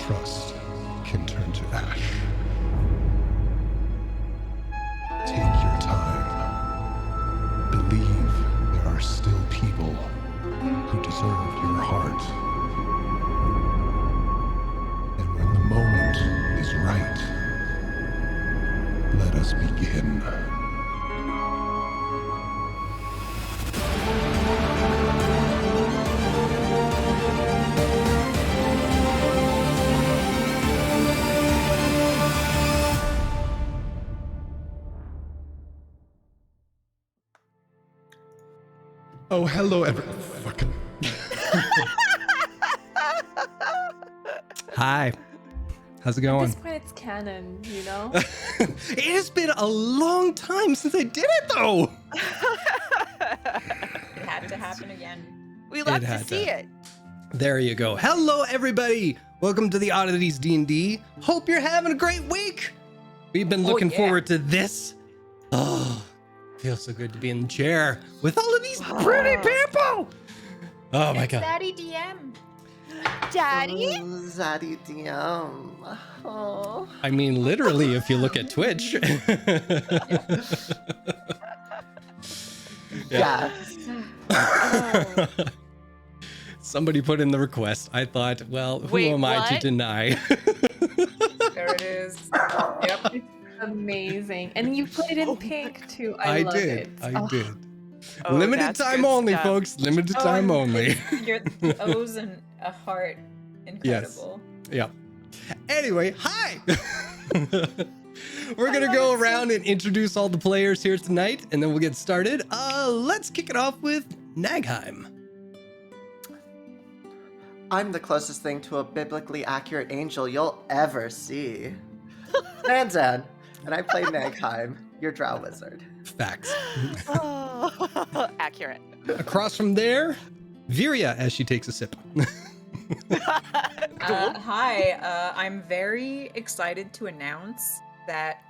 trust can turn to ash. Take your time. Believe there are still people who deserve your heart. And when the moment is right, let us begin. Oh, hello, fucking. Hi. How's it going? At this point, it's canon, you know? It has been a long time since I did it, though. It had to happen again. We love to see it. There you go. Hello, everybody. Welcome to the Oddities D&D. Hope you're having a great week. We've been looking forward to this. Oh, feels so good to be in the chair with all of these pretty people. Oh my God. Daddy DM. Daddy? Zaddy DM. Oh. I mean, literally, if you look at Twitch. Yeah. Somebody put in the request. I thought, well, who Wait, am I to what? deny? There it is. Yep. Amazing. And you put it in pink, too. I love did. it. I Oh, did. Oh, Limited that's time good only, stuff. folks. Limited time only. Your O's and a heart. Incredible. Yeah. Anyway, hi. We're gonna go around and introduce all the players here tonight, and then we'll get started. Let's kick it off with Nagheim. I'm the closest thing to a biblically accurate angel you'll ever see. Zanzan, and I play Nagheim, your drow wizard. Facts. Oh, accurate. Across from there, Viria, as she takes a sip. Hi, I'm very excited to announce that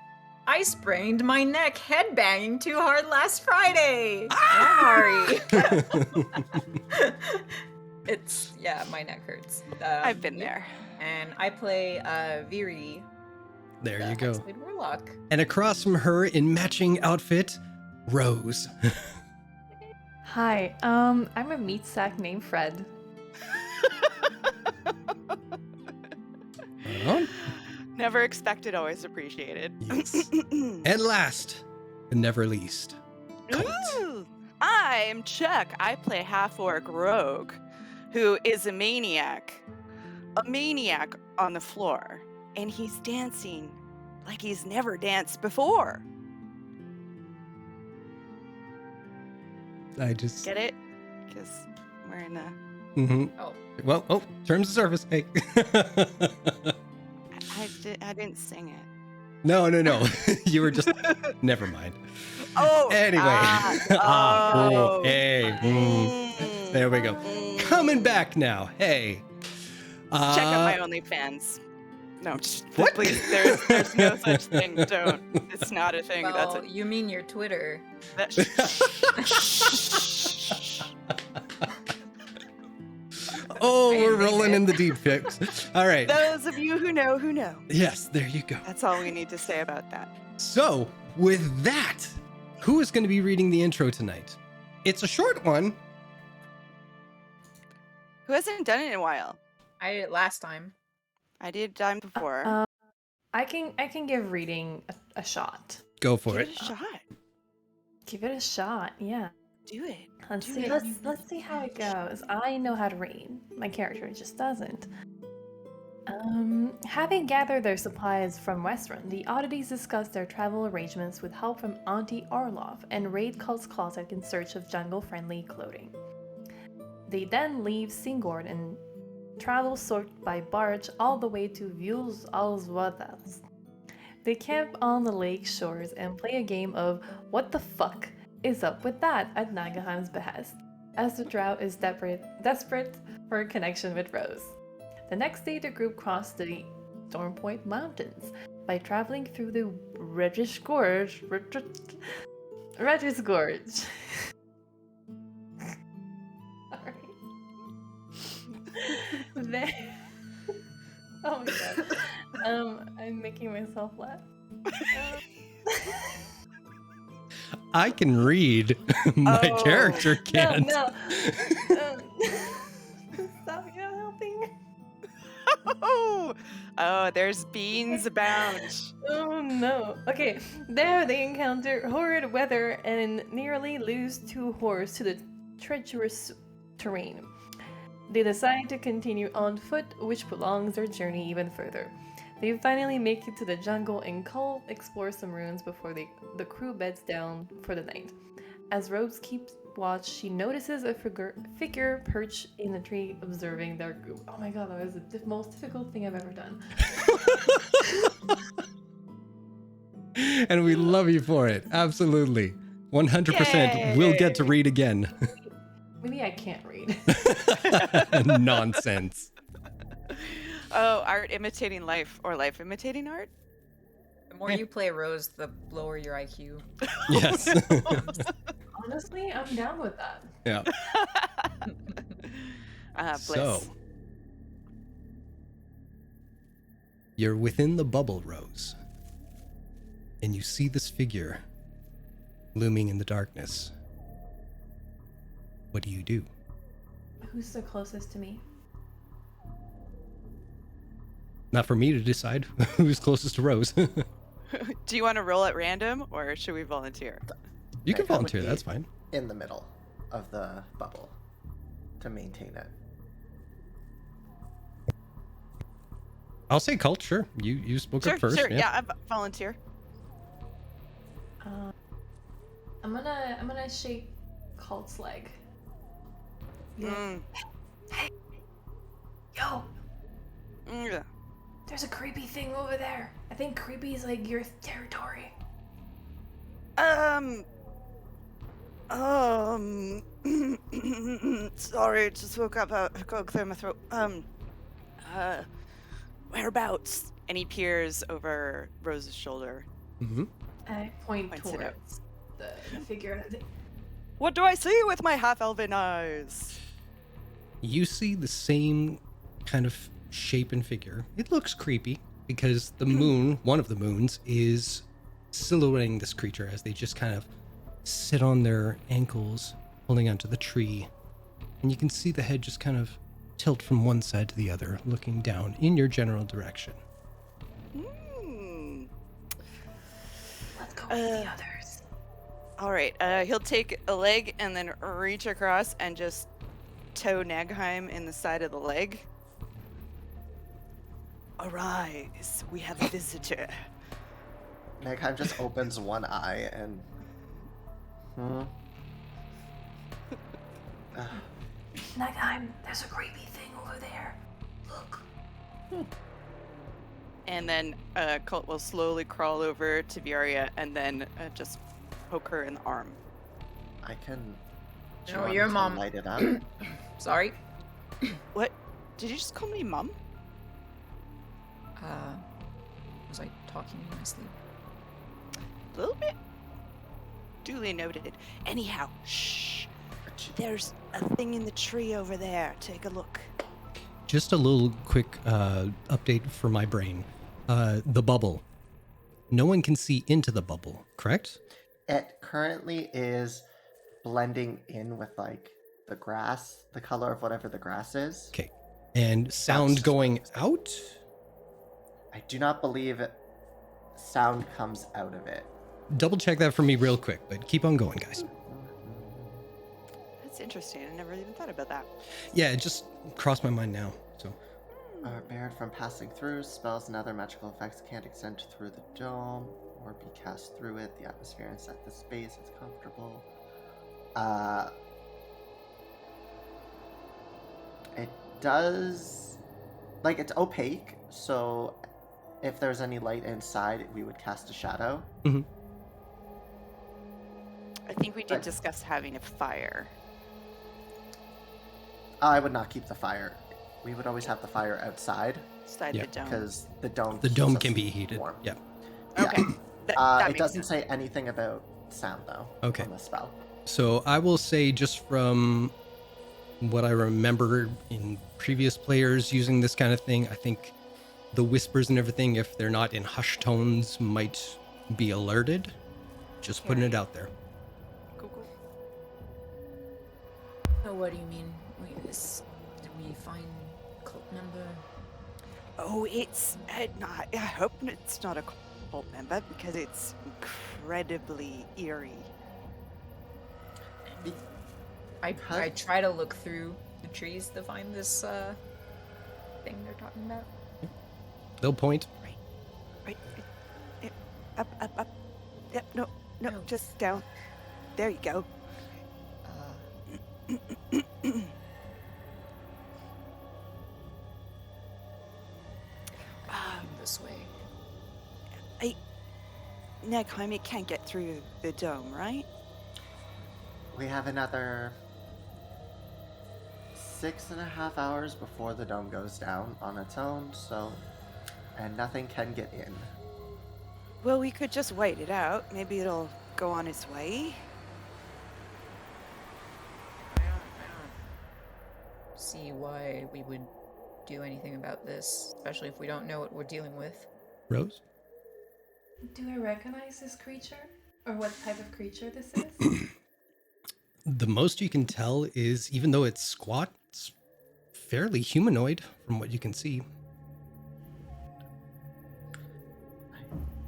I sprained my neck headbanging too hard last Friday. Sorry. My neck hurts. I've been there. And I play Viri. There the you go. Hexblade Warlock. And across from her in matching outfit, Rose. Hi, I'm a meat sack named Fred. Oh, Never expected, always appreciated. yes. And last, but never least, Colt. Ooh, I'm Chuck. I play half-orc rogue, who is a maniac on the floor, and he's dancing like he's never danced before. I just... Get it? Because we're in a... Mhm. Oh, Well, terms of service. Hey. I didn't sing it. No. You were just... Never mind. Oh! Anyway. Cool. Oh. Hey. There we go. Coming back now. Hey. Check out my OnlyFans. No, What? please. There's no such thing. Don't. It's not a thing. well, That's you mean your Twitter. Oh, we're I admit rolling it. in the deep fix. All right. Those of you who know, who know. Yes, there you go. That's all we need to say about that. So, with that, who is going to be reading the intro tonight? It's a short one. Who hasn't done it in a while? I did it last time. I did time before. I can give reading a shot. Go for Give it. it a shot. Give it a shot, yeah. Do it. Let's Do see. it. Let's see how it goes. I know how to read. My character just doesn't. Having gathered their supplies from Westrun, the Oddities discuss their travel arrangements with help from Auntie Orloff and raid Cult's Closet in search of jungle-friendly clothing. They then leave Singord and travel sort by barge all the way to Vules Alswadas. They camp on the lake shores and play a game of What the Fuck Is Up With That at Nagaheim's behest, as the drow is desperate for a connection with Rose. The next day, the group crossed the Stormpoint Mountains by traveling through the Reddish Gorge. Reddish Gorge. Sorry. Oh my god. I'm making myself laugh. I can read. My Oh. character can't. No. Stop, you're not helping. Oh, there's beans abound. Oh no. Okay, there they encounter horrid weather and nearly lose 2 horse to the treacherous terrain. They decide to continue on foot, which prolongs their journey even further. They finally make it to the jungle and Cole explores some ruins before the crew beds down for the night. As Rose keeps watch, she notices a figure perched in a tree observing their group. Oh my god, that was the most difficult thing I've ever done. And we love you for it. Absolutely. 100% we'll get to read again. Maybe I can't read. Nonsense. Oh, art imitating life or life imitating art? The more you play Rose, the lower your IQ. Yes. Honestly, I'm down with that. Yeah. Bliss. So, you're within the bubble, Rose, and you see this figure looming in the darkness. What do you do? Who's the closest to me? Not for me to decide who's closest to Rose. Do you want to roll at random or should we volunteer? You can Okay, that would volunteer, be that's fine. In the middle of the bubble to maintain it. I'll say cult, sure. You spoke Sure, up first. sure. Yeah, I volunteer. I'm gonna shake Cult's leg. Mm. Yo, Mm. there's a creepy thing over there. I think creepy is like your territory. Sorry, just woke up. I got clear my throat. Whereabouts? And he peers over Rose's shoulder. Mm-hmm. I point Points it out. towards the figure. What do I see with my half-elven eyes? You see the same kind of shape and figure. It looks creepy because the moon, one of the moons, is silhouetting this creature as they just kind of sit on their ankles, holding onto the tree. And you can see the head just kind of tilt from one side to the other, looking down in your general direction. Let's go with the others. All right, he'll take a leg and then reach across and just toe Nagheim in the side of the leg. Arise, we have a visitor. Nagheim just opens one eye and. Nagheim, there's a creepy thing over there. Look. And then Colt will slowly crawl over to Viaria and then just poke her in the arm. I can. No, join your to mom. Light it up. Sorry. What? Did you just call me mom? Was I talking in my sleep? A little bit. Duly noted. Anyhow, shh. There's a thing in the tree over there. Take a look. Just a little quick update for my brain. The bubble. No one can see into the bubble, correct? It currently is blending in with like the grass, the color of whatever the grass is. Okay. And sound That's- going out? I do not believe sound comes out of it. Double check that for me real quick, but keep on going, guys. That's interesting. I never even thought about that. Yeah, it just crossed my mind now. So Are barred from passing through. Spells and other magical effects can't extend through the dome or be cast through it. The atmosphere inside the space is comfortable. It does, like, it's opaque, so if there's any light inside, we would cast a shadow. I think we did But- discuss having a fire. I would not keep the fire. We would always have the fire outside Inside Yeah, the dome. because the dome. the keeps dome us can be heated. warm. Yeah. Okay. That It makes doesn't sense. say anything about sound though. Okay. On the spell. So I will say, just from what I remember in previous players using this kind of thing, I think the whispers and everything, if they're not in hushed tones, might be alerted. Just putting it out there. Cool, cool. Oh, what do you mean? Did we find cult member? Oh, it's not. I hope it's not a cult member because it's incredibly eerie. I try to look through the trees to find this thing they're talking about. They'll point. Right. Up. Yep. No. Oh. Just down. There you go. This way. Jaime can't get through the dome, right? We have another 6.5 hours before the dome goes down on its own, and nothing can get in. Well, we could just wait it out. Maybe it'll go on its way. I don't see why we would do anything about this, especially if we don't know what we're dealing with. Rose? Do I recognize this creature? Or what type of creature this is? The most you can tell is, even though it's squat, it's fairly humanoid from what you can see.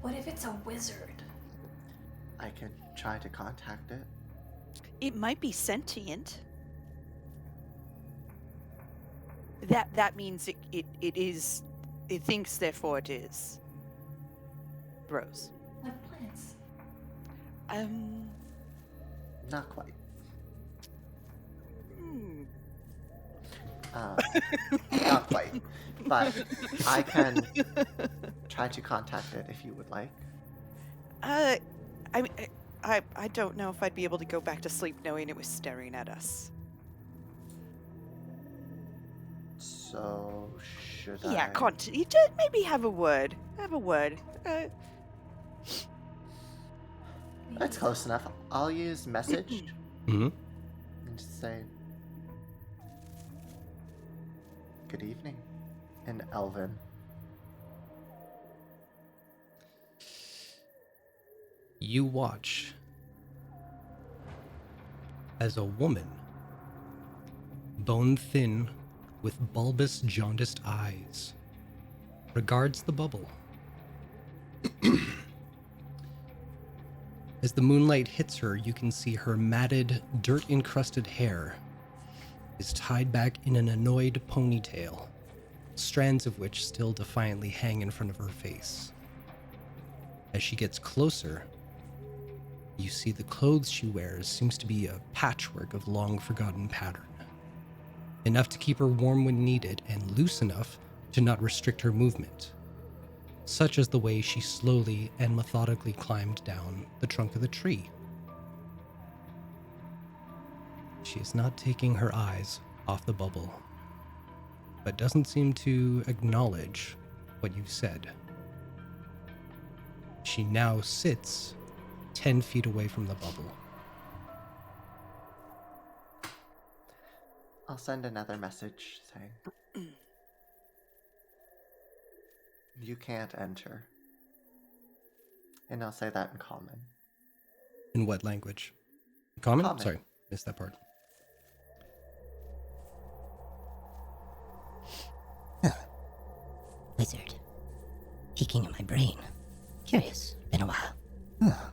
What if it's a wizard? I can try to contact it. It might be sentient. That means it is. It thinks, therefore it is. Rose. What plants? Not quite. Hmm. Not quite. But I can try to contact it if you would like. I don't know if I'd be able to go back to sleep knowing it was staring at us. So, should Yeah, I? you just maybe have a word. That's close enough. I'll use message Mm-hmm. and just say, "Good evening," in Elven. You watch as a woman, bone thin with bulbous, jaundiced eyes, regards the bubble. As the moonlight hits her, you can see her matted, dirt-encrusted hair is tied back in an annoyed ponytail, strands of which still defiantly hang in front of her face. As she gets closer, you see the clothes she wears seems to be a patchwork of long-forgotten pattern, enough to keep her warm when needed and loose enough to not restrict her movement, such as the way she slowly and methodically climbed down the trunk of the tree. She is not taking her eyes off the bubble, but doesn't seem to acknowledge what you've said. She now sits 10 feet away from the bubble. I'll send another message saying, "You can't enter." And I'll say that in common. In what language? Common? Common. Sorry, missed that part. Wizard. Peeking at my brain. Curious. Been a while. Huh.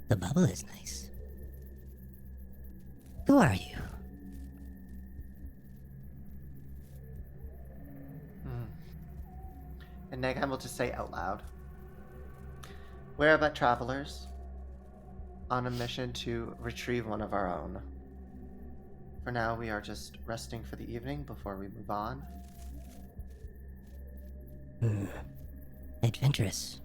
The bubble is nice. Who are you? And Negan will just say out loud, "We're but travelers on a mission to retrieve one of our own. For now, we are just resting for the evening before we move on." Adventurous.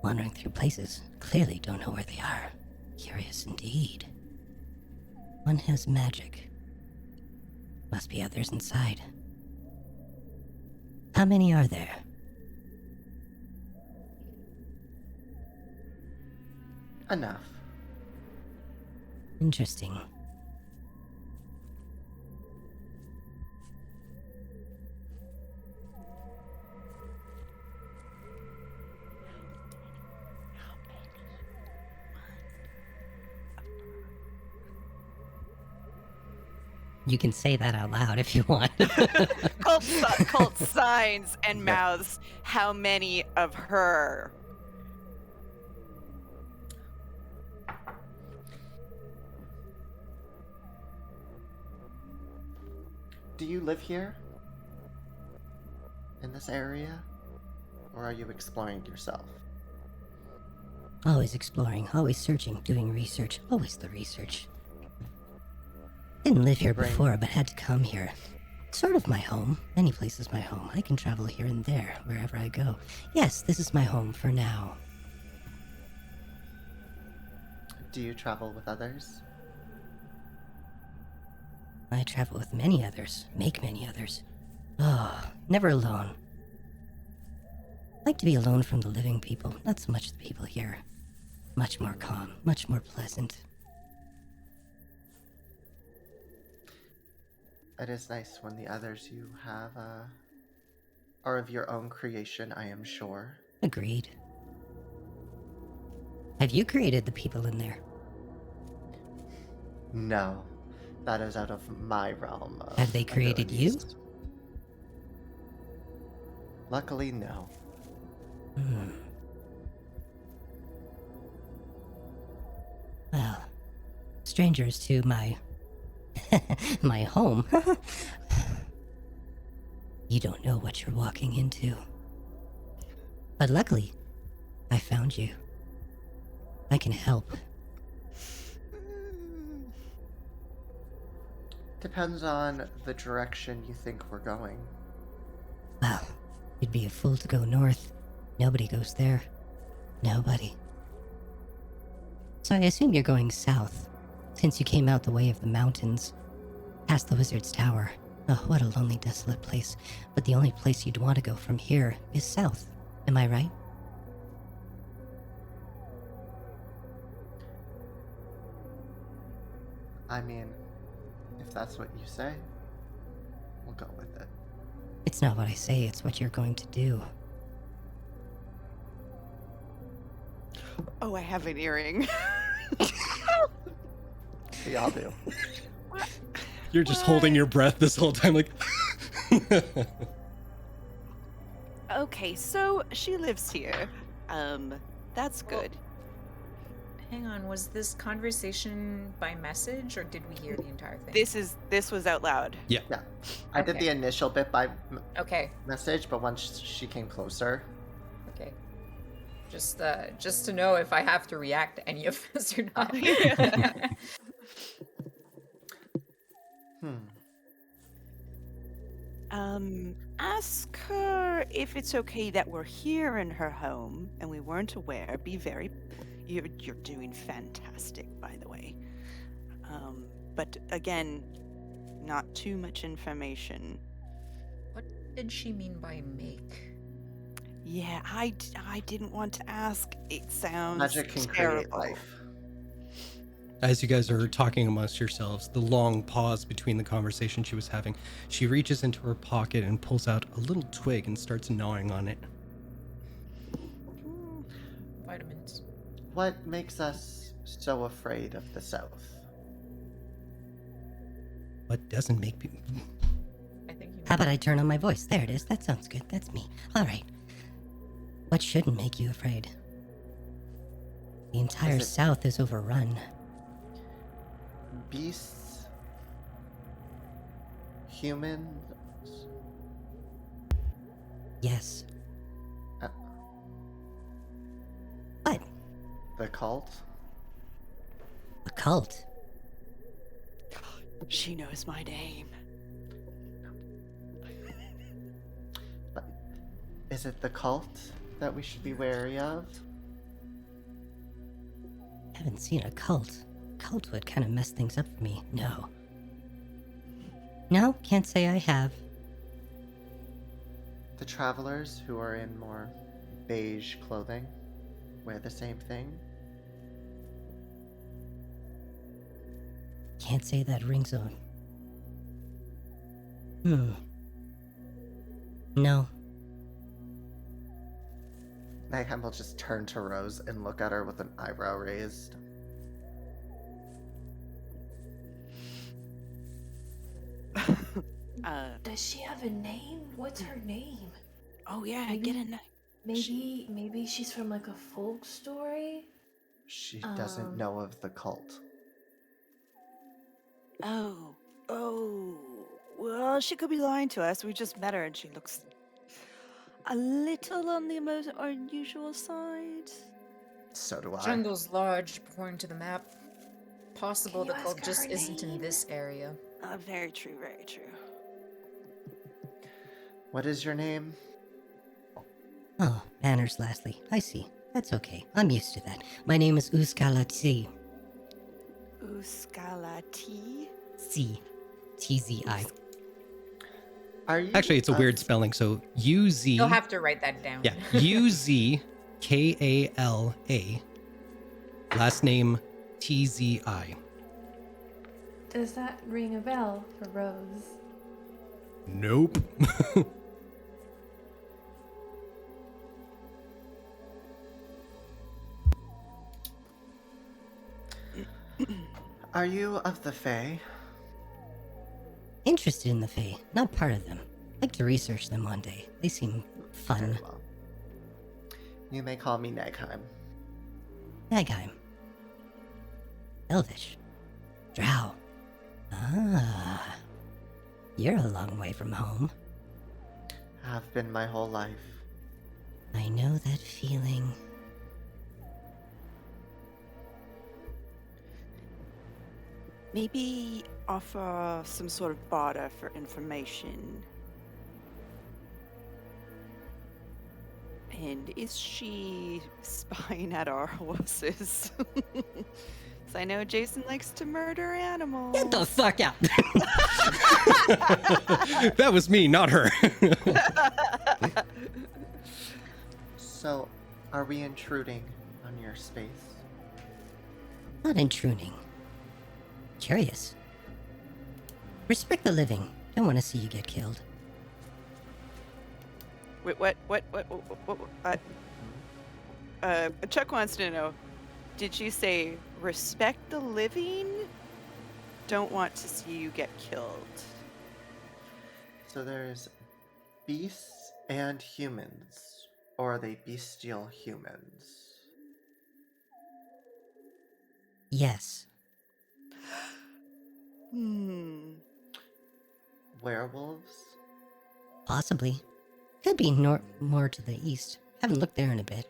Wandering through places, clearly don't know where they are. Curious indeed. One has magic. Must be others inside. How many are there? Enough. Interesting. You can say that out loud if you want. Cult signs and Yeah. mouths. How many of her? Do you live here? In this area? Or are you exploring yourself? Always exploring, always searching, doing research, always the research. Didn't live here Brain. before, but had to come here. Sort of my home. Any place is my home. I can travel here and there, wherever I go. Yes, this is my home for now. Do you travel with others? I travel with many others, make many others. Oh, never alone. Like to be alone from the living people, not so much the people here. Much more calm, much more pleasant. It is nice when the others you have are of your own creation, I am sure. Agreed. Have you created the people in there? No, that is out of my realm. Of Have they created you? abilities. Luckily, no. Well, strangers to my... my home. You don't know what you're walking into. But luckily, I found you. I can help. Depends on the direction you think we're going. Well, you'd be a fool to go north. Nobody goes there. Nobody. So I assume you're going south, since you came out the way of the mountains, past the Wizard's Tower. Oh, what a lonely, desolate place. But the only place you'd want to go from here is south. Am I right? I mean, if that's what you say, we'll go with it. It's not what I say, it's what you're going to do. Oh, I have an earring. We all do. You're just holding your breath this whole time, like. Okay, so she lives here. That's good. Hang on, was this conversation by message or did we hear the entire thing? This was out loud. Yeah. I did Okay. the initial bit by Okay, message, but once she came closer, okay. Just to know if I have to react to any of this or not. Ask her if it's okay that we're here in her home and we weren't aware. You're doing fantastic, by the way. But again, not too much information. What did she mean by make? Yeah, I didn't want to ask. It sounds magic can create terrible. life. As you guys are talking amongst yourselves, the long pause between the conversation she was having, she reaches into her pocket and pulls out a little twig and starts gnawing on it. Vitamins. What makes us so afraid of the South? What doesn't make people... I think you How about I turn on my voice? There it is. That sounds good. That's me. All right. What shouldn't make you afraid? The entire Is it- South is overrun. Beasts? Humans? Yes. Uh, What? the cult? A cult? She knows my name. But is it the cult that we should be wary of? Haven't seen a cult. Cult would kind of mess things up for me. No. No, can't say I have. The travelers who are in more beige clothing wear the same thing? Can't say that rings a... No. Mayhem will just turn to Rose and look at her with an eyebrow raised. Does she have a name? What's her name? Oh yeah, Maybe- get in. Maybe she's from like a folk story. She doesn't know of the cult. Oh, well, she could be lying to us. We just met her and she looks a little on the most unusual side. So do I. Jungle's large according to the map. Possible Can the you cult ask her just her isn't in name? this area. Very true, very true. What is your name? Oh, manners lastly. I see. That's okay. I'm used to that. My name is Uskalati. Uskalati? C. T-Z-I. Are you Actually, it's a weird spelling. So U-Z. You'll have to write that down. Yeah, U-Z-K-A-L-A. Last name T-Z-I. Does that ring a bell for Rose? Nope. Are you of the Fae? Interested in the Fae, not part of them. Like to research them one day. They seem fun. Very well. You may call me Negheim. Nagheim. Elvish. Drow. Ah. You're a long way from home. Have been my whole life. I know that feeling. Maybe offer some sort of barter for information. And is she spying at our horses? 'Cause I know Jason likes to murder animals. Get the fuck out! That was me, not her. So, are we intruding on your space? Not intruding. Curious. Respect the living. Don't want to see you get killed. Wait, what? Chuck wants to know, did you say respect the living? Don't want to see you get killed. So there's beasts and humans. Or are they bestial humans? Yes. Werewolves? Possibly. Could be more to the east. Haven't looked there in a bit.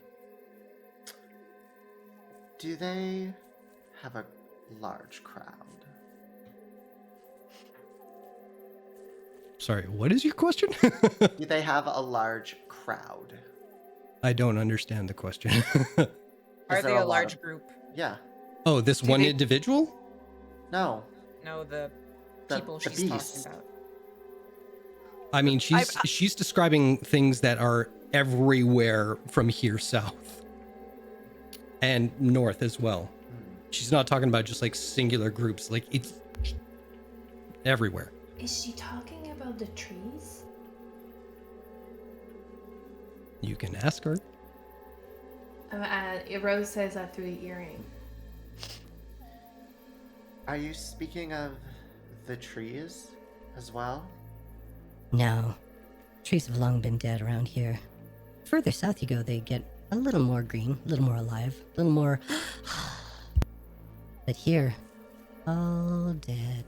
Do they have a large crowd? Sorry, what is your question? Do they have a large crowd? I don't understand the question. Are Is there they a lot large of- group? Yeah. Oh, this one they- individual? No. No, the The- people the she's beast. talking about. I mean, she's describing things that are everywhere from here south and north as well. She's not talking about just like singular groups. Like it's everywhere. Is she talking about the trees? You can ask her. Rose says that through the earring. Are you speaking of the trees as well? No. Trees have long been dead around here. Further south you go, they get a little more green, a little more alive, a little more... But here, all dead.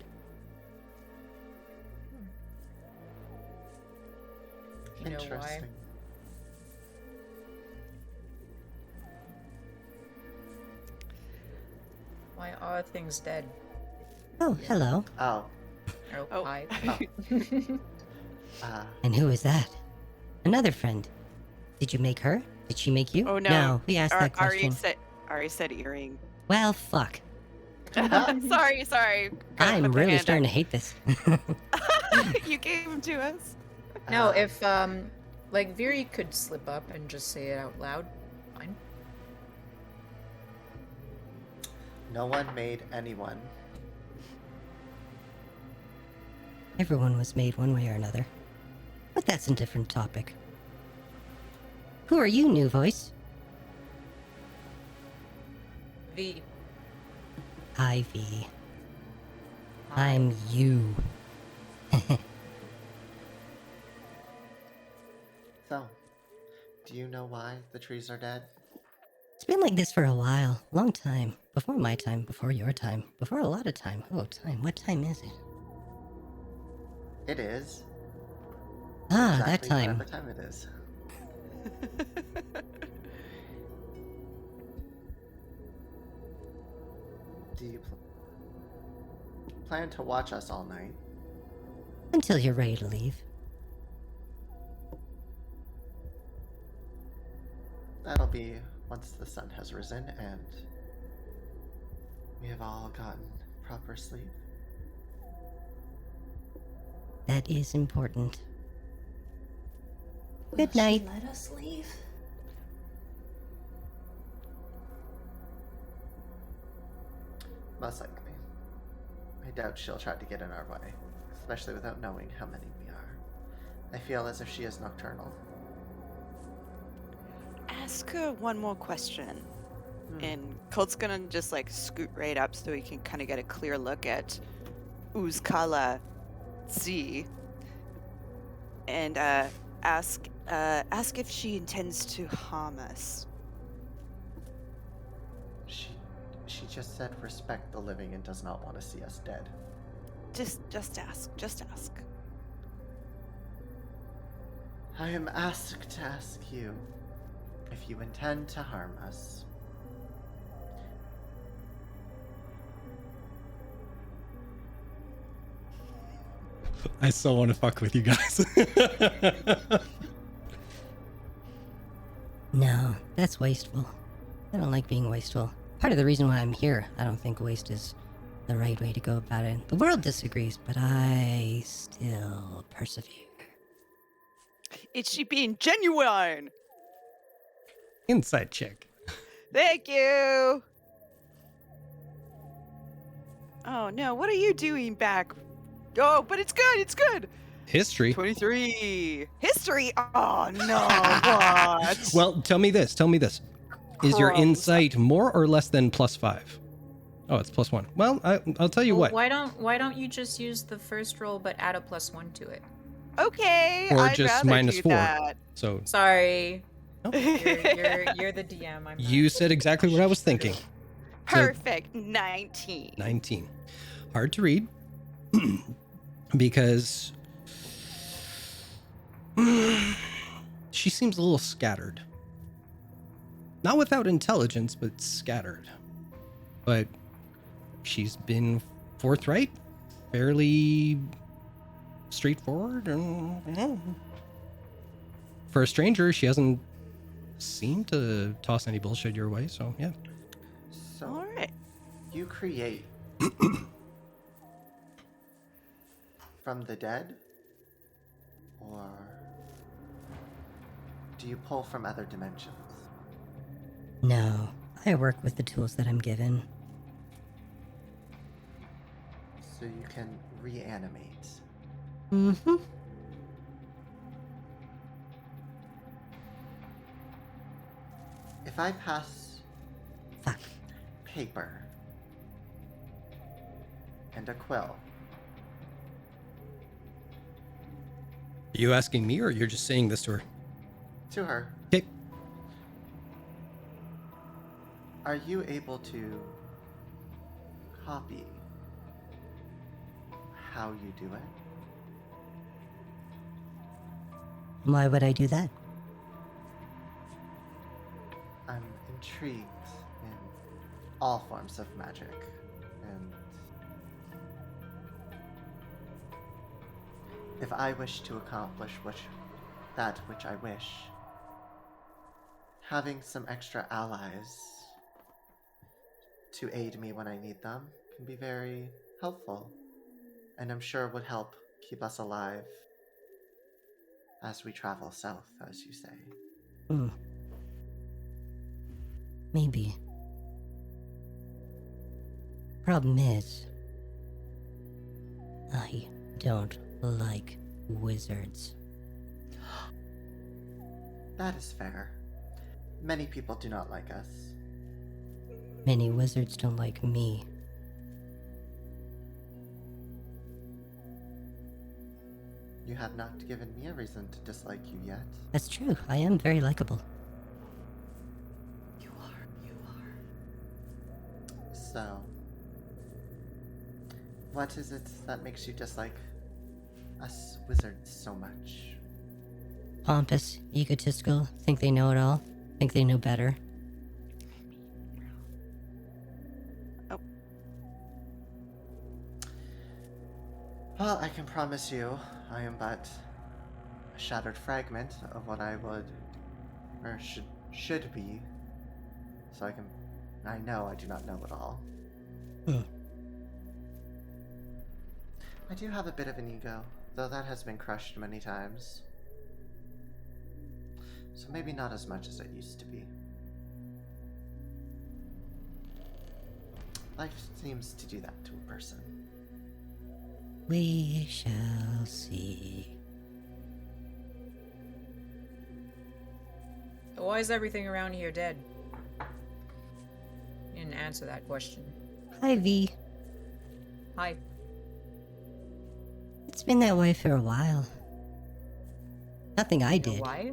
You know why? Interesting. Why are things dead? Oh, hello. Oh. Oh, Oh. hi. And who is that? Another friend. Did you make her? Did she make you? Oh no. No, we asked that Ari question. said earring. Well, fuck. sorry. I'm really starting to hate this. You gave him to us. No, if like Viri could slip up and just say it out loud, fine. No one made anyone. Everyone was made one way or another. But that's a different topic. Who are you, new voice? V. Ivy. I'm you. though. Do you know why the trees are dead? It's been like this for a while. Long time. Before my time, before your time, before a lot of time. Oh, time. What time is it? It is. Ah, Exactly that time. whatever time it is. Do you plan to watch us all night? Until you're ready to leave. That'll be once the sun has risen and we have all gotten proper sleep. That is important. Will Good she night. let us leave? Most likely. I doubt she'll try to get in our way, especially without knowing how many we are. I feel as if she is nocturnal. Ask her one more question. And Colt's gonna just like scoot right up so he can kind of get a clear look at Uzkala Z and ask if she intends to harm us. She just said respect the living and does not want to see us dead. Just ask. I am asked to ask you if you intend to harm us. I still want to fuck with you guys. No, that's wasteful. I don't like being wasteful. Part of the reason why I'm here, I don't think waste is the right way to go about it. The world disagrees, but I still persevere. Is she being genuine? Inside check. Thank you. Oh no, what are you doing back? Oh, but it's good. History. 23. History? Oh no, what? Well, tell me this. Is your Crumbs. insight more or less than +5? Oh, it's +1. Well, I'll tell you what. Why don't you just use the first roll but add a +1 to it? Okay, Or I'd just rather do -4. that. So Sorry. Nope. You're the DM. I'm you not. said exactly what I was thinking. Perfect. 19. 19. Hard to read because she seems a little scattered. Not without intelligence, but scattered. But she's been forthright, fairly straightforward. For a stranger, she hasn't seemed to toss any bullshit your way, so yeah. So, All right. you create from the dead? Or do you pull from other dimensions? No, I work with the tools that I'm given. So you can reanimate. Mm-hmm. If I pass Fuck. paper and a quill, Are you asking me or you're just saying this to her? to her, Okay. are you able to copy how you do it? Why would I do that? I'm intrigued in all forms of magic, and if I wish to accomplish that which I wish, having some extra allies to aid me when I need them can be very helpful, and I'm sure would help keep us alive as we travel south, as you say. Hmm. Maybe. Problem is, I don't like wizards. That is fair. Many people do not like us. Many wizards don't like me. You have not given me a reason to dislike you yet. That's true. I am very likable. You are. So, what is it that makes you dislike us wizards so much? Pompous, egotistical, think they know it all, think they know better. Well, I can promise you, I am but a shattered fragment of what I would, or should be. So I know I do not know it all. I do have a bit of an ego, though that has been crushed many times. So maybe not as much as it used to be. Life seems to do that to a person. We shall see. Why is everything around here dead? You didn't answer that question. Hi, V. Hi. It's been that way for a while. Nothing I You know did. why?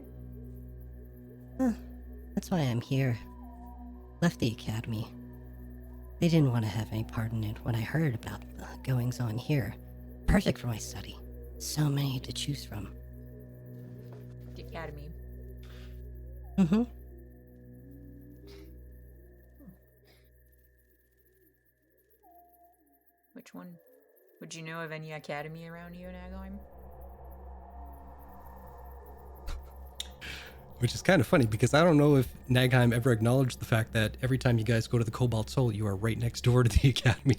Huh. That's why I'm here. Left the academy. They didn't want to have any part in it when I heard about the goings on here. Perfect for my study. So many to choose from. The academy. Mm-hmm. Which one? Would you know of any academy around here, Nagheim? Which is kind of funny because I don't know if Nagheim ever acknowledged the fact that every time you guys go to the Cobalt Soul, you are right next door to the academy.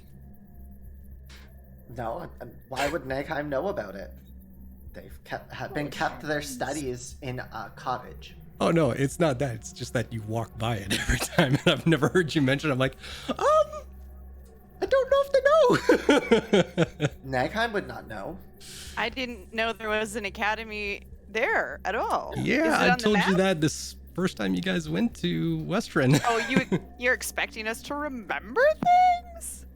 No, and why would Nagheim know about it? They've been kept their studies in a cottage. Oh no, it's not that. It's just that you walk by it every time, and I've never heard you mention it. I'm like, I don't know if they know. Nagheim would not know. I didn't know there was an academy there at all. Is Yeah, it I on the told you map? that this first time you guys went to Western. Oh, you're expecting us to remember things?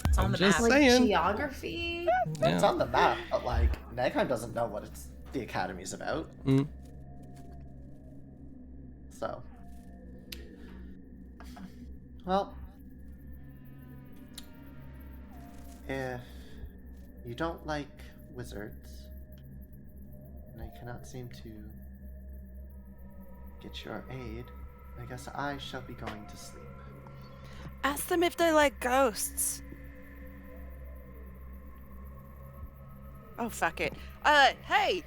It's on I'm the just map. Like saying. geography? It's Yeah. on the map, but like Nagheim doesn't know what the academy's about. Mm. So, well, if you don't like wizards, and I cannot seem to get your aid, I guess I shall be going to sleep. Ask them if they like ghosts. Oh, fuck it. Hey,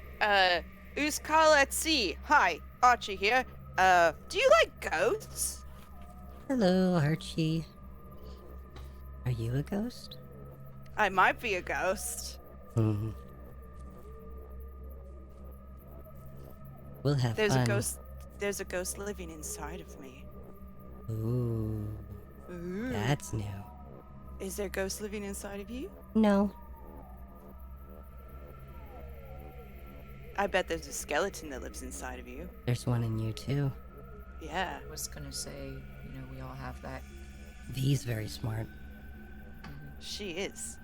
Uskal at sea. Hi, Archie here. Do you like ghosts? Hello, Archie. Are you a ghost? I might be a ghost. Hmm. We'll have There's fun. There's a ghost living inside of me. Ooh, Ooh. that's new. Is there a ghost living inside of you? No. I bet there's a skeleton that lives inside of you. There's one in you too. Yeah. I was gonna say, we all have that. V's very smart. She is.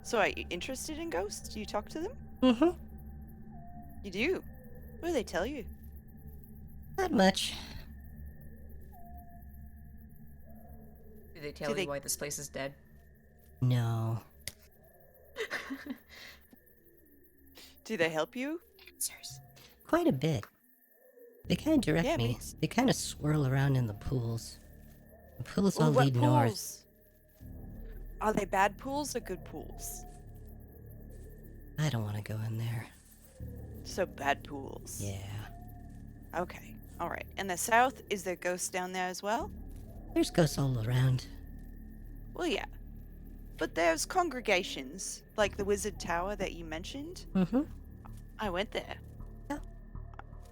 So are you interested in ghosts? Do you talk to them? Mm-hmm. You do? What do they tell you? Not much. Do they tell you why this place is dead? No. Do they help you? Answers. Quite a bit. They kind of direct Yeah, me. please. They kind of swirl around in the pools. The pools Ooh, all what lead north. pools? Are they bad pools or good pools? I don't want to go in there. So bad pools. Yeah. Okay. All right. And the south, is there ghosts down there as well? There's ghosts all around. Well, yeah. But there's congregations, like the Wizard Tower that you mentioned. Mm-hmm. I went there. Yeah.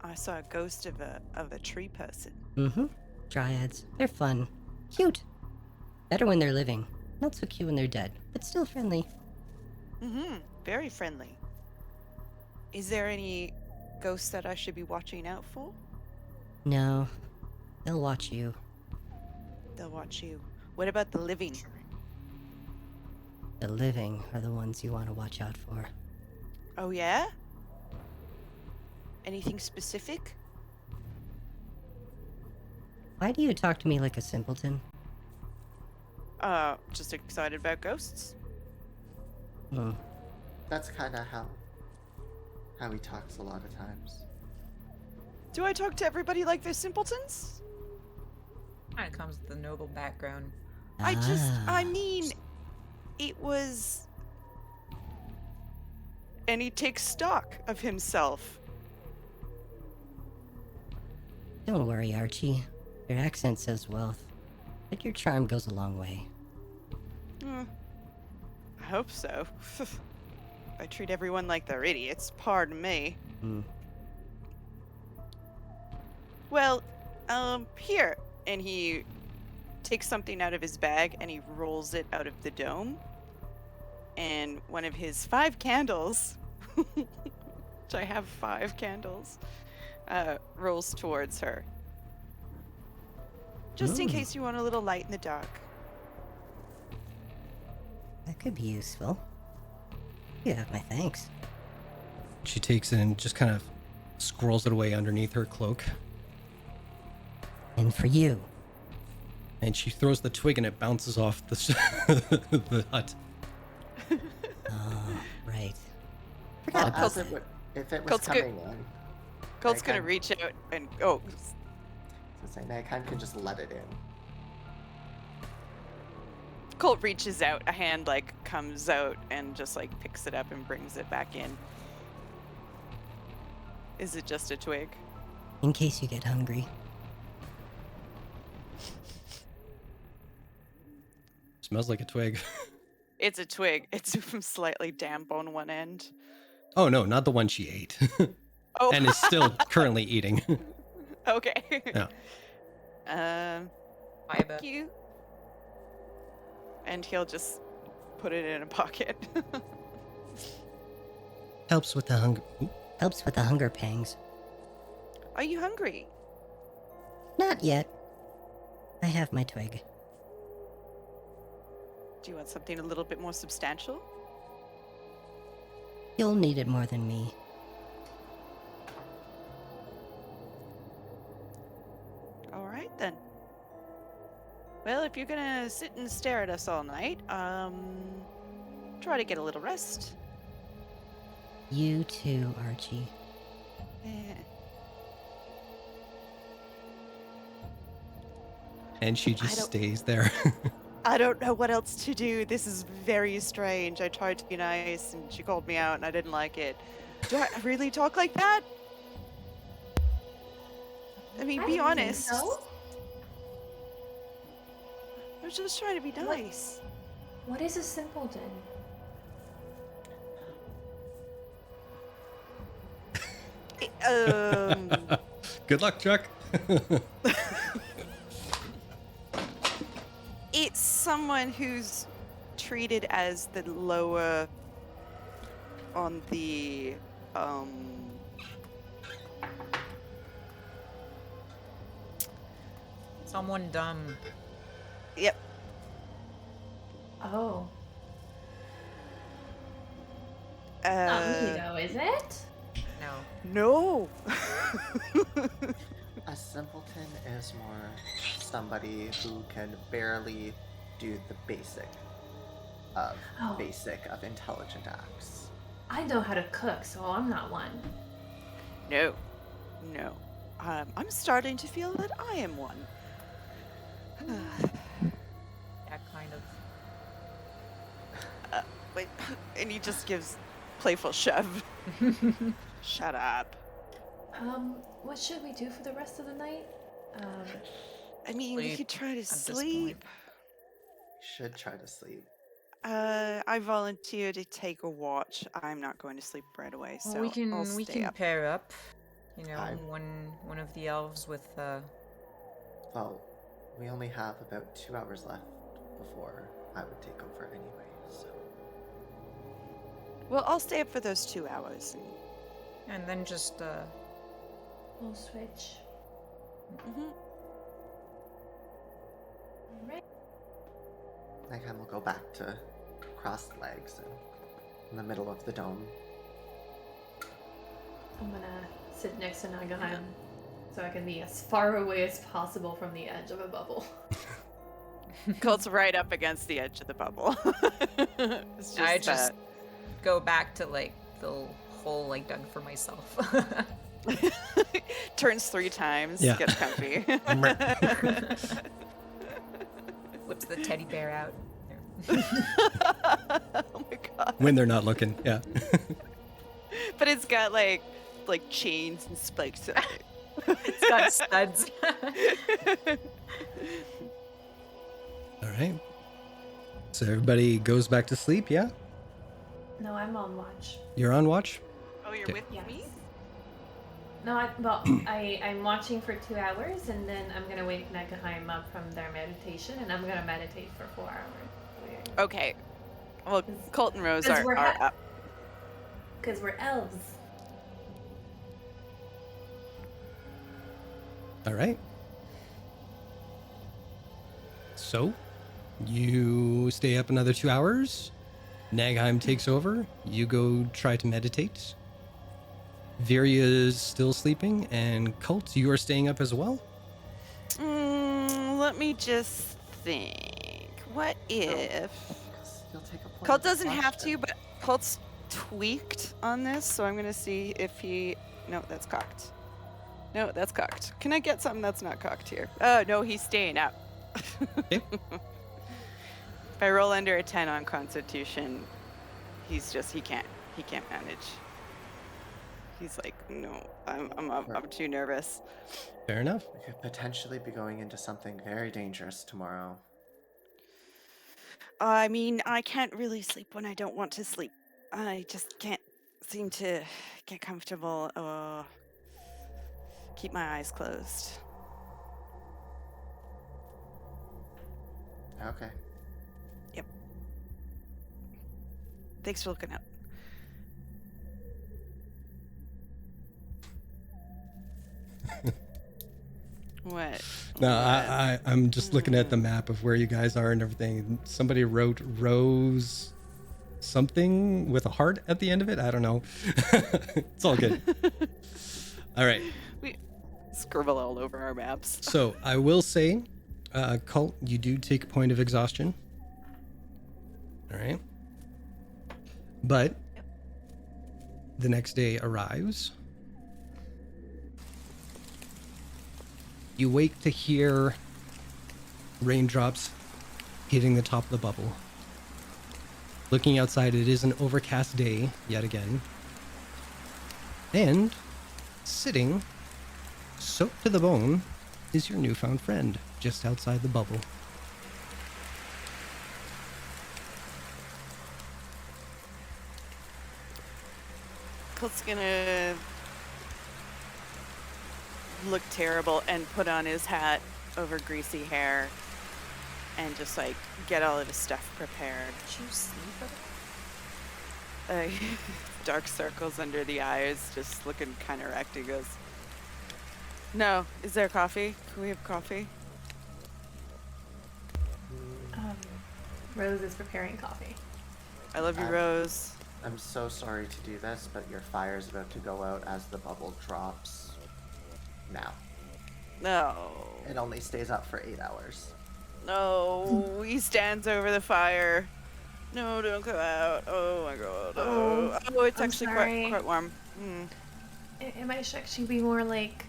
I saw a ghost of a tree person. Mm-hmm. Dryads. They're fun. Cute. Better when they're living. Not so cute when they're dead, but still friendly. Mm-hmm. Very friendly. Is there any ghosts that I should be watching out for? No. They'll watch you. They'll watch you. What about the living? the living are the ones you want to watch out for. Oh, yeah? Anything specific? Why do you talk to me like a simpleton? Just excited about ghosts. Hmm. That's kind of how he talks a lot of times. Do I talk to everybody like they're simpletons? Kind of comes with a noble background. I mean, it was... And he takes stock of himself. Don't worry, Archie. Your accent says wealth, but your charm goes a long way. I hope so. If I treat everyone like they're idiots, pardon me. Hmm. Well, here. And he takes something out of his bag and he rolls it out of the dome. And one of his 5 candles, which I have 5 candles, rolls towards her. Just in Ooh. case you want a little light in the dark. That could be useful. You have my thanks. She takes it and just kind of squirrels it away underneath her cloak. And for you. And she throws the twig and it bounces off the, the hut. Oh, right. Well, Forgot about as it would, if it was Colt's coming in, Colt's I gonna can- reach out and oh, so saying I kind of can just let it in. Colt reaches out, a hand like comes out and just like picks it up and brings it back in. Is it just a twig? in case you get hungry. Smells like a twig. It's a twig. It's slightly damp on one end. Oh no, not the one she ate. Oh, And is still currently eating. okay. Yeah. Bye, Thank you. And he'll just put it in a pocket. Helps with the hunger. Ooh. Helps with the hunger pangs. Are you hungry? Not yet. I have my twig. Do you want something a little bit more substantial? You'll need it more than me. All right then. Well, if you're gonna sit and stare at us all night, try to get a little rest. You too, Archie. Eh. And she I just don't- stays there. I don't know what else to do. This is very strange. I tried to be nice and she called me out and I didn't like it. Do I really talk like that? I mean, be I don't think honest. so. I was just trying to be nice. What is a simpleton? Good luck, Chuck. It's someone who's treated as the lower on the Someone dumb. yep. Oh. Uh, Not me though, is it? No. no. A simpleton is more somebody who can barely do the basic of Oh. intelligent acts. I know how to cook, so I'm not one. No. No. I'm starting to feel that I am one. That kind of. Wait, and he just gives playful shove. Shut up. What should we do for the rest of the night? I mean, we Sleep could try to this sleep. Should try to sleep. I volunteer to take a watch. I'm not going to sleep right away, so Well, we can I'll stay up. pair up. You know, I'm- one of the elves with Well, we only have about 2 hours left before I would take over anyway, so. Well, I'll stay up for those 2 hours. and then just we'll switch. Mhm. Alright. Next time we'll go back to crossed legs in the middle of the dome. I'm gonna sit next to Nagaheim so I can be as far away as possible from the edge of a bubble. Colt's right up against the edge of the bubble. It's I just just go back to like the hole like dug for myself. turns 3 times, Yeah. gets comfy. Whips the teddy bear out. Oh my god. When they're not looking, yeah. But it's got like chains and spikes on it. It's got studs. All right. So everybody goes back to sleep, yeah? No, I'm on watch. You're on watch? Oh, you're Okay. with Yes. me? No, I'm watching for 2 hours, and then I'm gonna wake Nagaheim up from their meditation, and I'm gonna meditate for 4 hours. Okay. Well, Colt and Rose 'Cause are we're up. Because we're elves. All right. So, you stay up another 2 hours. Nagheim takes over. You go try to meditate. Viria's still sleeping, and Cult, you are staying up as well. Let me just think. What if Because you'll take a point Colt of doesn't have to, exhaustion. but Colt's tweaked on this, so I'm gonna see if he. No, that's cocked. No, that's cocked. Can I get something that's not cocked here? Oh no, he's staying up. Okay. If I roll under a 10 on Constitution, he can't manage. He's like, no, I'm too nervous. Fair enough. We could potentially be going into something very dangerous tomorrow. I mean, I can't really sleep when I don't want to sleep. I just can't seem to get comfortable or keep my eyes closed. Okay. Thanks for looking out. What? No, I'm just looking at the map of where you guys are and everything. Somebody wrote Rose something with a heart at the end of it. I don't know. It's all good. All right. We scribble all over our maps. So I will say, Cult, you do take a point of exhaustion. All right. But the next day arrives. You wake to hear raindrops hitting the top of the bubble. Looking outside, it is an overcast day yet again. And sitting, soaked to the bone, is your newfound friend just outside the bubble. Colt's gonna look terrible and put on his hat over greasy hair and just like get all of his stuff prepared. Did you sleep at all? Dark circles under the eyes, just looking kind of wrecked. He goes, "No, is there coffee? Can we have coffee?" Rose is preparing coffee. I love you, Um, Rose. I'm so sorry to do this, but your fire is about to go out as the bubble drops. Now. No, It only stays up for 8 hours. no. He stands over the fire. No, don't come out. Oh my god. Oh, it's I'm actually sorry. quite warm. Mm. It might actually be more like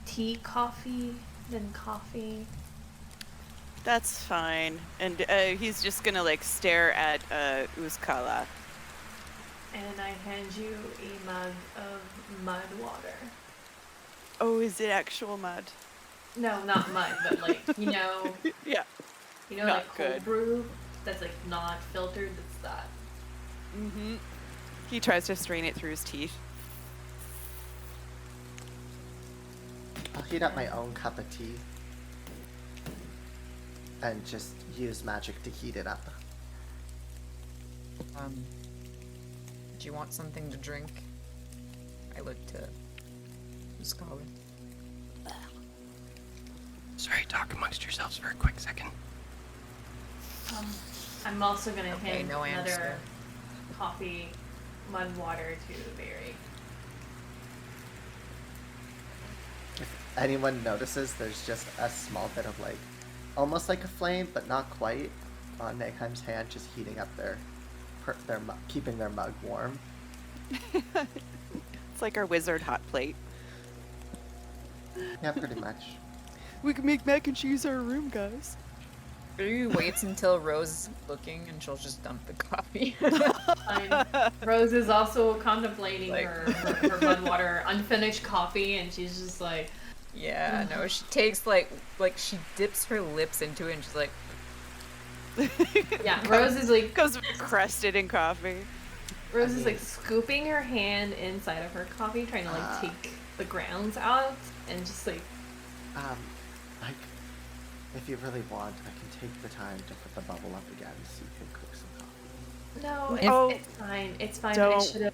tea coffee than coffee. That's fine. And he's just gonna like stare at Uzkala. And I hand you a mug of mud water. Oh, is it actual mud? No, not mud, but like, Yeah. like Not cold good. brew that's like not filtered, it's that. Mm-hmm. He tries to strain it through his teeth. I'll heat up my own cup of tea. And just use magic to heat it up. Do you want something to drink? I look to Muscala. Sorry, talk amongst yourselves for a quick second. I'm also gonna Okay, hand no another answer. coffee, mud water to Barry. If anyone notices, there's just a small bit of like, almost like a flame, but not quite, on Nagheim's hand, just heating up keeping their mug warm. It's like our wizard hot plate. Yeah, pretty much. We can make mac and cheese our room, guys. Barry waits until Rose is looking and she'll just dump the coffee. Rose is also contemplating Like- her mud water unfinished coffee, and she's just like, Yeah, no, she takes like she dips her lips into it and she's like, yeah. Rose is like Goes crusted in coffee. Rose is like scooping her hand inside of her coffee, trying to like take the grounds out, and just like Like, if you really want, I can take the time to put the bubble up again so you can cook some coffee. no, Oh, it's fine. It's fine. don't.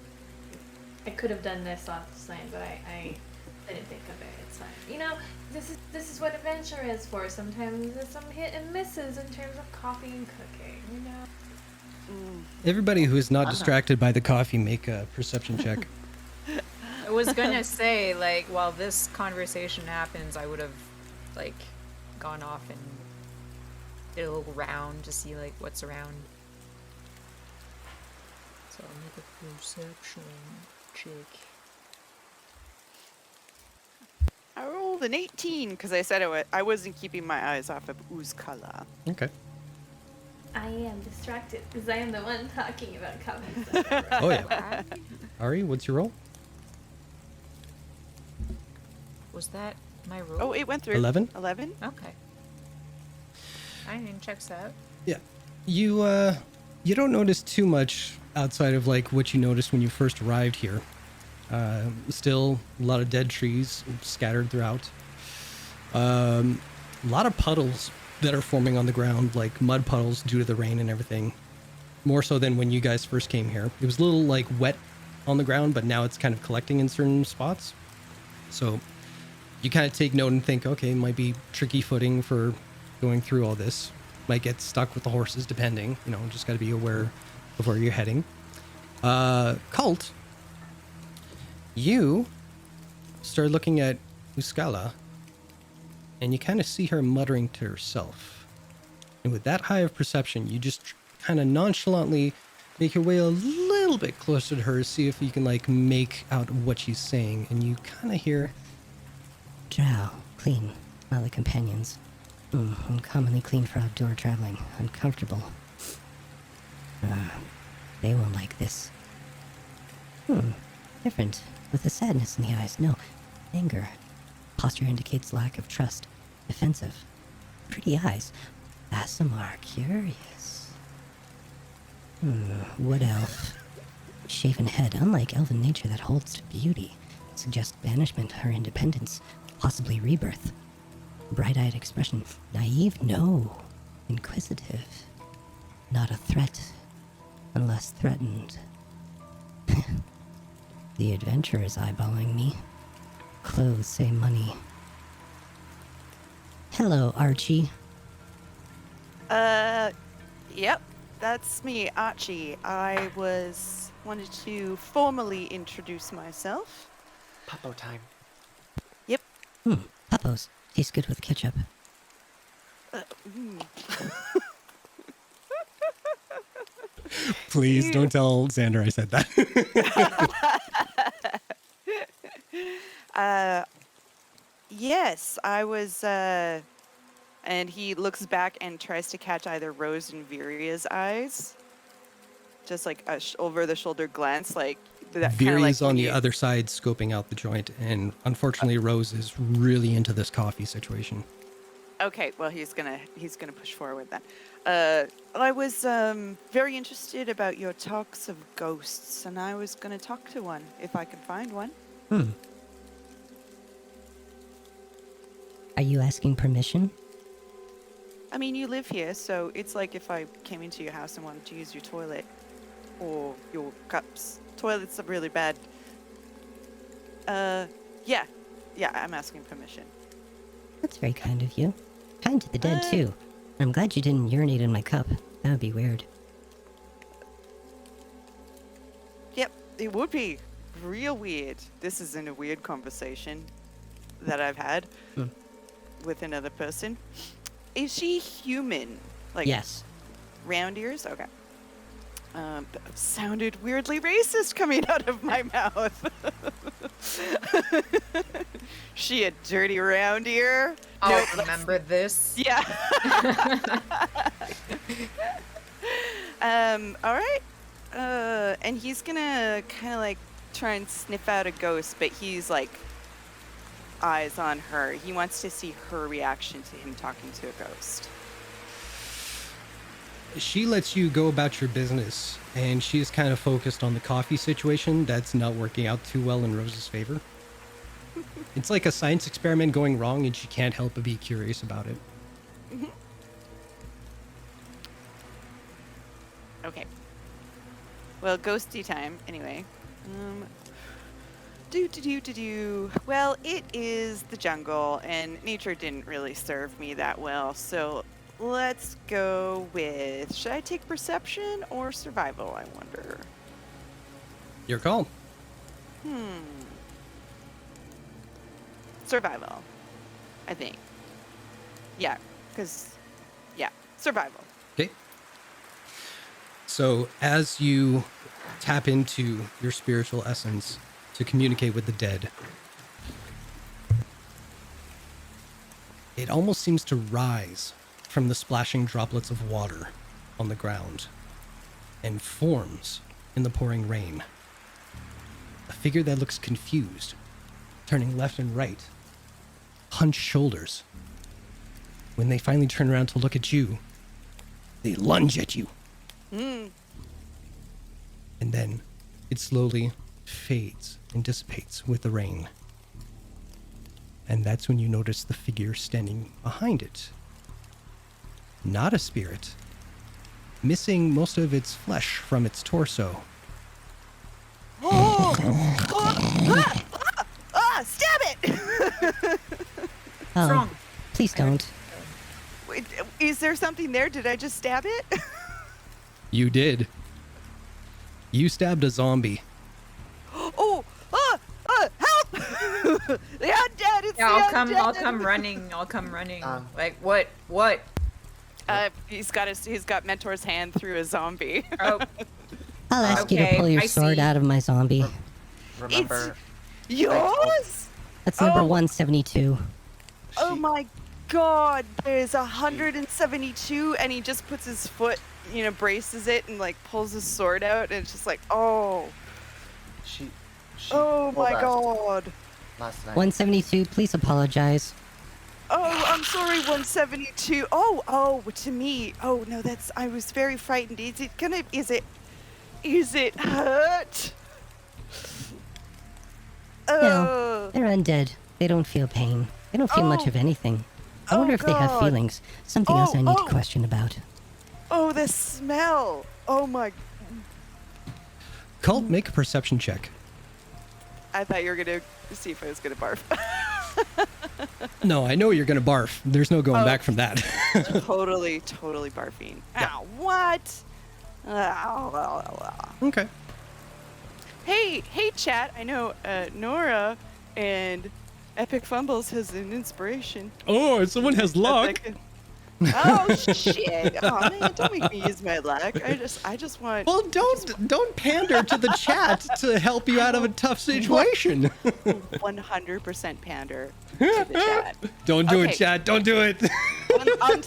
I could have done this last night, but I didn't think of it. It's fine. You know, this is what adventure is for. Sometimes there's some hit and misses in terms of coffee and cooking. You know. Everybody who is not distracted by the coffee, make a perception check. I was gonna say, like, while this conversation happens, I would have, like, gone off and did a little round to see, like, what's around. So I'll make a perception check. I rolled an 18 because I said I wasn't keeping my eyes off of ooze color. Okay. I am distracted because I am the one talking about coffee stuff. Oh yeah. Ari, what's your roll? Was that my roll? Oh, it went through. 11? 11? Okay. I didn't check that. Yeah. You don't notice too much outside of like what you noticed when you first arrived here. Still a lot of dead trees scattered throughout. A lot of puddles that are forming on the ground, like mud puddles due to the rain and everything. More so than when you guys first came here. It was a little like wet on the ground, but now it's kind of collecting in certain spots. So you kind of take note and think, okay, it might be tricky footing for going through all this. Might get stuck with the horses depending, you know, just got to be aware of where you're heading. Cult, you start looking at Uskala and you kind of see her muttering to herself. And with that high of perception, you just kind of nonchalantly make your way a little bit closer to her, see if you can like make out what she's saying. And you kind of hear, Drow, clean, smell like companions. Uncommonly clean for outdoor traveling. Uncomfortable. They won't like this. Different. With a sadness in the eyes. No, anger. Posture indicates lack of trust. Defensive. Pretty eyes. Asimar, curious. Wood elf. Shaven head, unlike elven nature that holds to beauty. Suggests banishment or independence. Possibly rebirth. Bright-eyed expression. Naive? No. Inquisitive. Not a threat. Unless threatened. The adventurer is eyeballing me. Clothes say money. Hello, Archie. Yep, that's me, Archie. I wanted to formally introduce myself. Puppo time. Yep. Puppos. Tastes good with ketchup. please don't tell Xander I said that. Yes, I was, and he looks back and tries to catch either Rose and Viria's eyes. Just like a over-the-shoulder glance, like that. Viri's on the other side scoping out the joint, and unfortunately Rose is really into this coffee situation. Okay, well he's gonna push forward then. I was very interested about your talks of ghosts, and I was gonna talk to one if I could find one. Are you asking permission? I mean, you live here, so it's like if I came into your house and wanted to use your toilet or your cups. Toilets are really bad. Yeah, I'm asking permission. That's very kind of you. Kind to the dead, too. I'm glad you didn't urinate in my cup. That would be weird. Yep, it would be real weird. This isn't a weird conversation that I've had with another person. Is she human? Like, Yes. round ears? Okay. That sounded weirdly racist coming out of my mouth. She a dirty round ear? I'll remember this. Yeah. All right. And he's gonna kind of like try and sniff out a ghost, but he's like eyes on her. He wants to see her reaction to him talking to a ghost. She lets you go about your business, and she's kind of focused on the coffee situation that's not working out too well in Rose's favor. It's like a science experiment going wrong, and she can't help but be curious about it. Okay. Well, ghosty time, anyway. Well, it is the jungle, and nature didn't really serve me that well, so let's go with... Should I take perception or survival, I wonder? Your call. Survival, I think. Yeah, because... Yeah, survival. Okay. So as you tap into your spiritual essence to communicate with the dead, it almost seems to rise from the splashing droplets of water on the ground and forms in the pouring rain. A figure that looks confused, turning left and right, hunched shoulders. When they finally turn around to look at you, they lunge at you. And then it slowly fades and dissipates with the rain. And that's when you notice the figure standing behind it. Not a spirit, missing most of its flesh from its torso. Stab it! Oh, wrong? please don't. Wait, is there something there? Did I just stab it? You did. You stabbed a zombie. Help! The undead! It's Yeah, the I'll undead! come running. I'll come running. Um, Like what? What? He's got Mentor's hand through a zombie. Oh, I'll ask you to Okay, pull your I sword see. out of my zombie. Remember, Yours? That's number Oh. 172. Oh my god, there's 172, and he just puts his foot, braces it and like pulls his sword out, and it's just like, oh she my pulled us god. last night. 172, please apologize. Oh, I'm sorry, 172. Oh, to me. Oh no, I was very frightened. Is it hurt? No, they're undead. They don't feel pain. They don't feel much Oh. of anything. I wonder if they have God. feelings. Something else I need to Oh. question about. Oh, the smell. Oh my. Cult, make a perception check. I thought you were gonna see if I was gonna barf. No, I know you're gonna barf. There's no going back from that. totally barfing. Ow, what? Okay. Hey, chat. I know Nora and Epic Fumbles has an inspiration. Oh, someone has luck. Oh shit! Oh man, don't make me use my luck. I just want. Well, don't pander to the chat to help you out of a tough situation. 100% pander to the chat. Don't do it, Okay. chat. Don't do it.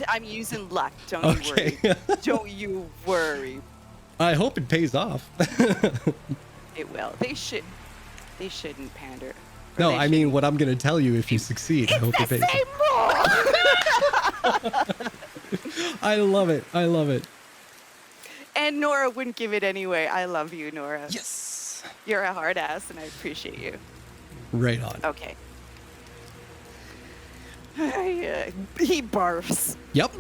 I'm using luck. Don't Okay. you worry. Don't you worry. I hope it pays off. It will. They shouldn't pander. Or No, they I mean what I'm gonna tell you if you succeed. I hope it pays Say off. more. I love it. I love it. And Nora wouldn't give it anyway. I love you, Nora. Yes. You're a hard ass, and I appreciate you. Right on. Okay. He barfs. Yep.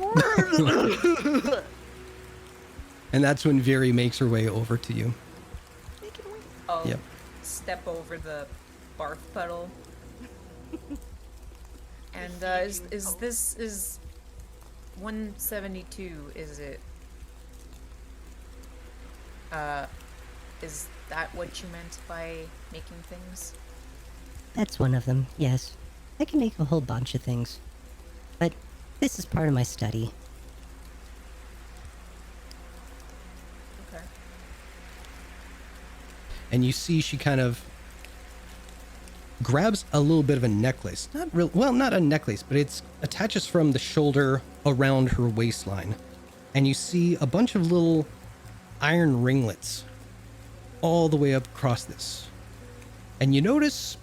And that's when Viri makes her way over to you. I'll Yep. step over the barf puddle. And is 172? Is it Is that what you meant by making things? That's one of them, yes. I can make a whole bunch of things. But this is part of my study. Okay. And you see she kind of grabs a little bit of a necklace. Not a necklace, but it attaches from the shoulder around her waistline. And you see a bunch of little iron ringlets all the way up across this. And you notice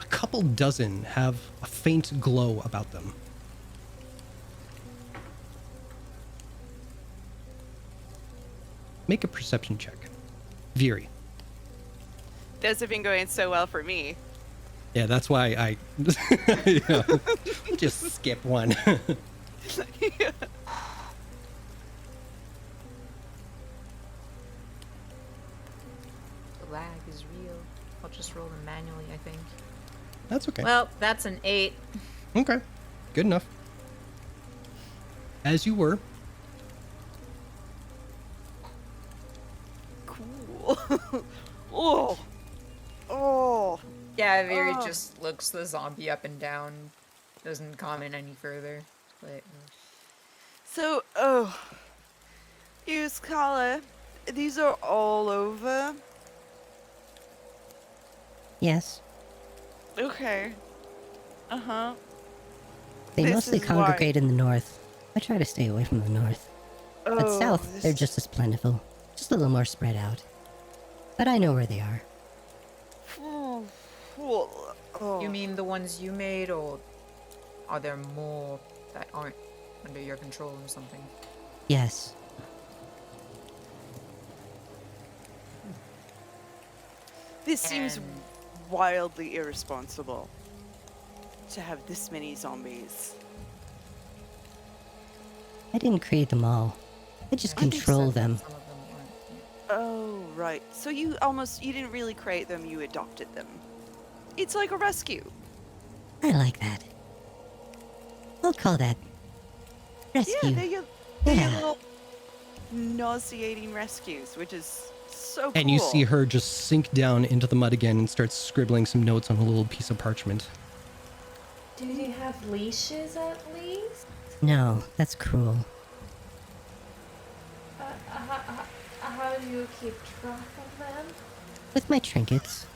a couple dozen have a faint glow about them. Make a perception check. Viri. This has been going so well for me. Yeah, that's why I just skip one. The lag is real. I'll just roll them manually, I think. That's okay. Well, that's an 8. Okay, good enough. As you were. Cool. Oh. Oh. Yeah, Viri just looks the zombie up and down. Doesn't comment any further. But So, you Scala, these are all over? Yes. Okay. Uh-huh. They This mostly is why- congregate in the north. I try to stay away from the north. But Oh, south, this- they're just as plentiful. Just a little more spread out. But I know where they are. Oh. you mean the ones you made, or are there more that aren't under your control or something? Yes. This seems And- wildly irresponsible to have this many zombies. I didn't create them all. I just I think control so. them. Some of them aren't. Yeah. Oh, right. So you didn't really create them, you adopted them. It's like a rescue. I like that. I'll call that rescue. Yeah, they're your Yeah. little nauseating rescues, which is so cool. And you see her just sink down into the mud again and start scribbling some notes on a little piece of parchment. Do they have leashes at least? No, that's cruel. How do you keep track of them? With my trinkets.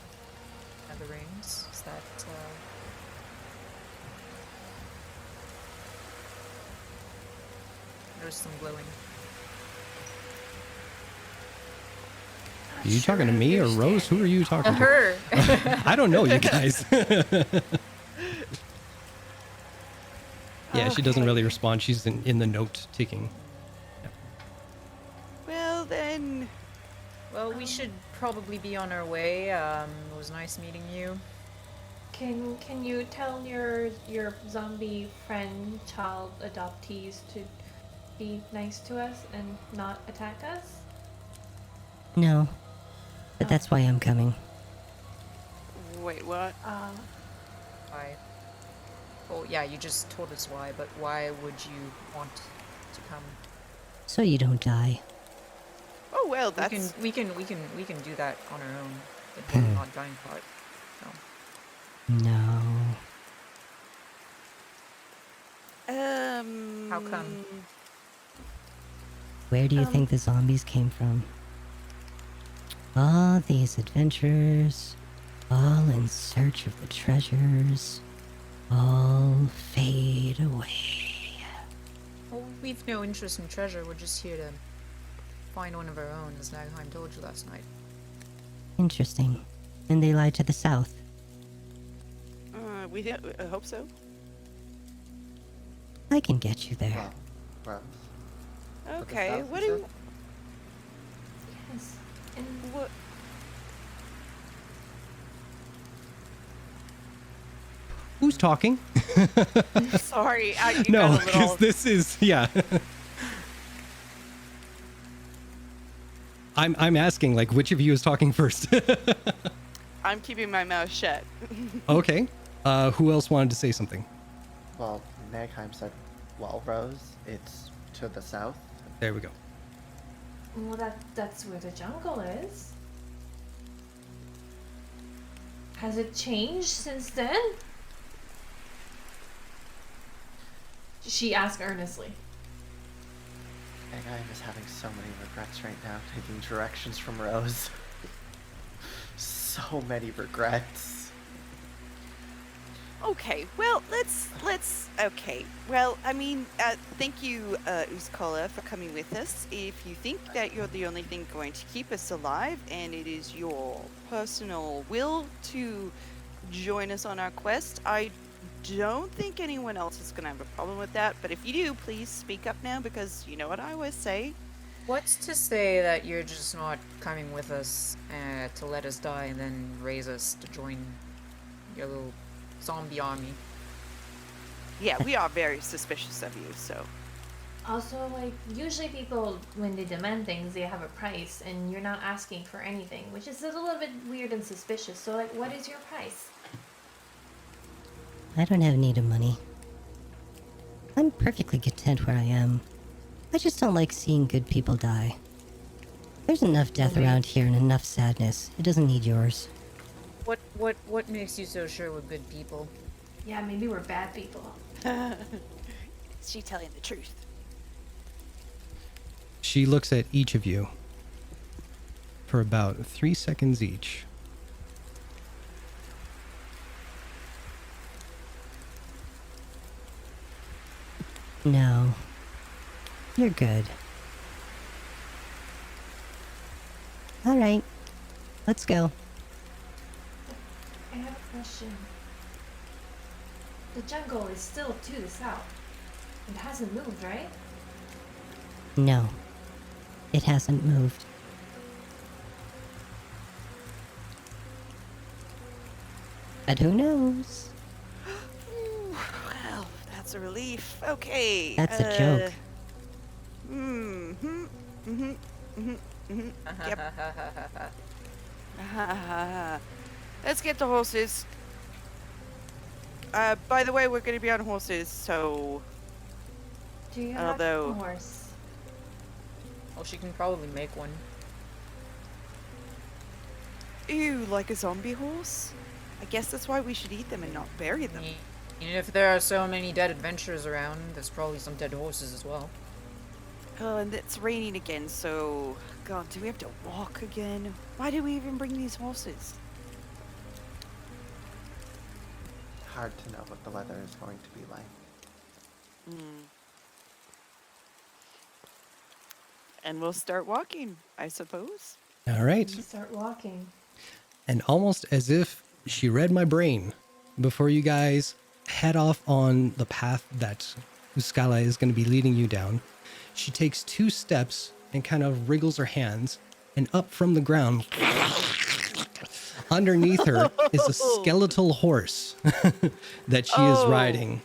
And the rings. Is that there's some glowing. Are you talking to me or Rose? Who are you talking to? Her. I don't know, you guys. Yeah, she doesn't really respond. She's in the note taking. Well then, Well, we should probably be on our way. It was nice meeting you. Can you tell your zombie friend child adoptees to be nice to us and not attack us? No. But that's why I'm coming. wait, what? Why? Oh, yeah, you just told us why, but why would you want to come? So you don't die. Oh well, that's We can do that on our own. The not dying part. No. No. How come? Where do you think the zombies came from? All these adventurers, all in search of the treasures, all fade away. Well, we've no interest in treasure. We're just here to find one of our own, as Nagheim told you last night. Interesting. And they lie to the south. I hope so. I can get you there. Well, Rose. Okay, south, what you do said? Yes. And what? Who's talking? Sorry, you No, got a because little. this is, yeah. I'm asking, like, which of you is talking first? I'm keeping my mouth shut. Okay. Who else wanted to say something? Well, Nagheim said, well, Rose, it's to the south. There we go. Well, that's where the jungle is. Has it changed since then? She asked earnestly. Megheim is having so many regrets right now, taking directions from Rose. So many regrets. Okay, well, okay. Well, I mean, thank you, Uzkola, for coming with us. If you think that you're the only thing going to keep us alive, and it is your personal will to join us on our quest, I don't think anyone else is going to have a problem with that. But if you do, please speak up now, because you know what I always say. What's to say that you're just not coming with us to let us die and then raise us to join your little zombie army? Yeah, we are very suspicious of you, so. Also, like, usually people, when they demand things, they have a price, and you're not asking for anything, which is a little bit weird and suspicious. So, like, what is your price? I don't have need of money. I'm perfectly content where I am. I just don't like seeing good people die. There's enough death around here and enough sadness. It doesn't need yours. What makes you so sure we're good people? Yeah, maybe we're bad people. Is she telling the truth? She looks at each of you for about 3 seconds each. No. You're good. Alright. Let's go. I have a question. The jungle is still to the south. It hasn't moved, right? No. It hasn't moved. But who knows? Well, that's a relief. Okay. That's a joke. Yep. Let's get the horses. By the way, we're going to be on horses, so. Do you have Although- a horse? Well, she can probably make one. Ew, like a zombie horse? I guess that's why we should eat them and not bury them. And if there are so many dead adventurers around, there's probably some dead horses as well. Oh, and it's raining again, so. God, do we have to walk again? Why do we even bring these horses? Hard to know what the weather is going to be like. And we'll start walking, I suppose. All right. You start walking. And almost as if she read my brain, before you guys head off on the path that Uskala is going to be leading you down, she takes 2 steps and kind of wriggles her hands, and up from the ground, underneath her, is a skeletal horse that she is riding.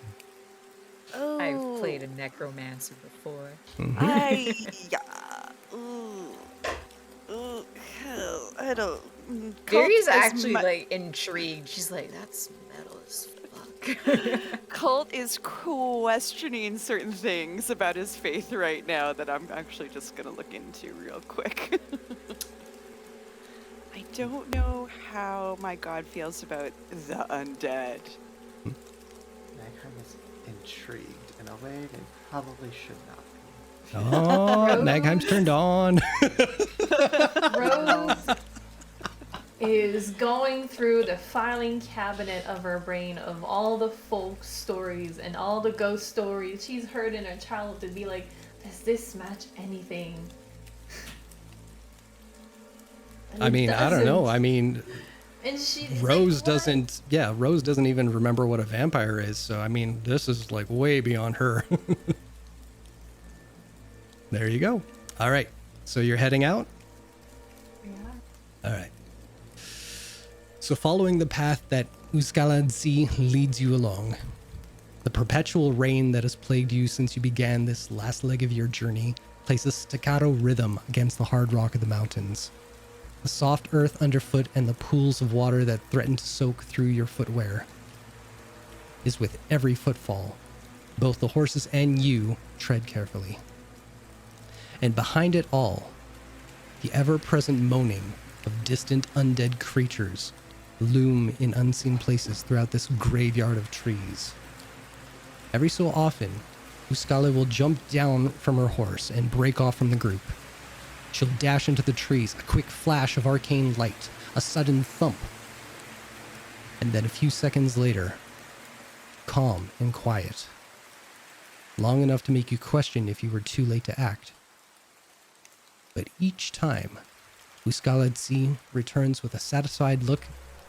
Oh. I've played a necromancer before. I don't. Gary's actually like intrigued. She's like, "That's metal as fuck." Colt is questioning certain things about his faith right now that I'm actually just gonna look into real quick. I don't know how my god feels about the undead. Megheim is intrigued in a way they probably should not be. Oh, Nagheim's turned on. Rose is going through the filing cabinet of her brain of all the folk stories and all the ghost stories she's heard in her childhood to be like, does this match anything? And I it mean, I don't know. doesn't. I mean, And she Rose like, doesn't, yeah, Rose doesn't even remember what a vampire is. So, I mean, this is like way beyond her. There you go. All right. So you're heading out? Yeah. All right. So following the path that Uskaladzi leads you along, the perpetual rain that has plagued you since you began this last leg of your journey places staccato rhythm against the hard rock of the mountains. The soft earth underfoot and the pools of water that threaten to soak through your footwear is with every footfall. Both the horses and you tread carefully. And behind it all, The ever-present moaning of distant undead creatures loom in unseen places throughout this graveyard of trees. Every so often, Uskala will jump down from her horse and break off from the group. She'll dash into the trees, a quick flash of arcane light, a sudden thump, and then a few seconds later, calm and quiet. Long enough to make you question if you were too late to act. But each time, Uskaladzi returns with a satisfied look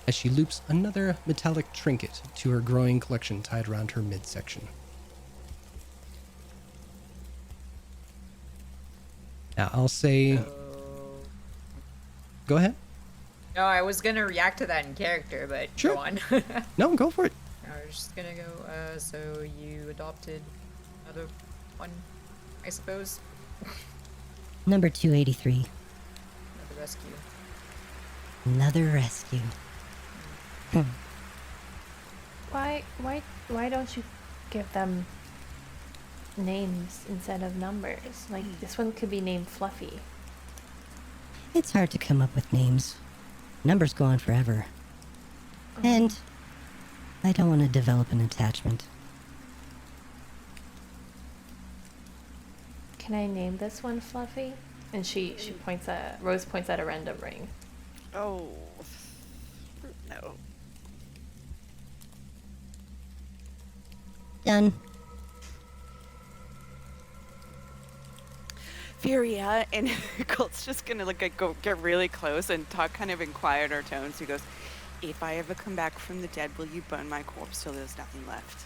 as she loops another metallic trinket to her growing collection tied around her midsection. Now, I'll say... Go ahead. No, I was gonna react to that in character, but Sure. go on. No, go for it. I was just gonna go, so you adopted another one, I suppose? Number 283. Another rescue. Another rescue. Why don't you give them names instead of numbers? Like this one could be named Fluffy. It's hard to come up with names. Numbers go on forever. And I don't want to develop an attachment. Can I name this one Fluffy? And Rose points at a random ring. Oh. No. Done. Furia and Colt's just gonna go get really close and talk kind of in quieter tones. He goes, "If I ever come back from the dead, will you burn my corpse till there's nothing left?"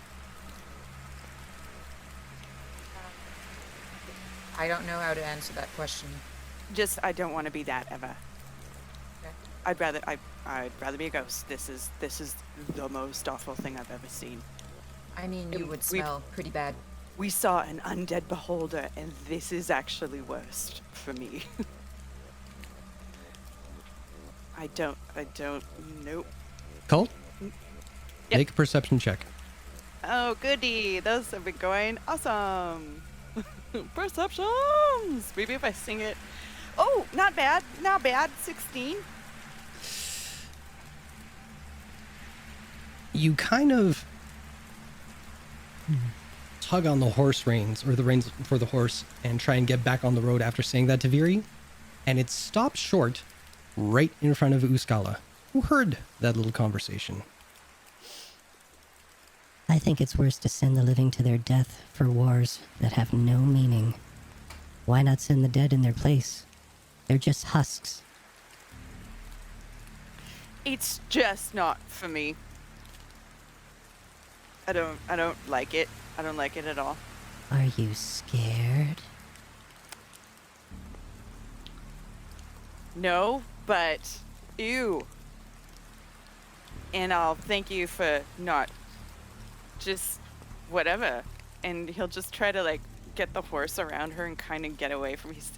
I don't know how to answer that question. Just, I don't want to be that ever. Okay. I'd rather be a ghost. This is the most awful thing I've ever seen. I mean, you And would we've- smell pretty bad. We saw an undead beholder, and this is actually worst for me. I don't, nope. Colt? Yep. Make a perception check. Oh, goody. Those have been going awesome. Perceptions. Maybe if I sing it. Oh, not bad. Not bad. 16. You kind of tug on the horse reins, or the reins for the horse, and try and get back on the road after saying that to Viri, and it stops short right in front of Uskala, who heard that little conversation. I think it's worse to send the living to their death for wars that have no meaning. Why not send the dead in their place? They're just husks. It's just not for me. I don't like it. I don't like it at all. Are you scared? No, but ew. And I'll thank you for not just whatever. And he'll just try to get the horse around her and kind of get away from he's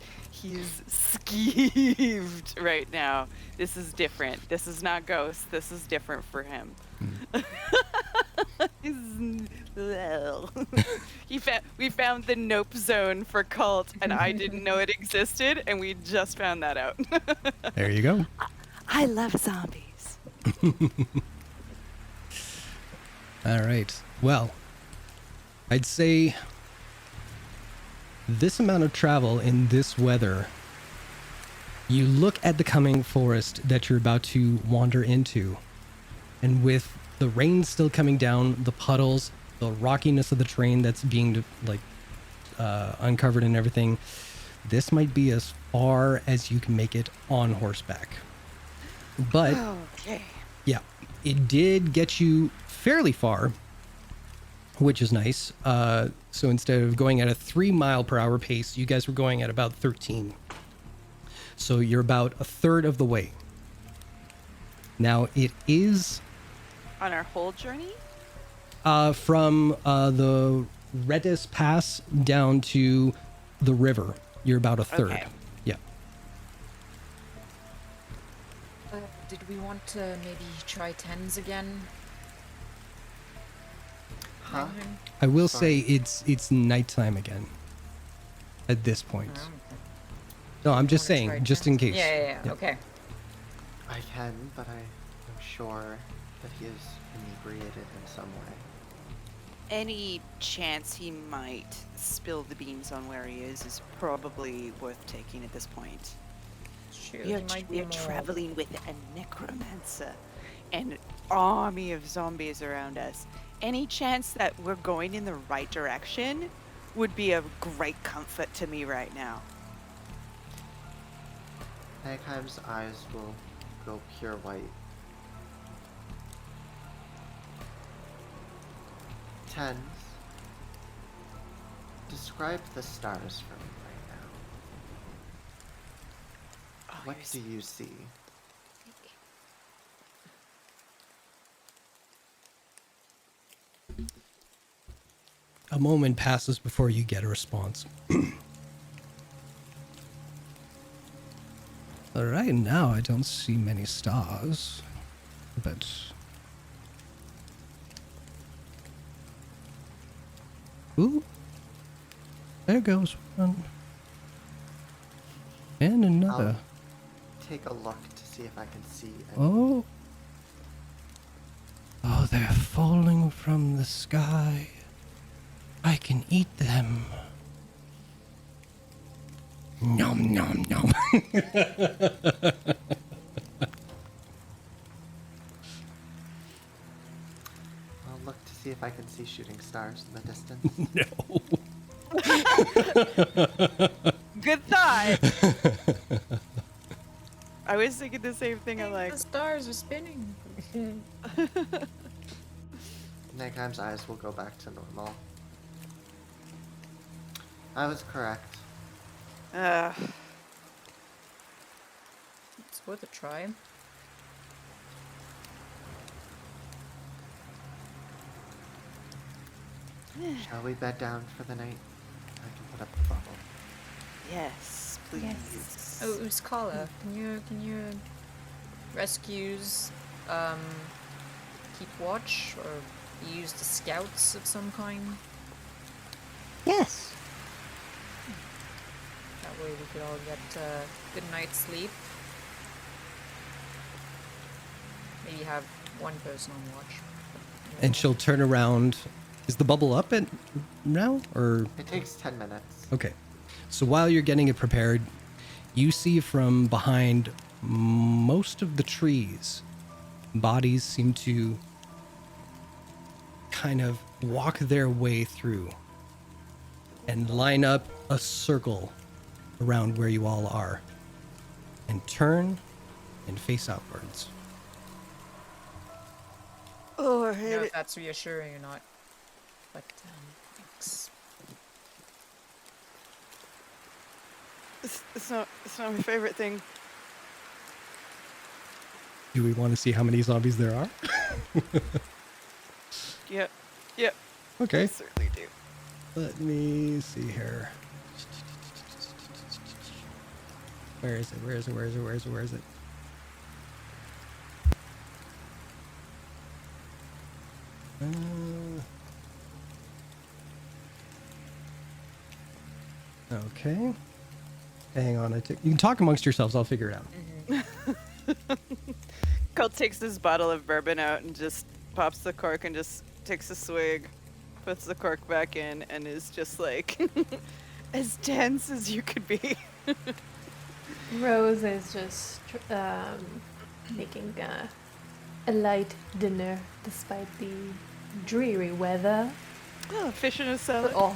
skeeved right now. This is different. This is not ghost. This is different for him. We found the nope zone for cult, and I didn't know it existed, and we just found that out. There you go. I love zombies. All right. Well, I'd say this amount of travel in this weather, you look at the coming forest that you're about to wander into, and with the rain still coming down, the puddles, the rockiness of the terrain that's being uncovered and everything, this might be as far as you can make it on horseback. But Okay. yeah, it did get you fairly far, which is nice. So instead of going at a 3 mile per hour pace, you guys were going at about 13. So you're about a third of the way. Now it is On our whole journey? from the Redis Pass down to the river. You're about a third. Okay. Yeah. Did we want to maybe try 10s again? Huh? I will Sorry. say it's nighttime again at this point. Oh, No, I'm just Wanna try saying, just in case. Yeah. Okay. I can, but I am sure that he is inebriated in some way. Any chance he might spill the beans on where he is probably worth taking at this point. Shoot, You're, he might be you're more- traveling with a necromancer and an army of zombies around us. Any chance that we're going in the right direction would be a great comfort to me right now. Nagheim's eyes will go pure white. Tens, describe the stars for me right now. Oh, What you're do you see? A moment passes before you get a response. Right now, I don't see many stars, but ooh, there goes one, and another. Take a look to see if I can see any. Oh, they're falling from the sky. I can eat them. Nom nom nom. I'll look to see if I can see shooting stars in the distance. No. Good thought. I was thinking the same thing. I'm like, the stars are spinning. Nagheim's eyes will go back to normal. I was correct. It's worth a try. Shall we bed down for the night? I can put up a bubble. yes, please. Yes. Oh, Uskala, can you rescues keep watch or use the scouts of some kind? Yes. That way we could all get a good night's sleep. Maybe have one person on watch. And she'll turn around. Is the bubble up at now, or? It takes 10 minutes. Okay. So while you're getting it prepared, you see from behind most of the trees, bodies seem to kind of walk their way through and line up a circle around where you all are and turn and face outwards. Oh, I I hate don't know it. if that's reassuring or not. But thanks. It's not my favorite thing. Do we want to see how many zombies there are? Yep. Okay. I certainly do. Let me see here. Where is it? Where is it? Where is it? Where is it? Where is it? Okay. Hang on. You can talk amongst yourselves. I'll figure it out. Colt takes this bottle of bourbon out and just pops the cork and just takes a swig, puts the cork back in, and is just like as tense as you could be. Rose is just making a light dinner despite the dreary weather. Oh, fish in a For salad. all.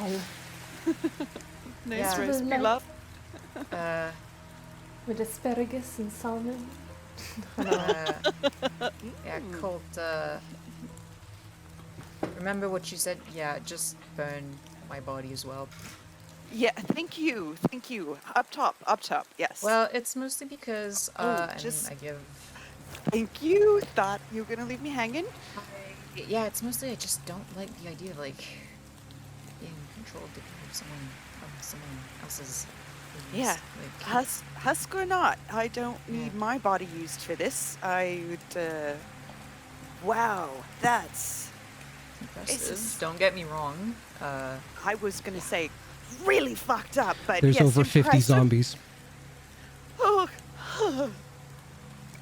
Nice Yeah. recipe, Like- love. With asparagus and salmon. Yeah, Colt, remember what you said? Yeah, just burn my body as well. Yeah, thank you. Up top, yes. Well, it's mostly because, just- I give... thank you. Thought you were gonna leave me hanging. Yeah, it's mostly I just don't like the idea of, like, being controlled of someone else's things. Yeah, Like, husk or not, I don't need my body used for this. I would, wow, that's, impressive. is- Don't get me wrong. I was gonna say really fucked up, but There's yes, over 50 impressive. zombies.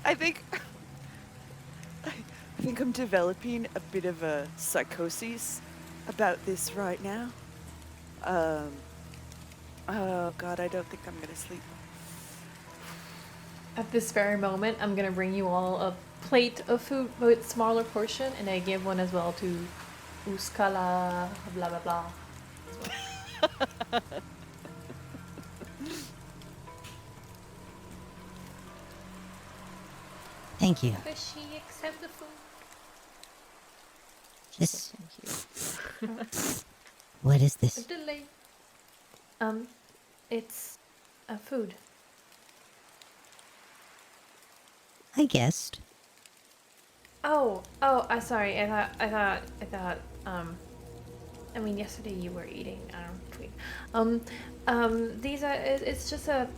I think I'm developing a bit of a psychosis about this right now. Oh God, I don't think I'm gonna sleep. At this very moment, I'm gonna bring you all a plate of food with smaller portion, and I give one as well to Uskala, blah blah blah. As well. Thank you. Does she accept the food? This. Thank you. What is A this? delay. It's a food. I guessed. Oh, I sorry. I thought. I mean, yesterday you were eating. Tweet. These are. It's just a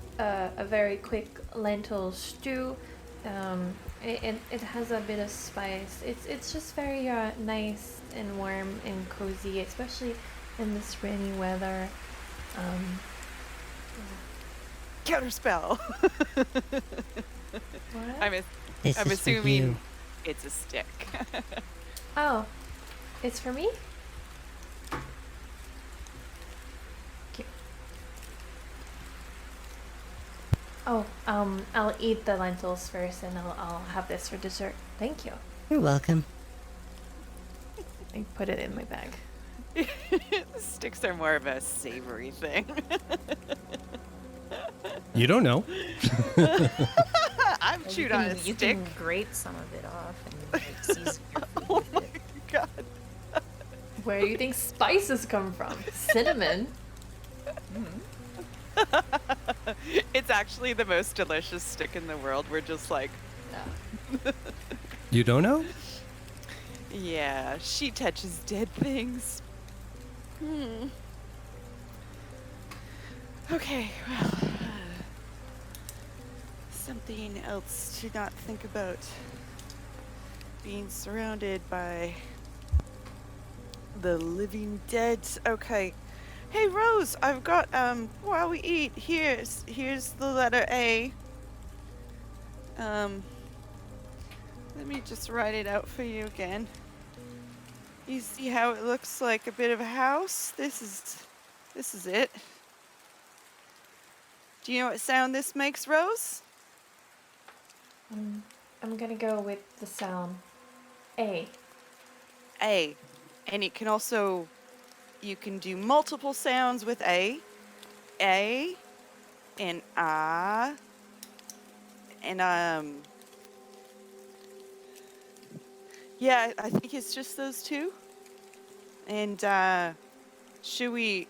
very quick lentil stew. It has a bit of spice. It's just very nice and warm and cozy, especially in this rainy weather. Counterspell. What? I'm This I'm is for assuming you. it's a stick. Oh, it's for me? Okay. Oh, I'll eat the lentils first and I'll have this for dessert. Thank you. You're welcome. I put it in my bag. Sticks are more of a savory thing. You don't know. I'm chewed on a You stick. can grate some of it off and like, season your food Oh with my it. God. Where do you think spices come from? Cinnamon? It's actually the most delicious stick in the world. We're just like, You don't know? yeah, she touches dead things. Okay, well, something else to not think about. Being surrounded by the living dead. Okay. Hey Rose, I've got while we eat, here's the letter A. Let me just write it out for you again. You see how it looks like a bit of a house? This is it. Do you know what sound this makes, Rose? I'm gonna go with the sound A. A. And it can also, you can do multiple sounds with A. A and ah. And yeah, I think it's just those two. And should we,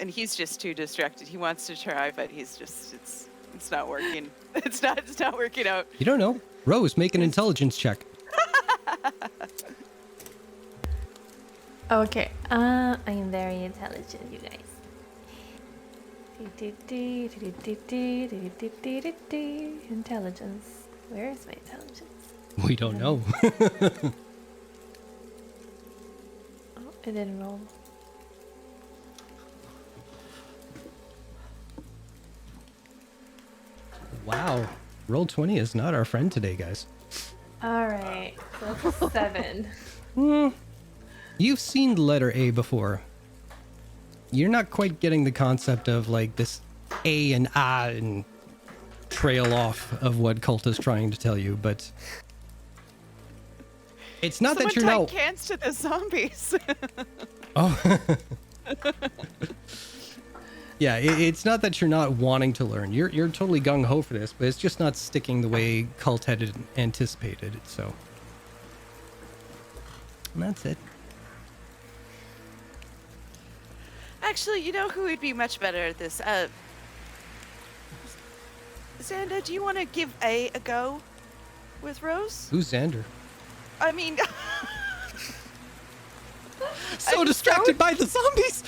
and he's just too distracted. He wants to try, but he's just, it's not working. It's not working out. You don't know. Rose, make an intelligence check. Okay, I am very intelligent, you guys. Intelligence. Where is my intelligence? We don't know. Oh, it didn't roll. Wow. Roll 20 is not our friend today, guys. Alright, so that's a 7. You've seen the letter A before. You're not quite getting the concept of like this A and ah and trail off of what Cult is trying to tell you, but it's not that you're Someone now. tied cans to the zombies. Oh. Yeah, it's not that you're not wanting to learn. You're totally gung ho for this, but it's just not sticking the way Cult had anticipated it. So, and that's it. Actually, you know who would be much better at this? Xander, do you want to give A go with Rose? Who's Xander? I mean, So I'm distracted by the zombies.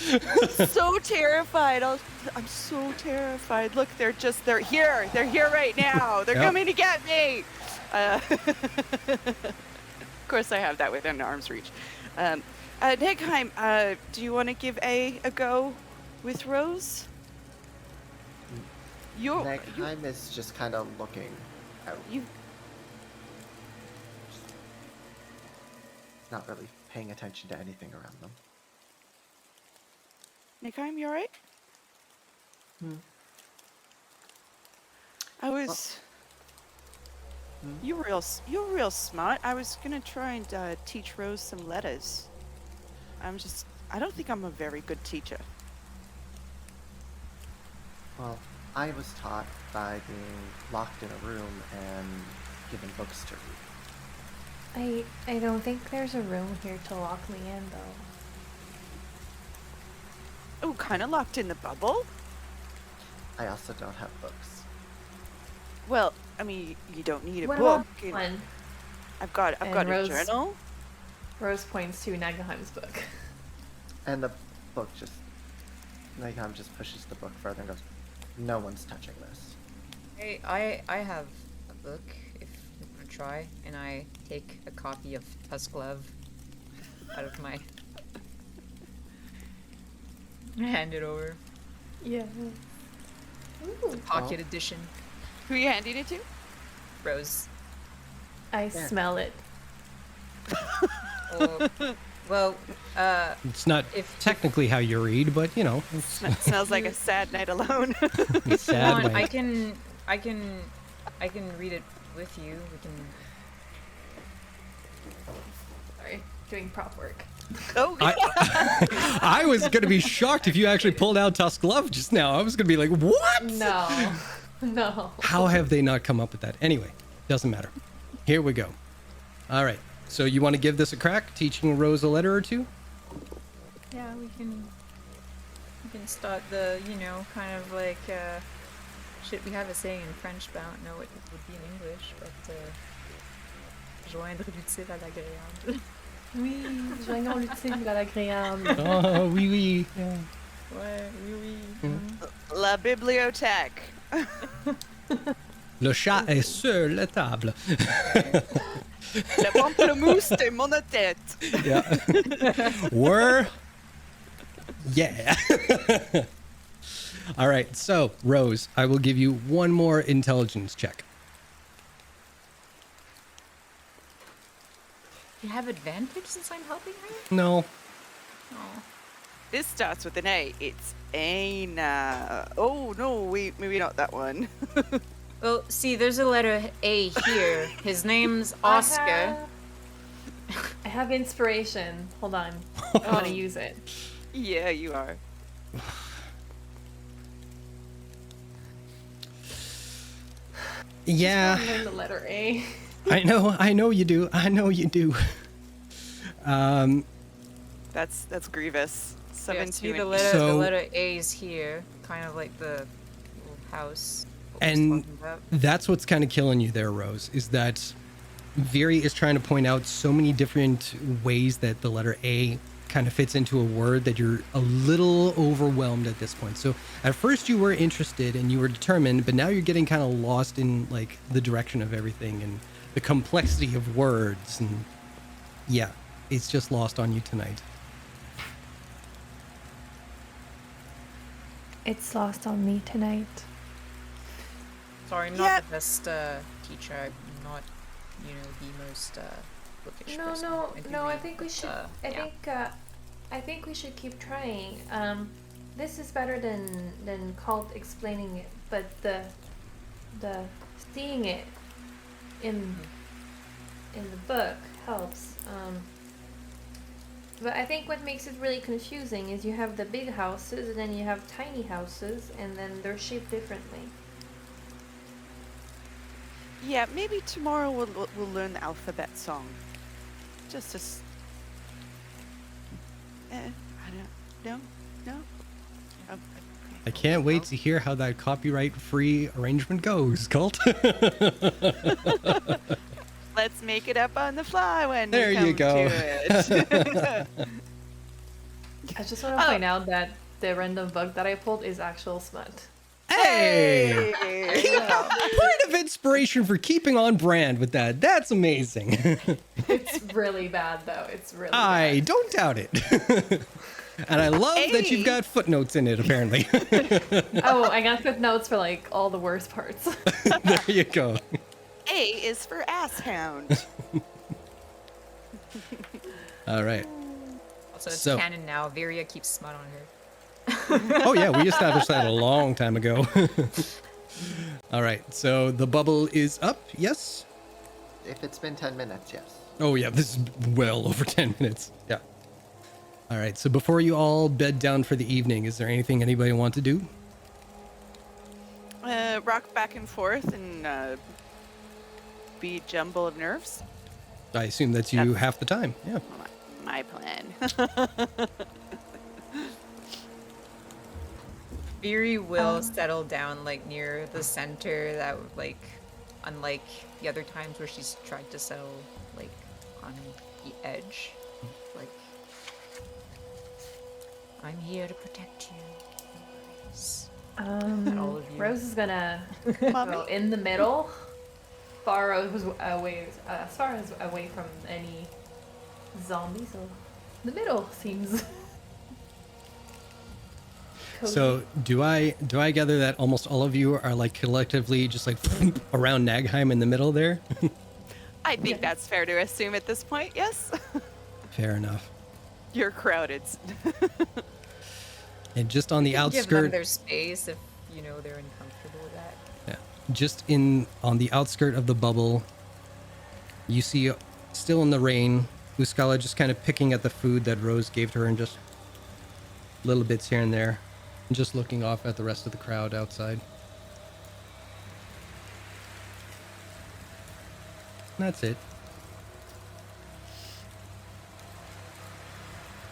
so terrified. I'm so terrified. Look, they're here. They're here right now. They're Yep. coming to get me. Of course, I have that within arm's reach. Negheim, do you want to give A go with Rose? Megheim is just kind of looking out. You Not really paying attention to anything around them. Megheim, you alright? I was. You're real smart. I was gonna try and teach Rose some letters. I don't think I'm a very good teacher. Well, I was taught by being locked in a room and given books to read. I don't think there's a room here to lock me in, though. Oh, kind of locked in the bubble? I also don't have books. Well, I mean, you don't need a What book. about one? I've got Rose- a journal. Rose points to Nagaheim's book. And the book just... Megheim just pushes the book further and goes, no one's touching this. Hey, I have a book if you want to try, and I take a copy of Tusklove out of my. Hand it over. Yeah. Ooh. Pocket edition. Who are you handing it to? Rose. I smell it. Oh, well, It's not If- technically how you read, but you know, it's Smells like a sad night alone. a sad Come on, way. I can read it with you. We can. Sorry, doing prop work. Oh, I was gonna be shocked if you actually pulled out Tusk Glove just now. I was gonna be like, what? No. No. How have they not come up with that? Anyway, doesn't matter. Here we go. All right. So you want to give this a crack, teaching Rose a letter or two? Yeah, we can start the, kind of like, shit, we have a saying in French, but I don't know what it would be in English, but, joindre l'utile à l'agréable. Oui, joignons l'utile à l'agréable. Oh, oui, oui. Yeah. Ouais, oui, oui. La bibliothèque. Le chat est sur la table. Le pamplemousse de mon tête. Yeah. We're... Yeah. All right. So, Rose, I will give you one more intelligence check. You have advantage since I'm helping her? No. Oh. This starts with an A. It's Aina. Oh no, wait, maybe not that one. Well, see, there's a letter A here. His name's Oscar. I have inspiration. Hold on. I want to use it. Yeah, you are. Yeah. I learned the letter A. I know you do. I know you do. That's grievous. Yeah, see, the 7-2. letter, the letter A is here, kind of like the little house. what we was And talking about. that's what's kind of killing you there, Rose, is that Viri is trying to point out so many different ways that the letter A kind of fits into a word that you're a little overwhelmed at this point. So at first you were interested and you were determined, but now you're getting kind of lost in like the direction of everything and the complexity of words. And yeah, it's just lost on you tonight. It's lost on me tonight. Sorry, I'm not the best teacher. I'm not, the most bookish No, person. no, do no. I read, think we but, should. yeah. I think we should keep trying. This is better than Cult explaining it, but the seeing it in the book helps. But I think what makes it really confusing is you have the big houses and then you have tiny houses and then they're shaped differently. Yeah, maybe tomorrow we'll learn the alphabet song. Just as. I don't. No. Oh, okay. I can't wait to hear how that copyright-free arrangement goes, Cult. Let's make it up on the fly when There we come you go. to it. I just want to point out that the random bug that I pulled is actual smut. Hey! Hey. Point of inspiration for keeping on brand with that. That's amazing. It's really bad though. It's really I bad. don't doubt it. And I love that you've got footnotes in it, apparently. Oh, I got good notes for like all the worst parts. There you go. A is for ass hound. All right. Also, it's So- canon now. Viria keeps smut on her. Oh, yeah, we established that a long time ago. All right, so the bubble is up, yes? If it's been 10 minutes, yes. Oh, yeah, this is well over 10 minutes. Yeah. All right, so before you all bed down for the evening, is there anything anybody want to do? Rock back and forth and be jumble of nerves. I assume that's you half the time. Yeah. My plan. Viri will settle down like near the center. That like, unlike the other times where she's tried to settle like on the edge, like I'm here to protect you. Not all of you. Rose is gonna go in the middle, far away, as far as away from any zombies. So the middle seems. cozy. So do I gather that almost all of you are like collectively just like around Nagheim in the middle there? I think that's fair to assume at this point, yes? Fair enough. You're crowded. And just on the Give them outskirt, their space if you know they're uncomfortable with that. yeah, just on the outskirt of the bubble, you see still in the rain, Uskala just kind of picking at the food that Rose gave to her and just little bits here and there, and just looking off at the rest of the crowd outside. And that's it.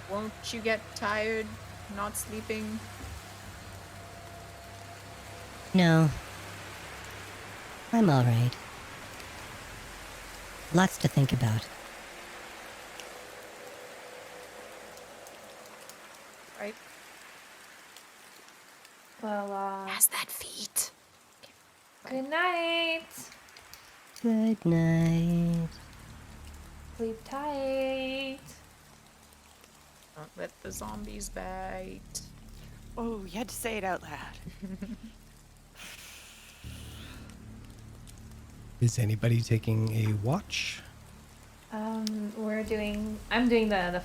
Won't you get tired not sleeping? No. I'm alright. Lots to think about. Right? Well, Has that feet. good night. Good night. Sleep tight. Don't let the zombies bite. Oh, you had to say it out loud. Is anybody taking a watch? I'm doing the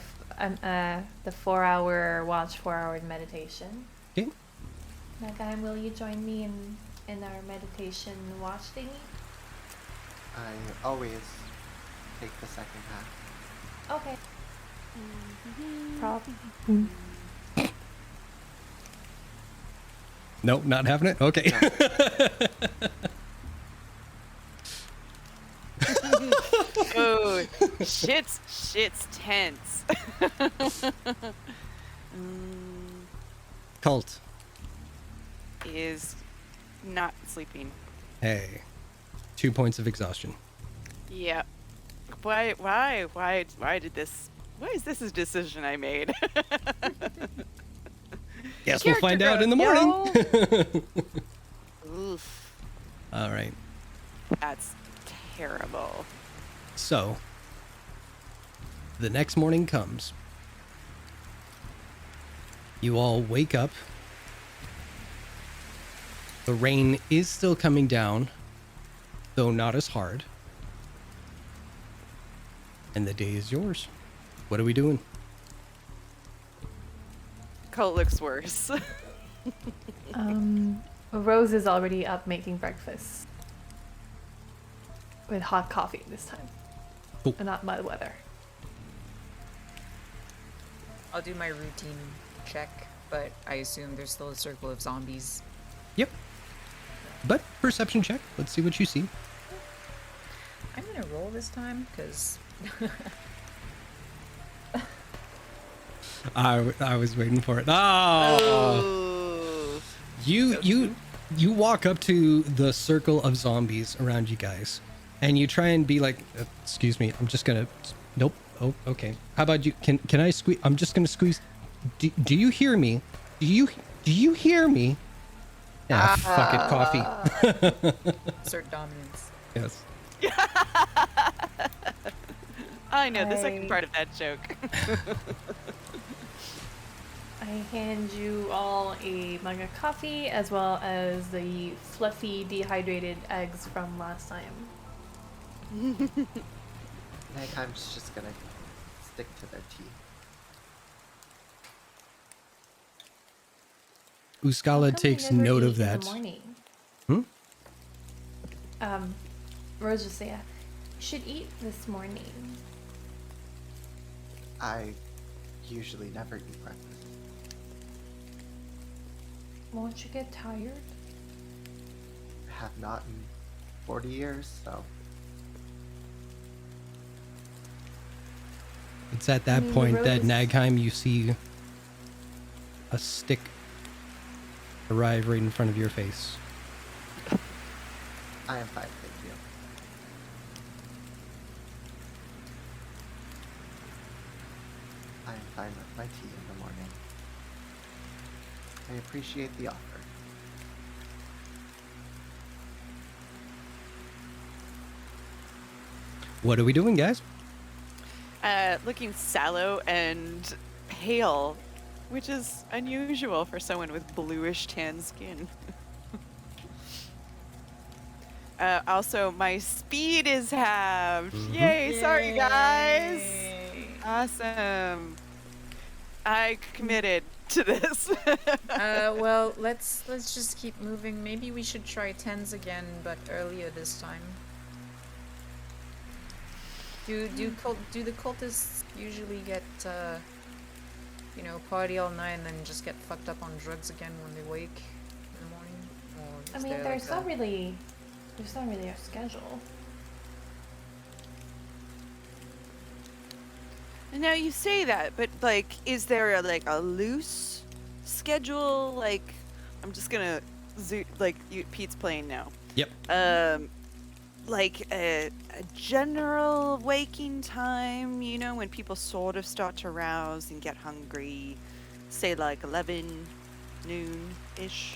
4-hour watch, 4-hour meditation. Okay. Nagaim, will you join me in our meditation watch thingy? I always take the second half. Okay. Problem. Nope, not having it? Okay. Oh, shit's tense. Cult. Is not sleeping. Hey. 2 points of exhaustion. Yeah. Why did this? Why is this a decision I made? Guess we'll find out in the growth, morning. Oof, All right. that's terrible. So, the next morning comes. You all wake up. The rain is still coming down, though not as hard. And the day is yours. What are we doing? Colt looks worse. Rose is already up making breakfast. With hot coffee this time. Cool. And not mud weather. I'll do my routine check, but I assume there's still a circle of zombies. Yep. But perception check. Let's see what you see. I'm gonna roll this time, because I was waiting for it. Oh. Ooh. You walk up to the circle of zombies around you guys, and you try and be like, excuse me, I'm just gonna. Nope. Oh, okay. How about you? Can I squeeze? I'm just gonna squeeze. Do you hear me? Do you hear me? Ah, fuck it, coffee. assert dominance. Yes. I know the second part of that joke. hand you all a mug of coffee as well as the fluffy dehydrated eggs from last time. Nighttime's just gonna stick to their tea. Uskala How come we takes never note eat of in that. the morning? Hmm? Rosacea, you should eat this morning. I usually never eat breakfast. Won't you get tired? I have not in 40 years, so It's at that mean, the point road that is- Nagheim, you see a stick arrive right in front of your face. I am fine, thank you. I am fine with my tea in the morning. I appreciate the offer. What are we doing, guys? Looking sallow and pale, which is unusual for someone with bluish tan skin. Also, my speed is halved. Yay! Sorry, guys. Awesome. I committed to this. Well, let's just keep moving. Maybe we should try 10s again, but earlier this time. Do the cultists usually get party all night and then just get fucked up on drugs again when they wake in the morning? Or I is mean, there there's like not really a schedule. Now you say that, but like, is there a loose schedule? Like, I'm just gonna Pete's playing now. Yep. Like a general waking time, when people sort of start to rouse and get hungry, say like 11 noon-ish.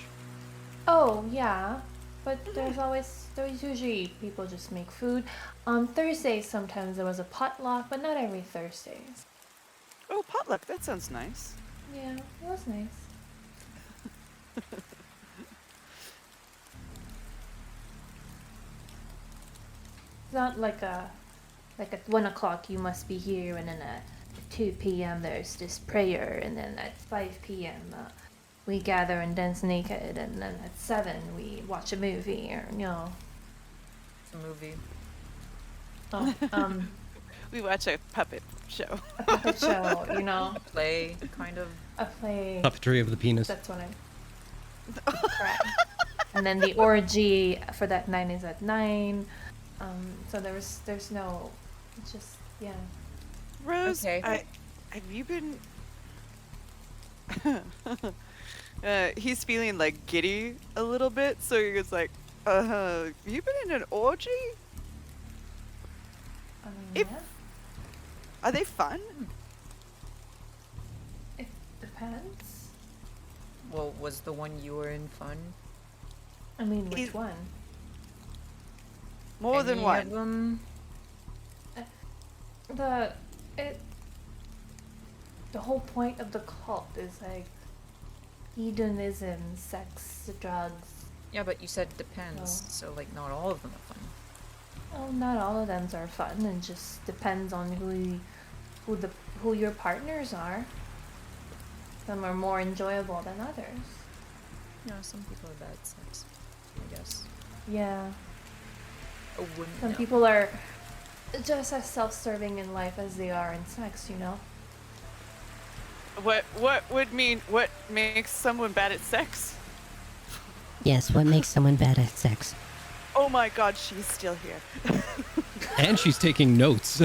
Oh yeah, but there's usually people just make food. On Thursdays sometimes there was a potluck, but not every Thursdays. Oh, potluck, that sounds nice. Yeah, it was nice. It's not like at 1 o'clock you must be here, and then at 2 p.m. there's this prayer, and then at 5 p.m. We gather and dance naked, and then at 7 we watch a movie, or it's a movie? Oh, We watch a puppet show. a puppet show, Play, kind of. a play. Puppetry of the penis. That's what correct. And then the orgy for that night is at 9. So there's no, it's just yeah. Rose, Okay. have you been... he's feeling like giddy a little bit, so he goes like, have you been in an orgy? I mean, If- yeah, Are they fun? it depends. Well, was the one you were in fun? I mean, which Is- one? More than Any one. of them? The whole point of the cult is like hedonism, sex, drugs. Yeah, but you said depends, Oh. so like not all of them are fun. Well, not all of them are fun, and just depends on who your partners are. Some are more enjoyable than others. Yeah, some people are bad sex, I guess. Yeah. I wouldn't Some know. people are just as self-serving in life as they are in sex. What makes someone bad at sex? Yes, what makes someone bad at sex? Oh my god, she's still here. And she's taking notes.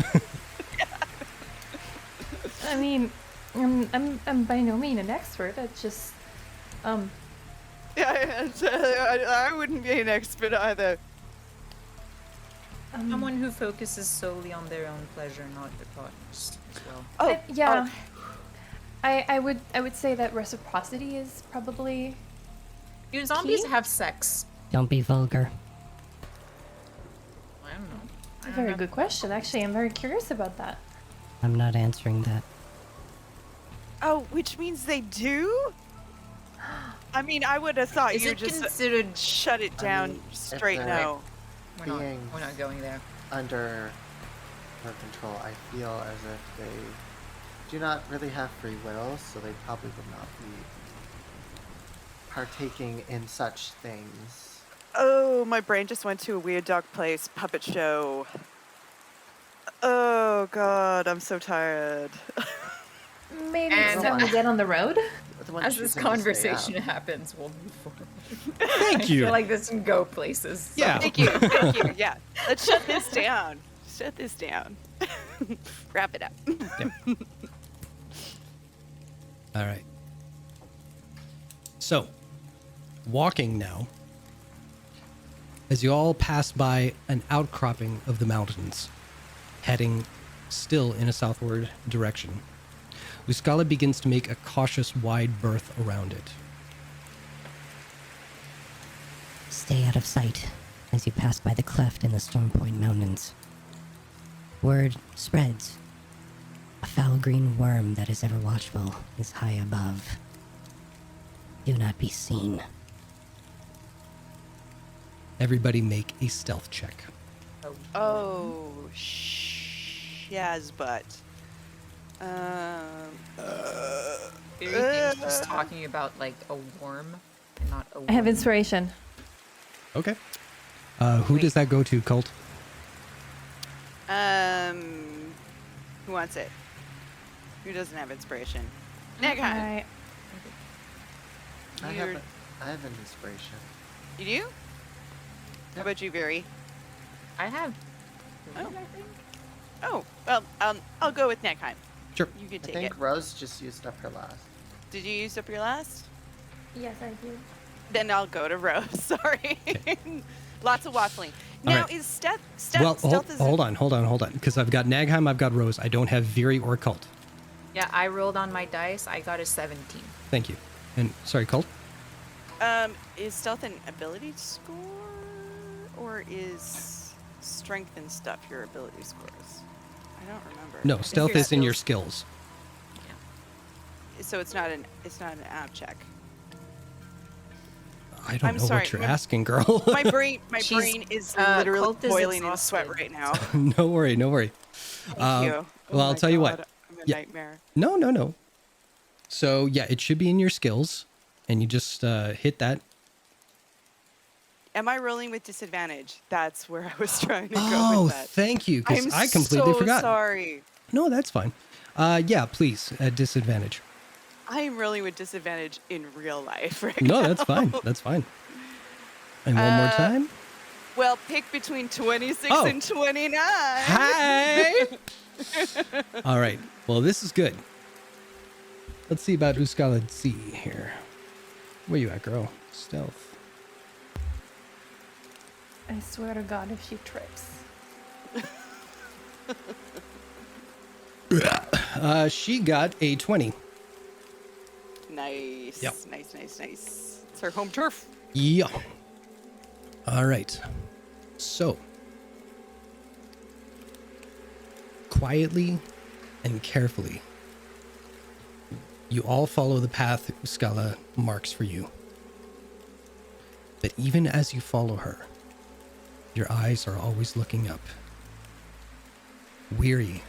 I mean, I'm by no means an expert. It's just, Yeah, I wouldn't be an expert either. Someone who focuses solely on their own pleasure, not their partners as well. Oh, yeah. I would say that reciprocity is probably. Do zombies Key? have sex? Don't be vulgar. I don't know. A very good question. Actually, I'm very curious about that. I'm not answering that. Oh, which means they do? I mean, I would have thought Is you it just considered? shut it down mean, if straight they're- no. Being We're not going there. under her control, I feel as if they do not really have free will, so they probably would not be partaking in such things. Oh, my brain just went to a weird dark place puppet show. Oh god, I'm so tired. Maybe it's And- time to get on the road. The one As this choosing to stay conversation out. happens, we'll move forward. Thank I you. feel like this can go places. so- Yeah. Thank you, thank you. Yeah, let's shut this down. Shut this down. Wrap it up. All right. So, walking now, as you all pass by an outcropping of the mountains, heading still in a southward direction, Uskala begins to make a cautious wide berth around it. Stay out of sight as you pass by the cleft in the Storm Point Mountains. Word spreads. A foul green worm that is ever watchful is high above. Do not be seen. Everybody make a stealth check. Oh, butt. Barry thinks he's talking about like a worm, and not a. I have worm. inspiration. Okay. Who does that go to, Cult? Who wants it? Who doesn't have inspiration? Negham. Alright. I You're- have an inspiration. You do? How about you, Very? I have. Oh. I think. Oh, well, I'll go with Negham. Sure. You can I take think it. Rose just used up her last. Did you use up your last? Yes, I do. Then I'll go to Rose. Sorry. Lots of waffling. All Now, right. is stealth Well, stealth is hold on. Because I've got Nagham, I've got Rose. I don't have Viri or Cult. Yeah, I rolled on my dice. I got a 17. Thank you. And, sorry, Cult? Is stealth an ability score, or is strength and stuff your ability scores? I don't remember. No, stealth your is in your skills. skills. So it's not an app check. I don't I'm know sorry, what you're my- asking, girl. My brain She's, is uh, literally Cult is boiling in sweat exhausted, right now. No worry. Thank you. Well, I'll my tell you what. God, I'm a Yeah. nightmare. No. So, yeah, it should be in your skills. And you just hit that. Am I rolling with disadvantage? That's where I was trying to go Oh, with that. thank you. Because I'm I completely so forgot. sorry. No, that's fine. Yeah, please, at disadvantage. I am rolling with disadvantage in real life right No, now. that's fine. That's fine. And one more time. Well, pick between 26 Oh. and 29. Hi! All right. Well, this is good. Let's see about Uskala C here. Where you at, girl? Stealth. I swear to God, if she trips. She got a 20. Nice. Yep. Nice. It's her home turf. Yeah. All right. So, quietly and carefully, you all follow the path Uskala marks for you. But even as you follow her, your eyes are always looking up, weary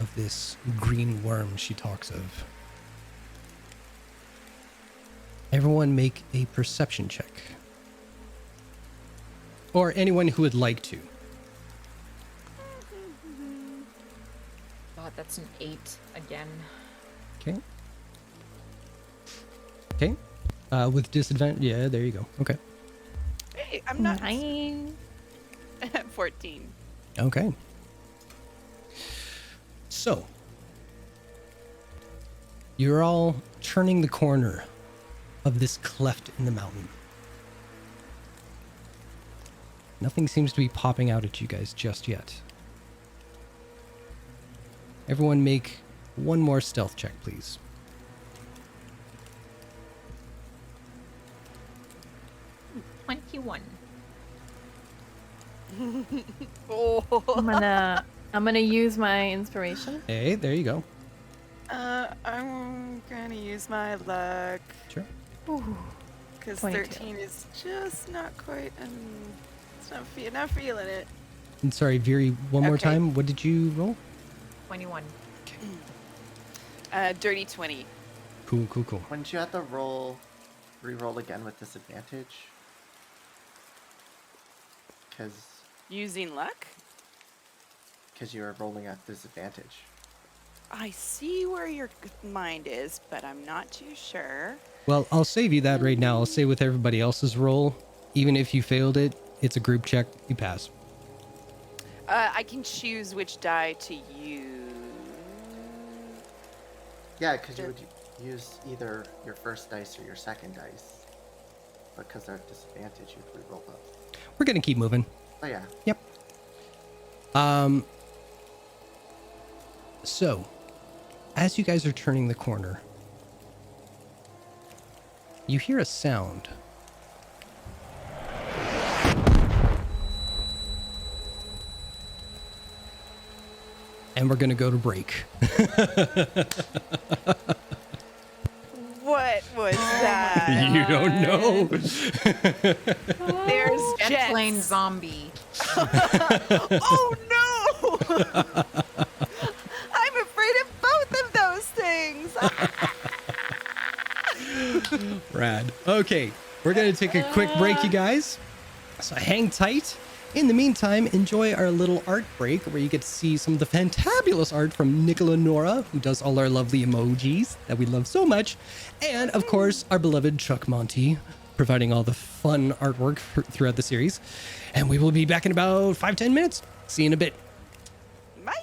of this green worm she talks of. Everyone make a perception check. Or anyone who would like to. God, that's an 8 again. Okay. Okay. With disadvantage. Yeah, there you go. Okay. Hey, I'm not 9. 14. Okay. So, you're all turning the corner of this cleft in the mountain. Nothing seems to be popping out at you guys just yet. Everyone make one more stealth check, please. Hmm, 21. Oh. I'm gonna use my inspiration. Hey, there you go. I'm gonna use my luck Sure. Ooh, because 22. 13 is just not quite. It's not feeling it. And sorry, Viri, one more Okay. time. What did you roll? 21. Dirty 20. Cool. Wouldn't you have to re-roll again with disadvantage? Because Using luck? you were rolling at disadvantage. I see where your mind is, but I'm not too sure. Well, I'll save you that right now. I'll say with everybody else's roll, even if you failed it, it's a group check. You pass. I can choose which die to use. Yeah, because you would use either your first dice or your second dice. But because they're at disadvantage, you'd re-roll those. We're gonna keep moving. Oh yeah. Yep. So, as you guys are turning the corner, you hear a sound. And we're gonna go to break. What was that? You don't know. There's Jet jets. plane zombie. Oh no! I'm afraid of both of those things. Rad. Okay, we're gonna take a quick break, you guys. So hang tight. In the meantime, enjoy our little art break where you get to see some of the fantabulous art from Nicola Nora, who does all our lovely emojis that we love so much. And of course, our beloved Chuck Monty, providing all the fun artwork throughout the series. And we will be back in about 5-10 minutes. See you in a bit. Bye.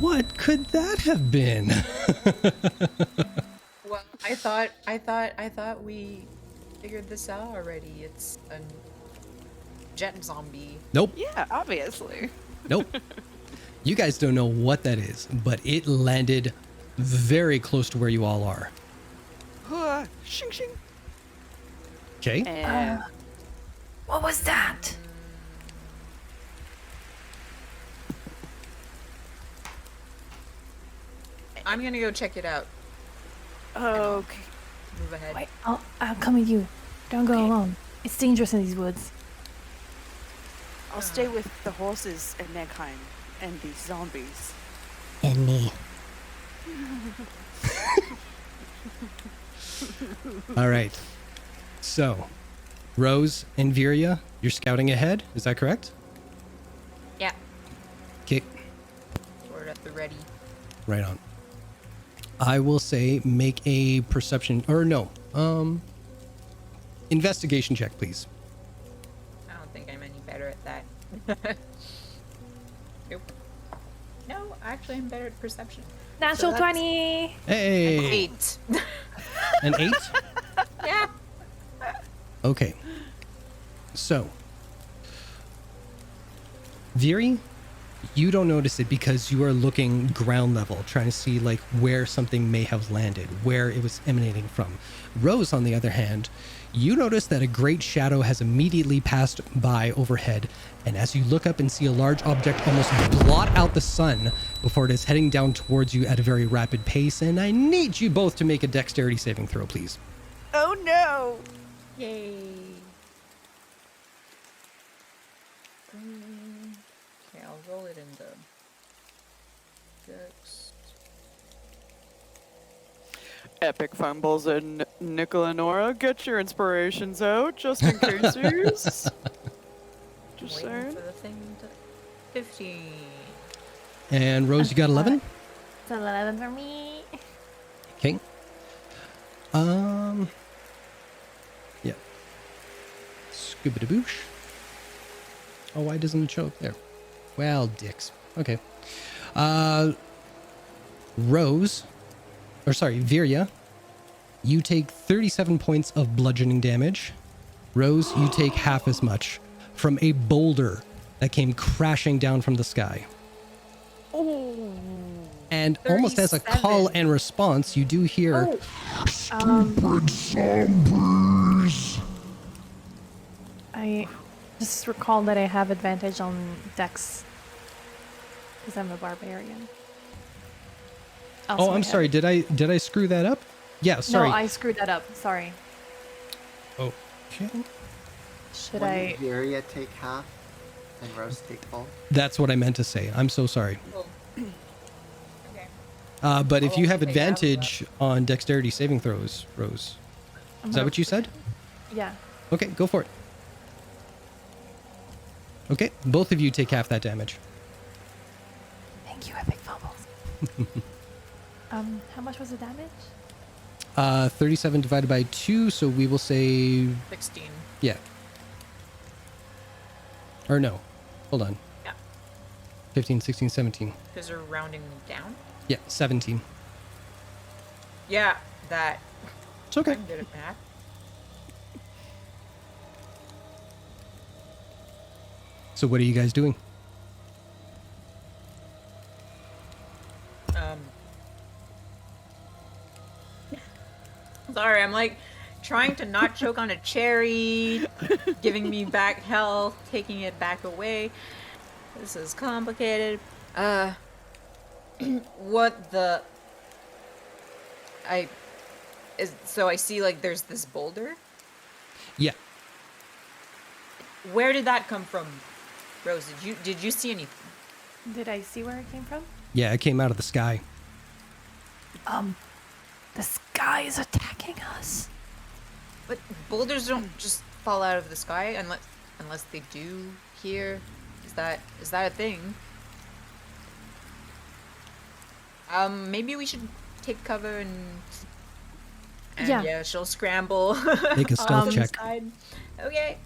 What could that have been? Well, I thought we figured this out already. It's a jet zombie. Nope. Yeah, obviously. Nope. You guys don't know what that is, but it landed very close to where you all are. Shing shing. Okay. And What was that? I'm gonna go check it out. okay. Move ahead. Wait, I'll come with you. Don't go alone. It's dangerous in these woods. I'll stay with the horses and Neckheim and these zombies. And me. All right. So, Rose and Viria, you're scouting ahead. Is that correct? Yeah, Okay. we're at the ready. Right on. I will say make a perception or no. Investigation check, please. I don't think I'm any better at that. Nope. No, actually, I'm better at perception. Natural that's- 20! Hey. 8. An 8? Yeah. Okay. So, Viri, you don't notice it because you are looking ground level, trying to see like where something may have landed, where it was emanating from. Rose, on the other hand, you notice that a great shadow has immediately passed by overhead, and as you look up and see a large object almost blot out the sun before it is heading down towards you at a very rapid pace, and I need you both to make a dexterity saving throw, please. Oh no! Yay. Okay, I'll roll it in the Dex. Epic fumbles and Nicola Nora, get your inspirations out just in case. Just Waiting saying. for the thing to 15. And Rose, you got 11? It's 11 for me. Okay. Yeah. Scooby-doo-boosh. Oh, why doesn't it show up there? Well, dicks. Okay. Rose, or sorry, Viria, you take 37 points of bludgeoning damage. Rose, you take half as much from a boulder that came crashing down from the sky. Oh. And almost as a call 37. and response, you do hear... I just recall that I have advantage on Dex because I'm a barbarian. Also, Oh, I I'm have- sorry. Did I screw that up? Yeah, sorry. No, I screwed that up. Sorry. Okay. Should Wouldn't I? Viria take half and Rose take full? That's what I meant to say. I'm so sorry. Cool. Okay. But if I'll you have only take half of that. advantage on dexterity saving throws, Rose. Is that what you said? Yeah. Okay, go for it. Okay, both of you take half that damage. Thank you, epic fumbles. How much was the damage? 37 divided by 2, so we will say... 16. Yeah. Or no. Hold on. Yeah. 15, 16, 17. Because they're rounding down? Yeah, 17. Yeah, that. It's okay. I'm good at math. So what are you guys doing? Sorry, I'm like trying to not choke on a cherry, giving me back health, taking it back away. This is complicated. What the? So I see like there's this boulder. Yeah. Where did that come from, Rose? Did you see anything? Did I see where it came from? Yeah, it came out of the sky. The sky is attacking us. But boulders don't just fall out of the sky unless they do here. Is that a thing? Maybe we should take cover and Yeah. she'll scramble. Make a stealth on the check. side. Okay.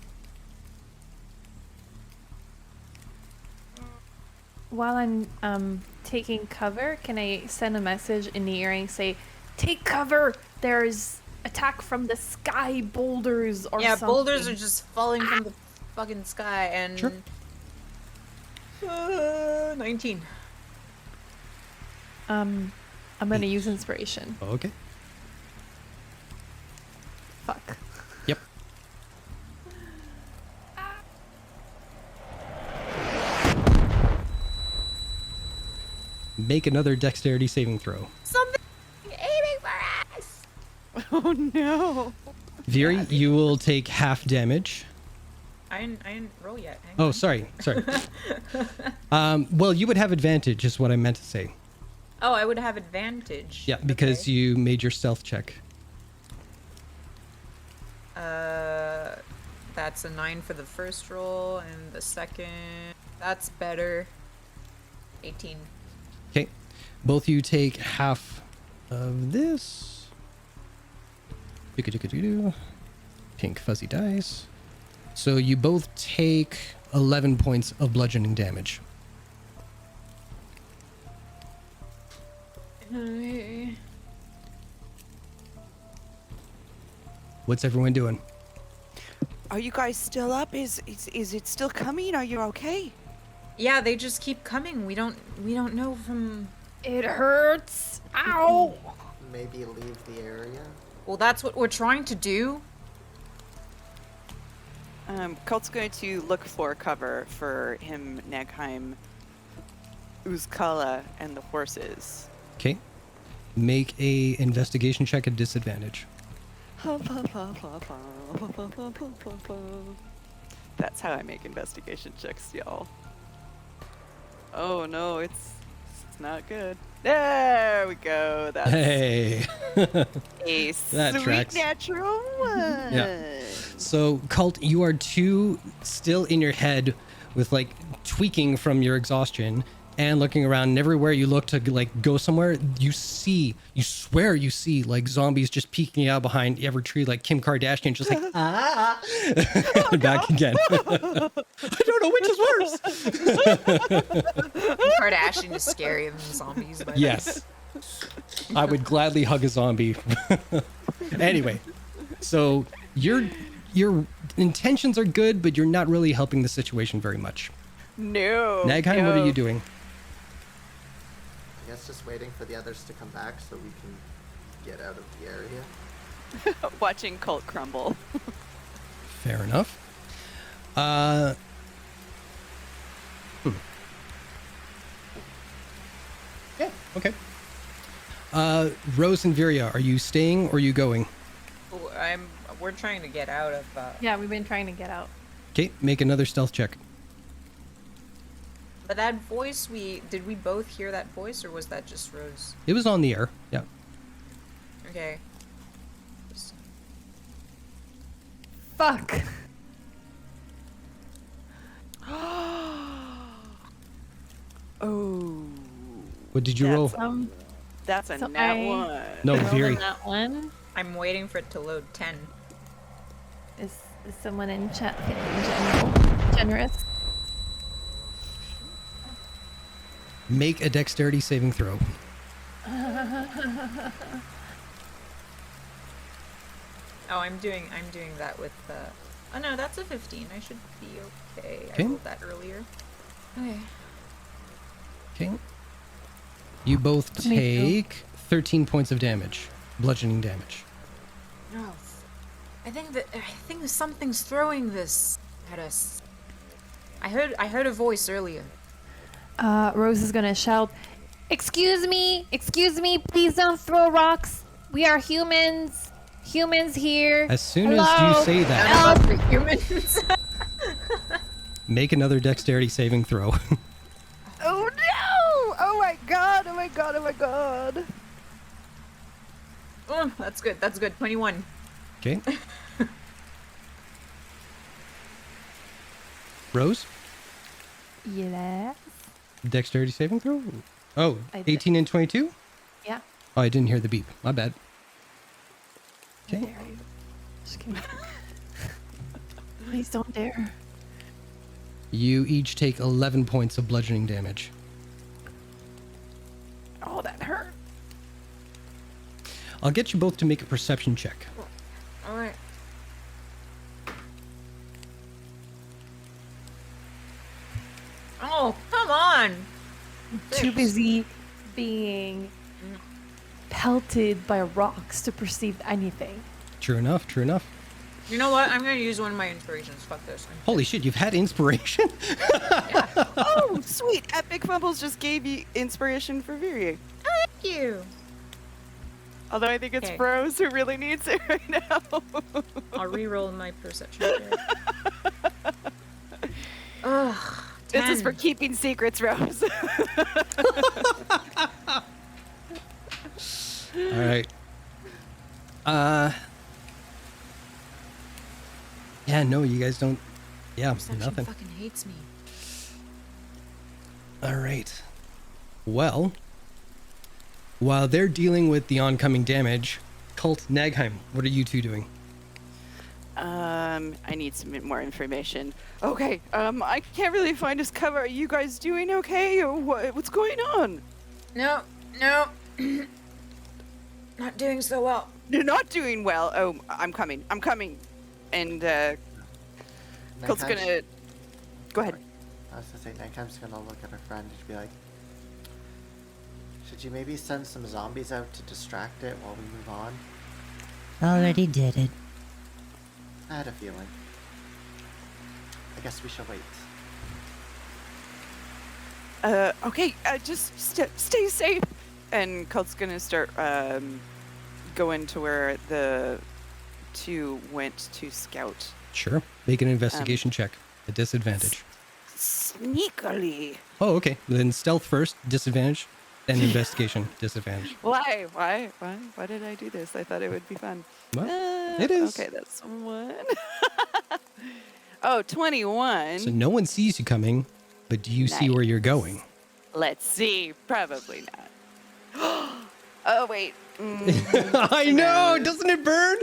While I'm taking cover, can I send a message in the earring say, "Take cover! There's attack from the sky boulders or Yeah, something." boulders are just falling from the fucking sky and. Sure. 19. I'm gonna use inspiration. Okay. Fuck. Yep. Make another dexterity saving throw. Something aiming for us. Oh no. Viri, you will take half damage. I didn't roll yet. Hang Oh, on. sorry. Well, you would have advantage, is what I meant to say. Oh, I would have advantage. Yeah, because Okay. you made your stealth check. That's a 9 for the first roll, and the second, that's better. 18. Okay. Both you take half of this. Pink fuzzy dice. So you both take 11 points of bludgeoning damage. What's everyone doing? Are you guys still up? Is it still coming? Are you okay? Yeah, they just keep coming. We don't know from. It hurts. Ow. Maybe leave the area. Well, that's what we're trying to do. Cult's going to look for cover for him, Nagheim, Uzkala, and the horses. Okay. Make a investigation check at disadvantage. That's how I make investigation checks, y'all. Oh no, it's not good. There we go. That's Hey. a That sweet tracks. natural one. Yeah. So, Cult, you are two still in your head with like tweaking from your exhaustion and looking around, and everywhere you look to like go somewhere, you swear you see like zombies just peeking out behind every tree like Kim Kardashian, just like, back again. I don't know which is worse. Kardashian is scarier than zombies. But Yes. I would gladly hug a zombie. Anyway, so your intentions are good, but you're not really helping the situation very much. No. Nagheim, what are no. you doing? I guess just waiting for the others to come back so we can get out of the area. Watching Cult crumble. Fair enough. Yeah, okay. Rose and Viria, are you staying or are you going? Oh, we're trying to get out of. Yeah, we've been trying to get out. Okay, make another stealth check. But that voice, did we both hear that voice, or was that just Rose? It was on the air. Yeah. Okay. Fuck. Oh. What did you roll? That's a So nat I- one. No, Rolled Viri. on that one. I'm waiting for it to load 10. Is someone in chat generous? Make a dexterity saving throw. Oh, I'm doing that with the. Oh no, that's a 15. I should be okay. Okay. I rolled that earlier. Okay. Okay. You both Me too. take 13 points of damage, bludgeoning damage. No, I think something's throwing this at us. I heard a voice earlier. Rose is gonna shout, excuse me, please don't throw rocks. We are humans. Humans here. As soon Hello? as you say that, Help for humans. make another dexterity saving throw. Oh no! Oh my god! Oh my god! Oh my god! Oh, that's good. That's good. 21. Okay. Rose, Yeah. dexterity saving throw? Oh, I did. 18 and 22? Yeah. Oh, I didn't hear the beep. My bad. How Okay. dare you? Just kidding. Please don't dare. You each take 11 points of bludgeoning damage. Oh, that hurt. I'll get you both to make a perception check. All right. Oh, come on. Too busy being pelted by rocks to perceive anything. True enough, true enough. You know what? I'm gonna use one of my inspirations. Fuck this. Holy shit, you've had inspiration? Oh, sweet! Epic Fumbles just gave you inspiration for Viri. Thank you. Although I think it's Okay. Rose who really needs it right now. I'll re-roll my perception check. Ugh. This is 10. for keeping secrets, Rose. All right. Yeah, no, you guys don't. Yeah, Perception nothing. fucking hates me. All right. Well, while they're dealing with the oncoming damage, Cult Nagheim, what are you two doing? I need some more information. Okay, I can't really find his cover. Are you guys doing okay? Or what's going on? No. Not doing so well. You're not doing well. Oh, I'm coming. And, Cult's Nighttime's- gonna... Go ahead. I was gonna say, Nighttime's gonna look at her friend and be like, should you maybe send some zombies out to distract it while we move on? Already did it. I had a feeling. I guess we shall wait. Okay, just stay safe. And Cult's gonna start, going to where the two went to scout. Sure. Make an investigation check. A disadvantage. Sneakily. Oh, okay. Then stealth first, disadvantage, then investigation, disadvantage. Why did I do this? I thought it would be fun. Well, it is. Okay, that's 1. Oh, 21. So no one sees you coming, but do you see Nice. where you're going? Let's see. Probably not. Oh, wait. I know, doesn't it burn?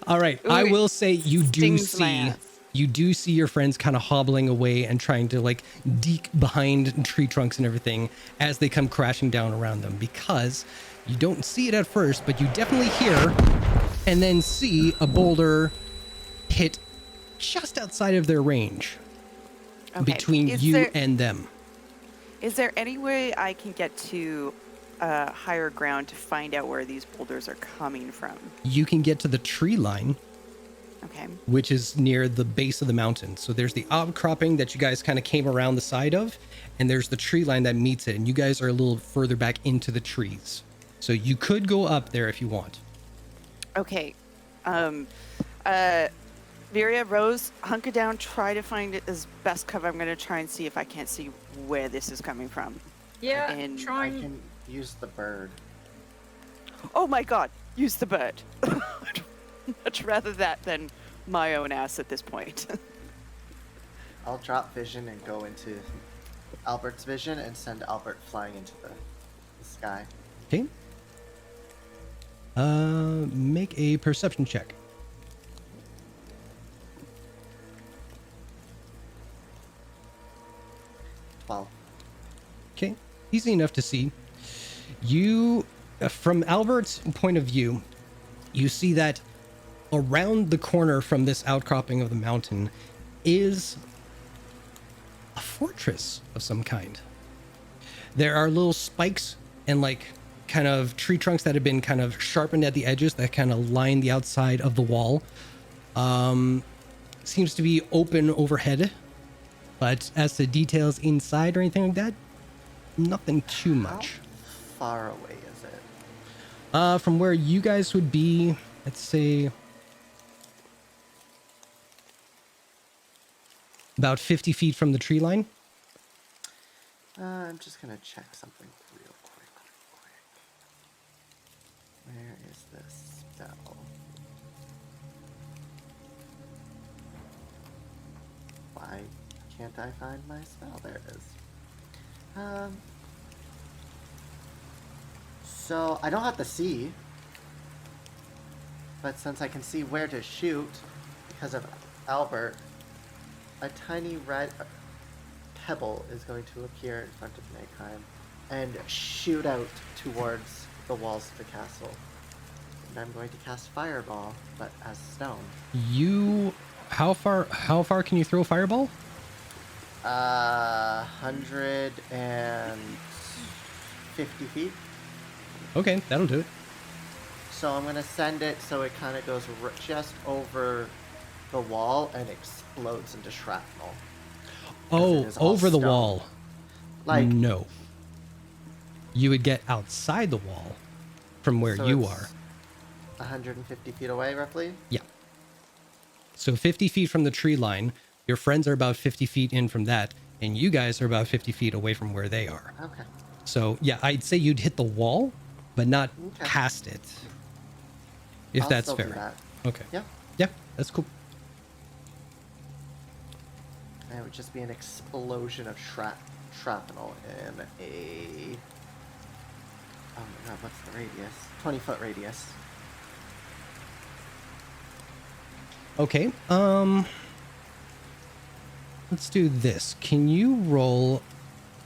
All right, I Ooh, will say you do stings my see ass. your friends kind of hobbling away and trying to like deke behind tree trunks and everything as they come crashing down around them, because you don't see it at first, but you definitely hear and then see a boulder hit just outside of their range, Okay, between is you there- and them. Is there any way I can get to higher ground to find out where these boulders are coming from? You can get to the tree line, Okay. which is near the base of the mountain. So there's the outcropping that you guys kind of came around the side of, and there's the tree line that meets it, and you guys are a little further back into the trees. So you could go up there if you want. Okay. Viria, Rose, hunker down, try to find it as best cover. I'm going to try and see if I can't see where this is coming from. Yeah, And I trying. can use the bird. Oh my god, use the bird. Much rather that than my own ass at this point. I'll drop vision and go into Albert's vision and send Albert flying into the sky. Okay. Make a perception check. Well, Okay, easy enough to see. You, from Albert's point of view, you see that around the corner from this outcropping of the mountain is a fortress of some kind. There are little spikes and like kind of tree trunks that have been kind of sharpened at the edges that kind of line the outside of the wall. Seems to be open overhead, but as to details inside or anything like that, nothing too much. how far away is it? From where you guys would be, let's say about 50 feet from the tree line. I'm just gonna check something real quick. Where is this spell? Why can't I find my spell? There it is. So I don't have to see, but since I can see where to shoot because of Albert, a tiny red pebble is going to appear in front of Nightime and shoot out towards the walls of the castle. And I'm going to cast Fireball, but as stone. How far can you throw a fireball? 150 feet. Okay, that'll do it. So I'm going to send it so it kind of goes just over the wall and explodes into shrapnel. Oh, it is all over the stone. wall. Like, No. You would get outside the wall from where so you it's are. 150 feet away, roughly? Yeah. So 50 feet from the tree line, your friends are about 50 feet in from that, and you guys are about 50 feet away from where they are. Okay. So yeah, I'd say you'd hit the wall, but not Okay. past it. If I'll that's still do fair. that. Okay. Yeah. Yeah, that's cool. And it would just be an explosion of shrapnel in a... Oh my god, what's the radius? 20-foot radius. Okay. Let's do this. Can you roll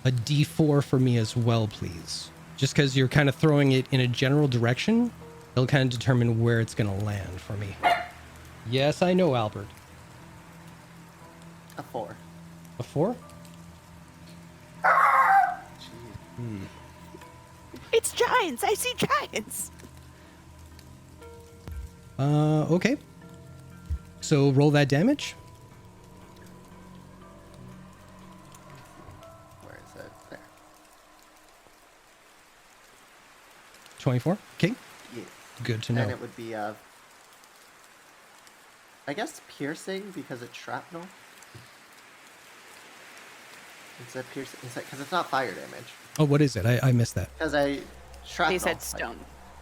a d4 for me as well, please? Just because you're kind of throwing it in a general direction, it'll kind of determine where it's going to land for me. Yes, I know, Albert. A 4. A 4? Jeez. It's giants. I see giants. Okay. So roll that damage. Where is it? There. 24. Okay. Yeah. Good to And know. it would be, I guess piercing because it's shrapnel. It's a piercing. Is it because it's not fire damage? Oh, what is it? I missed that. Because shrapnel. They said like, stone.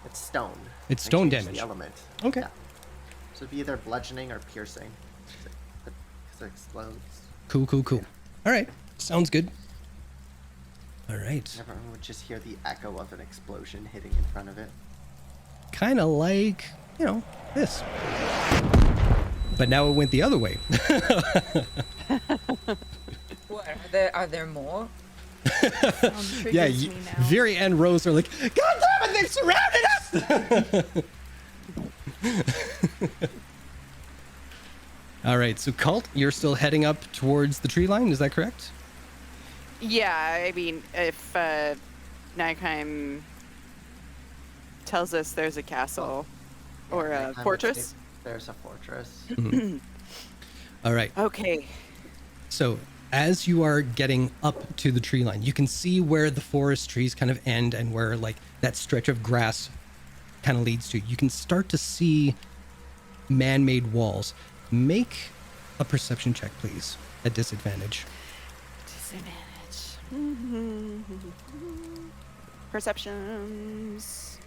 it's stone. It's They stone changed damage. The element. Okay. Yeah. So it'd be either bludgeoning or piercing. Because it explodes. Cool. All right. Sounds good. All right. Everyone would just hear the echo of an explosion hitting in front of it. Kind of like, this. But now it went the other way. What, are there more? Yeah, Triggers me now. Viri and Rose are like, God damn it, they've surrounded us! All right, so Cult, you're still heading up towards the tree line, is that correct? Yeah, I mean, if Nagheim tells us there's a castle or Yeah, a I would fortress. say There's a fortress. All right, Okay. so as you are getting up to the tree line, you can see where the forest trees kind of end and where like that stretch of grass kind of leads to. You can start to see man-made walls. Make a perception check, please, at disadvantage. Disadvantage. Perceptions.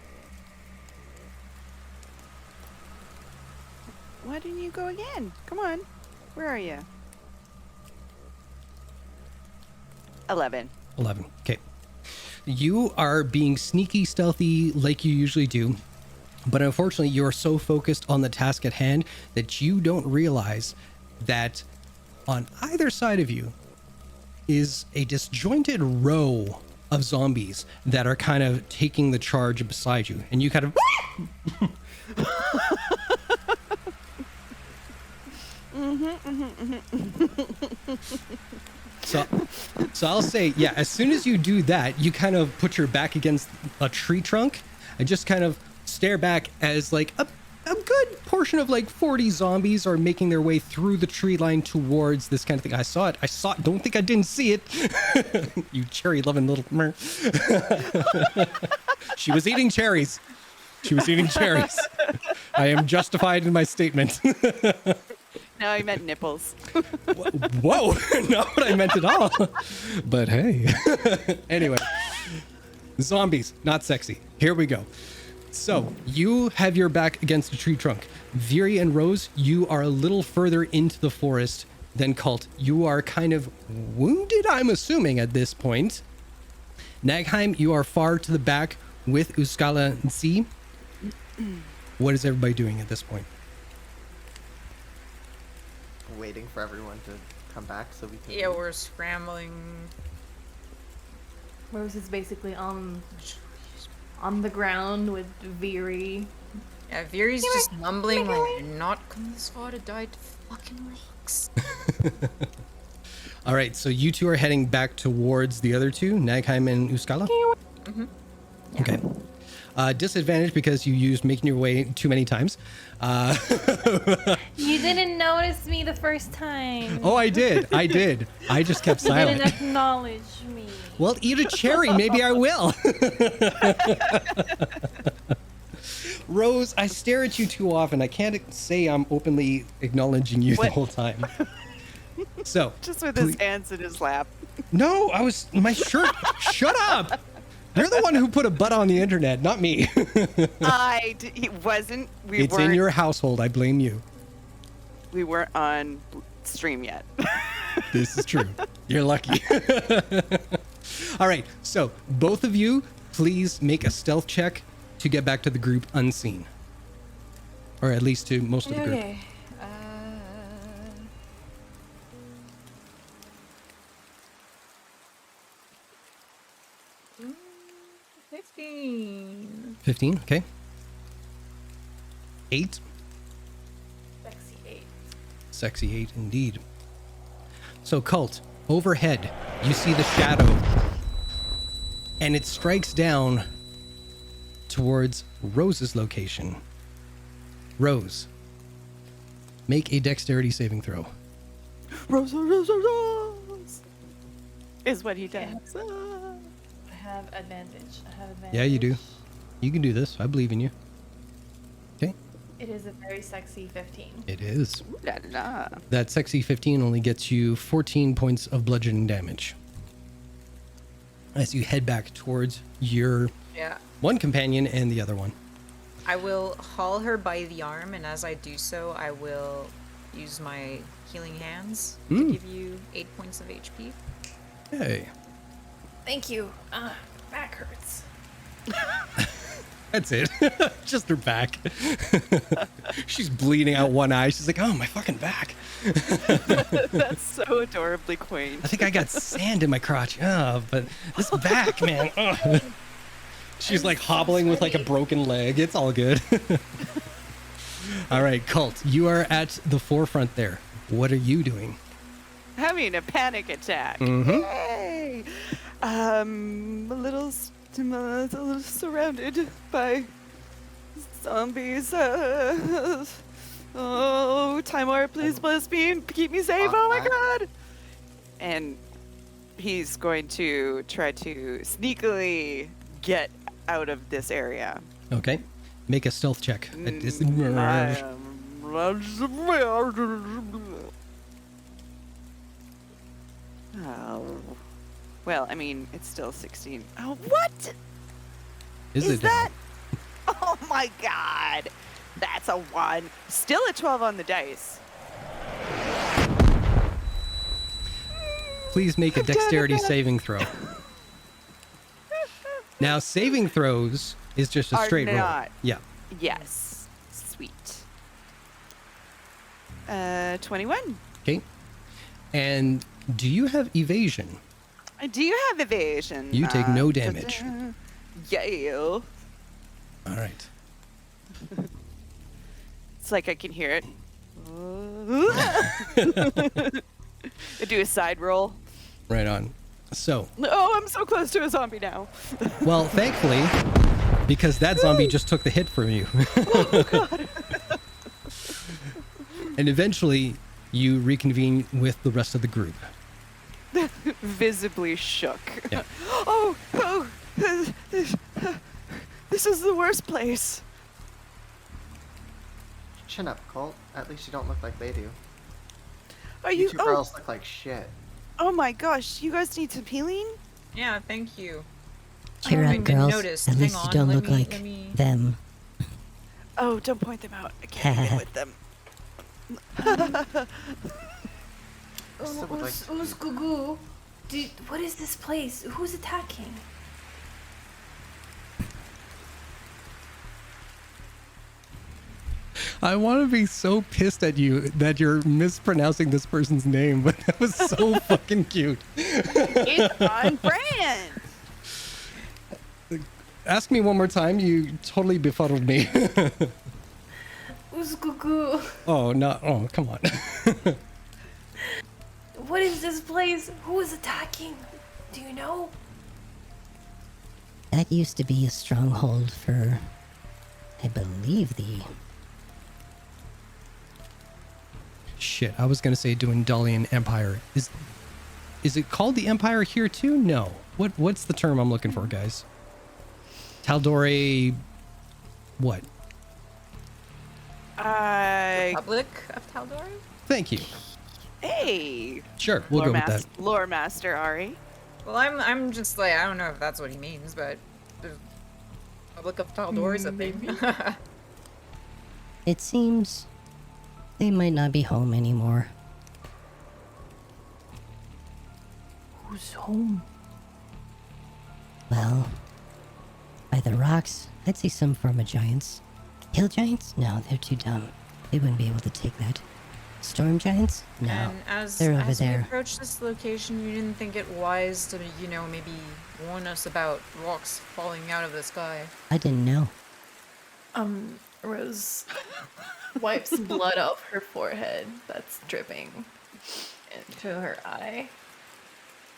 Why didn't you go again? Come on. Where are you? 11. 11. Okay. You are being sneaky, stealthy like you usually do, but unfortunately, you are so focused on the task at hand that you don't realize that on either side of you is a disjointed row of zombies that are kind of taking the charge beside you, and you kind of. So I'll say, yeah, as soon as you do that, you kind of put your back against a tree trunk and just kind of stare back as like a good portion of like 40 zombies are making their way through the tree line towards this kind of thing. I saw it. Don't think I didn't see it. You cherry loving little mer. She was eating cherries. I am justified in my statement. No, I meant nipples. Whoa, not what I meant at all. But hey. Anyway, zombies, not sexy. Here we go. So you have your back against a tree trunk. Viri and Rose, you are a little further into the forest than Cult. You are kind of wounded, I'm assuming, at this point. Nagheim, you are far to the back with Uskala and C. What is everybody doing at this point? Waiting for everyone to come back so we can. Yeah, we're scrambling. Rose is basically on the ground with Viri. Yeah, Viri's just mumbling like, "You're not come this far to die to fucking rocks." All right, so you two are heading back towards the other two, Nagheim and Uskala? Mm-hmm. Okay. Disadvantage because you used making your way too many times. You didn't notice me the first time. Oh, I did. I just kept You silent. didn't acknowledge me. Well, eat a cherry. Maybe I will. Rose, I stare at you too often. I can't say I'm openly acknowledging you the What? whole time. So, Just with his hands in his lap. no, my shirt. Shut up. You're the one who put a butt on the internet, not me. He wasn't. It's in your household. I blame you. We weren't on stream yet. This is true. You're lucky. All right. So both of you, please make a stealth check to get back to the group unseen. Or at least to most of the group. Okay. 15. 15. Okay. 8. Sexy 8. Sexy 8 indeed. So Cult, overhead, you see the shadow. And it strikes down towards Rose's location. Rose, make a dexterity saving throw. Rose, Rose, Rose, is what he does. I have advantage. Yeah, you do. You can do this. I believe in you. Okay. It is a very sexy 15. It is. La, la. That sexy 15 only gets you 14 points of bludgeoning damage. As you head back towards your Yeah. one companion and the other one. I will haul her by the arm, and as I do so, I will use my healing hands to give you 8 points of HP. Hey. Thank you. Back hurts. That's it. Just her back. She's bleeding out one eye. She's like, oh, my fucking back. That's so adorably quaint. I think I got sand in my crotch. Oh, but this back, man. Oh. She's like hobbling with like a broken leg. It's all good. All right, Cult, you are at the forefront there. What are you doing? Having a panic attack. Mhm. Yay! A little surrounded by zombies. Oh, Timor, please bless me and keep me safe. Oh my god! And he's going to try to sneakily get out of this area. Okay. Make a stealth check. Oh. Well, I mean, it's still 16. Oh, what? Is it that? Oh my god. That's a 1. Still a 12 on the dice. Please make a dexterity saving throw. Now, saving throws is just a Are straight roll. not. Yeah. Yes. Sweet. 21. Okay. And do you have evasion? I do have evasion. You take no damage. Yeah. All right. It's like I can hear it. I do a side roll. Right on. So, Oh, I'm so close to a zombie now. well, thankfully, because that zombie just took the hit from you. And eventually, you reconvene with the rest of the group. Visibly shook. Yeah. Oh, this is the worst place. Chin up, Colt. At least you don't look like they do. Are You you? two Oh, girls look like shit. oh my gosh! You guys need some healing. Yeah, thank you. Cheer I up, didn't even girls. notice. At Hang least you on, don't let look me- like let me- them. Oh, don't point them out. I can't get with them. Still would like to- Who's Gugu? Dude, what is this place? Who's attacking? I want to be so pissed at you that you're mispronouncing this person's name, but that was so fucking cute. It's on brand. Ask me one more time. You totally befuddled me. Who's Gugu? Oh, no. Oh, come on. What is this place? Who is attacking? Do you know? That used to be a stronghold for, I believe, the... Shit, I was gonna say Dwendalian Empire. Is it called the Empire here too? No. What's the term I'm looking for, guys? TAL'DOREI... What? Republic of Tal'Dorei? Thank you. Hey, Sure, we'll go with that. Lore Master Ari. Well, I'm just like, I don't know if that's what he means, but the Republic of Tal'Dorei is a thing. It seems they might not be home anymore. Who's home? Well, by the rocks, I'd say some form of giants. Hill giants? No, they're too dumb. They wouldn't be able to take that. Storm giants? No, And as they're over we there. approached this location, you didn't think it wise to, maybe warn us about rocks falling out of the sky. I didn't know. Rose wipes blood off her forehead that's dripping into her eye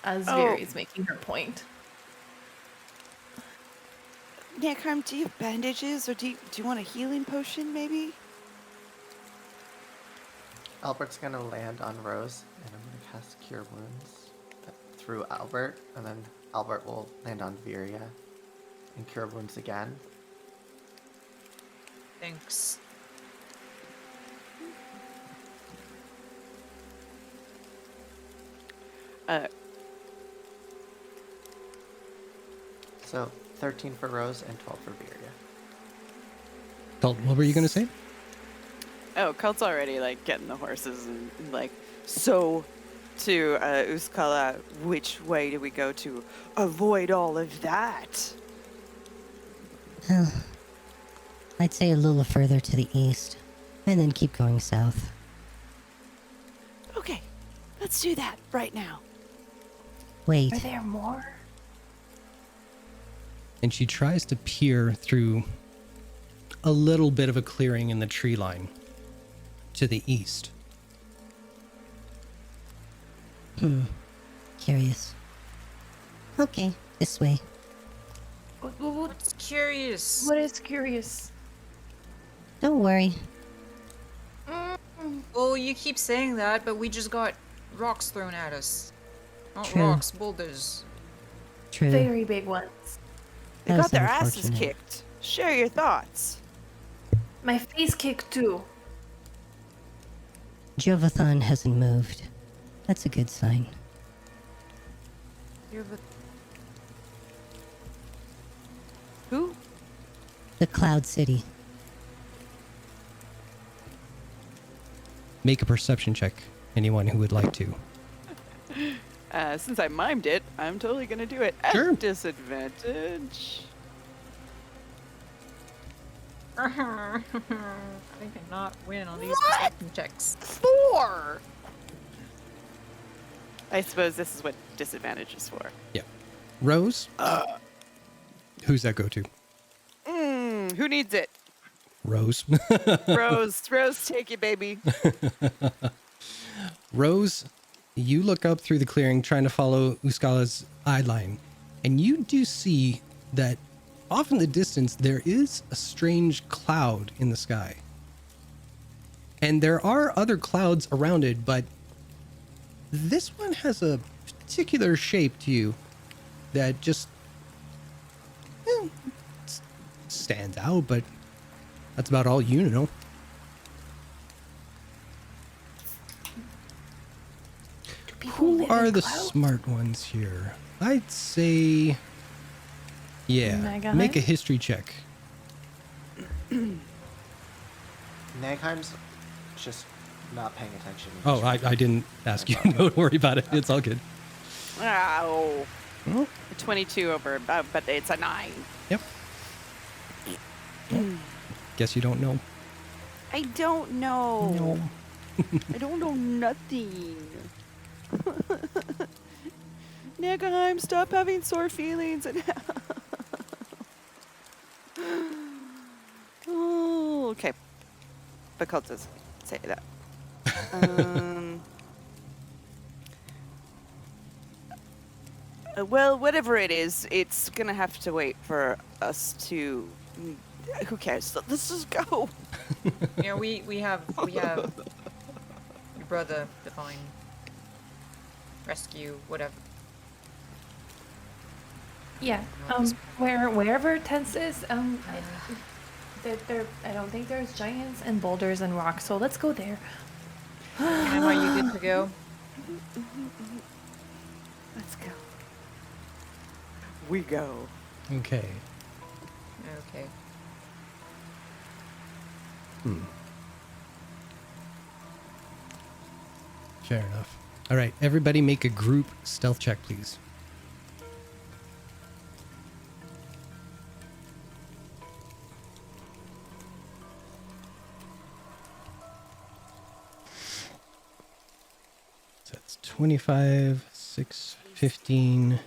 as Viri's making her point. Nekheim, do you have bandages, or do you want a healing potion, maybe? Albert's gonna land on Rose, and I'm gonna cast Cure Wounds through Albert, and then Albert will land on Viria and Cure Wounds again. Thanks. So 13 for Rose and 12 for Viria. Colt, what were you gonna say? Oh, Cult's already like getting the horses and like, so to Uskala, which way do we go to avoid all of that? Well, I'd say a little further to the east, and then keep going south. Okay, let's do that right now. Wait, Are there more? And she tries to peer through a little bit of a clearing in the tree line to the east. curious. Okay, this way. What's curious? What is curious? Don't worry. Well, you keep saying that, but we just got rocks thrown at us. Not True. rocks, boulders. True. Very big ones. They That got was their asses unfortunate. kicked. Share your thoughts. My face kicked too. Jovathan hasn't moved. That's a good sign. Who? The Cloud City. Make a perception check, anyone who would like to. Since I mimed it, I'm totally gonna do it at Sure. disadvantage. I cannot win on these perception checks. 4! I suppose this is what disadvantage is for. Yeah. Rose? Who's that go to? Who needs it? Rose. Rose, take it, baby. Rose, you look up through the clearing trying to follow Uskala's eye line, and you do see that off in the distance there is a strange cloud in the sky. And there are other clouds around it, but this one has a particular shape to you that just stands out, but that's about all you know. Do people Who live are in the clouds? smart ones here? I'd say, yeah, Nagahide? make a history check. Nagheim's just not paying attention. Oh, I didn't ask you. Don't worry about it. It's all good. Ow. Well, 22 over, but it's a 9. yep. Guess you don't know. I don't know. No. I don't know nothing. Nagheim, stop having sore feelings. And oh, okay. But Cult doesn't say that. Well, whatever it is, it's gonna have to wait for us to. Who cares? Let's just go. You know, we have your brother, divine, rescue, whatever. Yeah. Wherever Tense is, I don't think there's giants and boulders and rocks, so let's go there. Cam, are you good to go? Let's go. We go. Okay. Okay. Fair enough. All right, everybody make a group stealth check, please. So that's 25, 6, 15,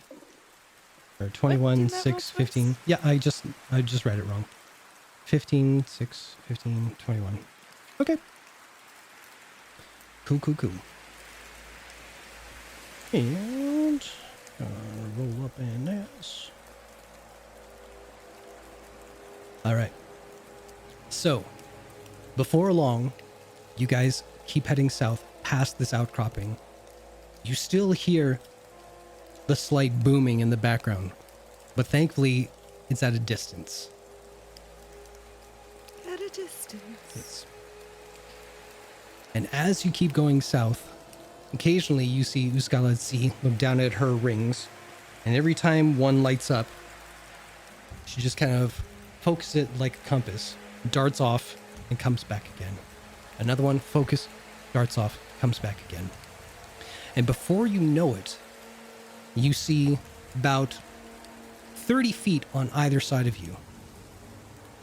or 21, 6, 15. Yeah, I just read it wrong. 15, 6, 15, 21. Okay. Cool. And roll up in this. All right. So, before long, you guys keep heading south past this outcropping. You still hear the slight booming in the background, but thankfully, it's at a distance. At a distance. Yes. And as you keep going south, occasionally you see Uskaladzi look down at her rings, and every time one lights up, she just kind of focuses it like a compass, darts off, and comes back again. Another one, focus, darts off, comes back again. And before you know it, you see about 30 feet on either side of you.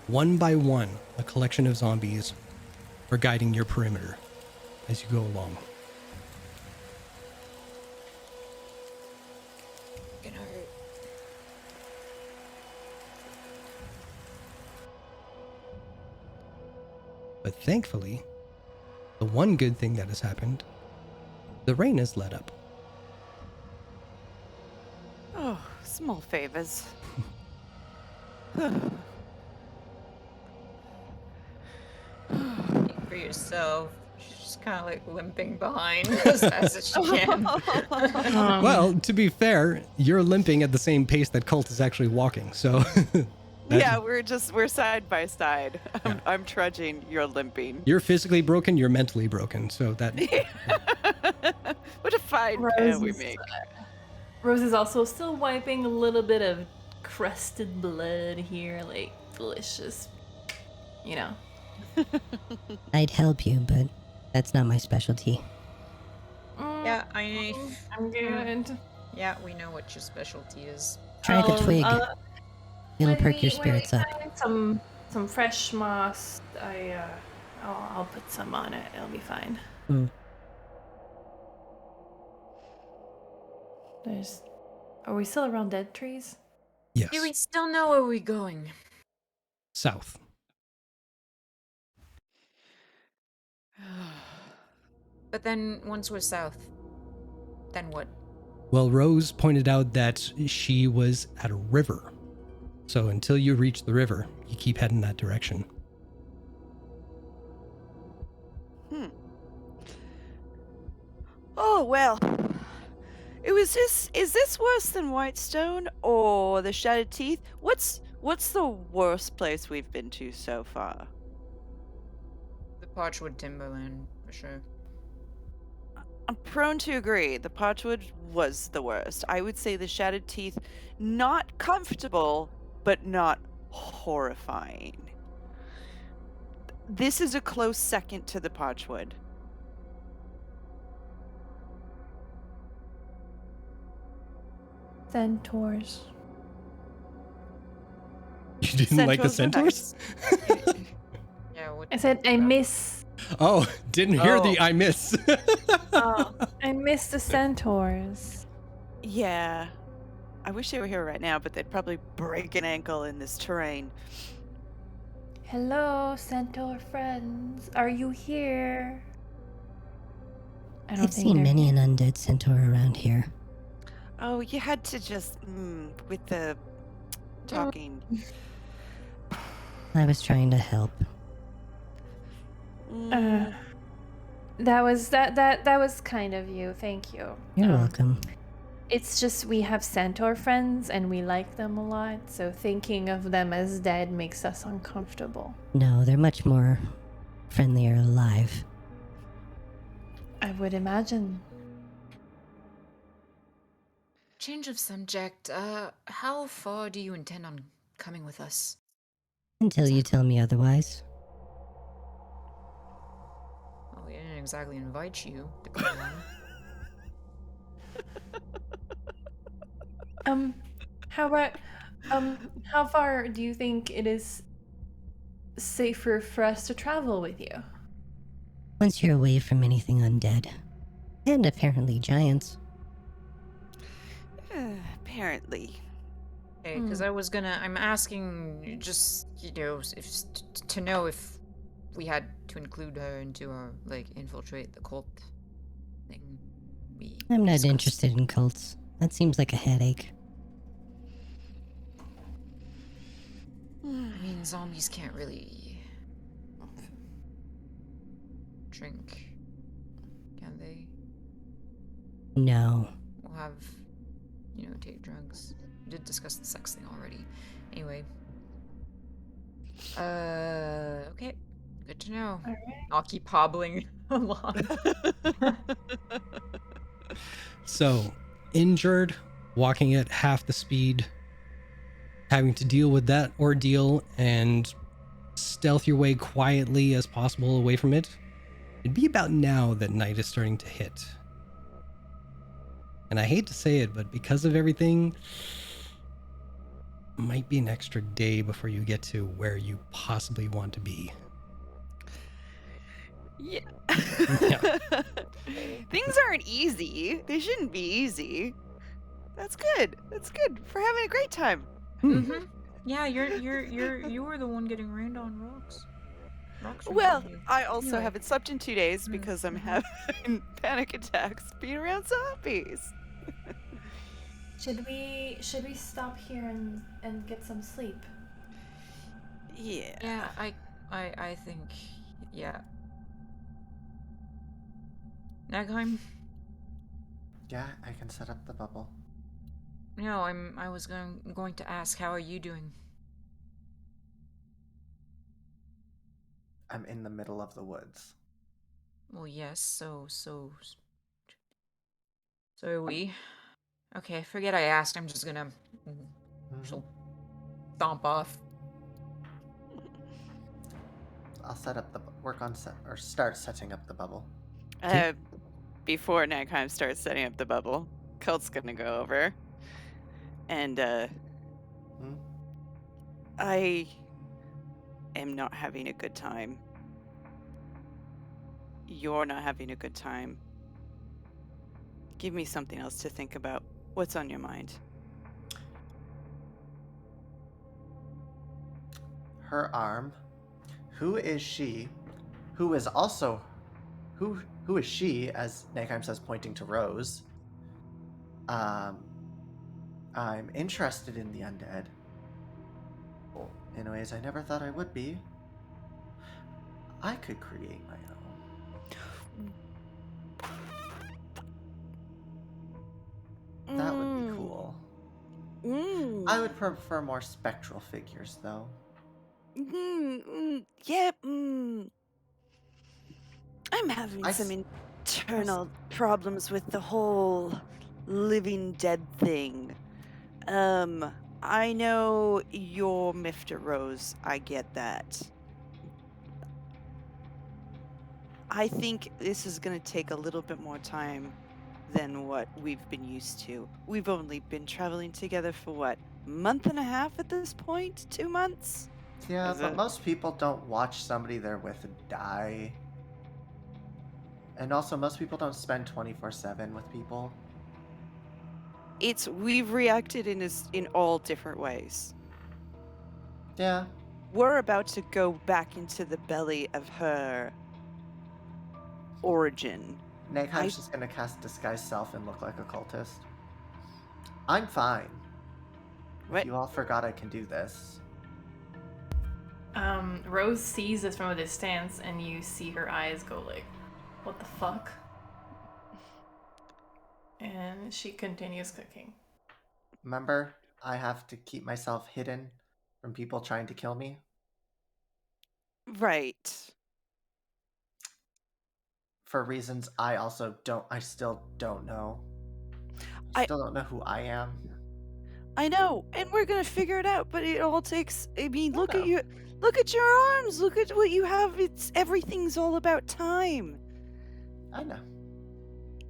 One by one, a collection of zombies are guiding your perimeter as you go along. Gonna hurt. But thankfully, the one good thing that has happened, the rain has let up. Oh, small favors. For yourself. She's kind of like limping behind as fast as she can. Well, to be fair, you're limping at the same pace that Cult is actually walking, so... Yeah, we're side by side. Yeah. I'm trudging, you're limping. You're physically broken, you're mentally broken, so that... What a fine pair we make. Rose is also still wiping a little bit of crusted blood here, like delicious. You know. I'd help you, but that's not my specialty. Yeah, I'm good. yeah, we know what your specialty is. Try the twig. It'll When perk your we spirits up. find some fresh moss. I'll put some on it. It'll be fine. Are we still around dead trees? Yes. Do we still know where we're going? South. But then once we're south, then what? Well, Rose pointed out that she was at a river. So until you reach the river, you keep heading that direction. Oh, well. Is this worse than Whitestone or the Shattered Teeth? What's the worst place we've been to so far? The Parchwood Timberland, for sure. I'm prone to agree. The Parchwood was the worst. I would say the Shattered Teeth, not comfortable, but not horrifying. This is a close second to the Parchwood. Centaurs. You didn't like the centaurs? Yeah, what? I said I miss. Oh, didn't hear the Oh. I miss. I miss the centaurs. Yeah. I wish they were here right now, but they'd probably break an ankle in this terrain. Hello, centaur friends. Are you here? I don't I've think seen they're many here. an undead centaur around here. Oh, you had to just with the talking. I was trying to help. Mm, That was kind of you. Thank you. You're welcome. It's just we have centaur friends and we like them a lot, so thinking of them as dead makes us uncomfortable. No, they're much more friendlier alive. I would imagine. Change of subject. How far do you intend on coming with us? Until you tell me otherwise. Well, we didn't exactly invite you to come along. How about, how far do you think it is safer for us to travel with you? Once you're away from anything undead. And apparently giants. apparently. Okay, because I'm asking just, to know if we had to include her into our, infiltrate the cult thing we I'm not discussed. interested in cults. That seems like a headache. I mean, zombies can't really drink, can they? No. We'll have, take drugs. We did discuss the sex thing already. Anyway. Okay. Good to know. Alright. I'll keep hobbling along. So, injured, walking at half the speed, having to deal with that ordeal and stealth your way quietly as possible away from it. It'd be about now that night is starting to hit. And I hate to say it, but because of everything, might be an extra day before you get to where you possibly want to be. Yeah. Yeah. Things aren't easy. They shouldn't be easy. That's good. That's good. For having a great time. Mm-hmm. Yeah, you were the one getting rained on rocks. Rocks rained Well, on you. I also Anyway. haven't slept in 2 days because I'm having panic attacks being around zombies. Should we stop here and get some sleep? Yeah. Yeah, I think, yeah. Nagheim? Yeah, I can set up the bubble. No, I was going to ask, how are you doing? I'm in the middle of the woods. Well, yes, so are we. Okay, forget I asked. I'm just gonna she'll stomp off. I'll set up the start setting up the bubble. Before Nagheim starts setting up the bubble, Cult's gonna go over. And I am not having a good time. You're not having a good time. Give me something else to think about. What's on your mind? Her arm. Who is she? Who is also who is she, as Nagheim says, pointing to Rose. I'm interested in the undead. In ways I never thought I would be. I could create my own. That would be cool. I would prefer more spectral figures, though. Yeah. I'm having some internal problems with the whole living dead thing. I know you're Mr. Rose. I get that. I think this is going to take a little bit more time than what we've been used to. We've only been traveling together for what, month and a half at this point? 2 months? Yeah, but most people don't watch somebody they're with die. And also, most people don't spend 24/7 with people. We've reacted in all different ways. Yeah. We're about to go back into the belly of her origin. Nagheim's just gonna cast Disguise Self and look like a cultist. I'm fine. What? If you all forgot I can do this. Rose sees this from a distance, and you see her eyes go like, what the fuck? And she continues cooking. Remember, I have to keep myself hidden from people trying to kill me. Right. For reasons I still don't know. I I- still don't know who I am. I know, and we're gonna figure it out, but it all takes, I mean, look at know. you. Look at your arms. Look at what you have. Everything's all about time. I know.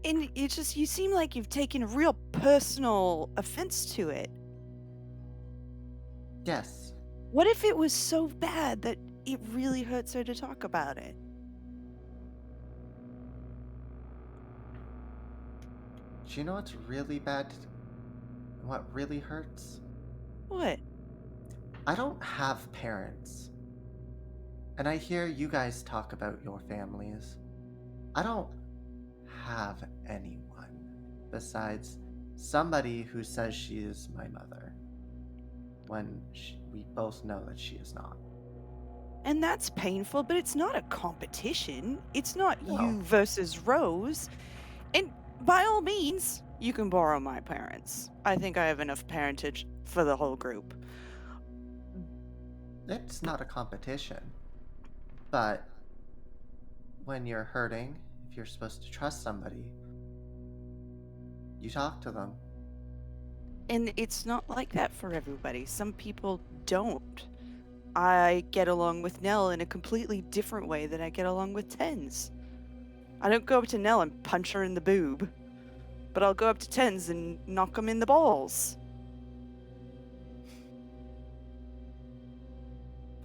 And you seem like you've taken a real personal offense to it. Yes. What if it was so bad that it really hurts her to talk about it? Do you know what's really bad? What really hurts? What? I don't have parents. And I hear you guys talk about your families. I don't have anyone besides somebody who says she is my mother, when we both know that she is not. And that's painful, but it's not a competition. It's not No. you versus Rose. And by all means, you can borrow my parents. I think I have enough parentage for the whole group. It's not a competition. But when you're hurting, if you're supposed to trust somebody, you talk to them. And it's not like that for everybody. Some people don't. I get along with Nell in a completely different way than I get along with Tens. I don't go up to Nell and punch her in the boob, but I'll go up to Tens and knock him in the balls.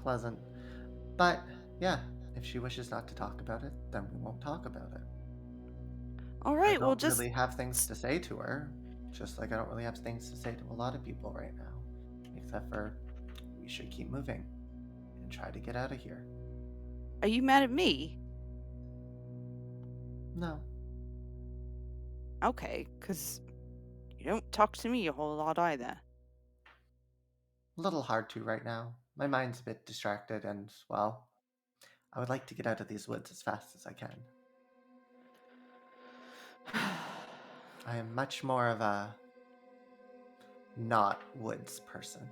Pleasant. But yeah, if she wishes not to talk about it, then we won't talk about it. All I right, don't well, just really have things to say to her, just like I don't really have things to say to a lot of people right now, except for we should keep moving and try to get out of here. Are you mad at me? No. Okay, because you don't talk to me a whole lot either. A little hard to right now. My mind's a bit distracted, and, well, I would like to get out of these woods as fast as I can. I am much more of a not woods person.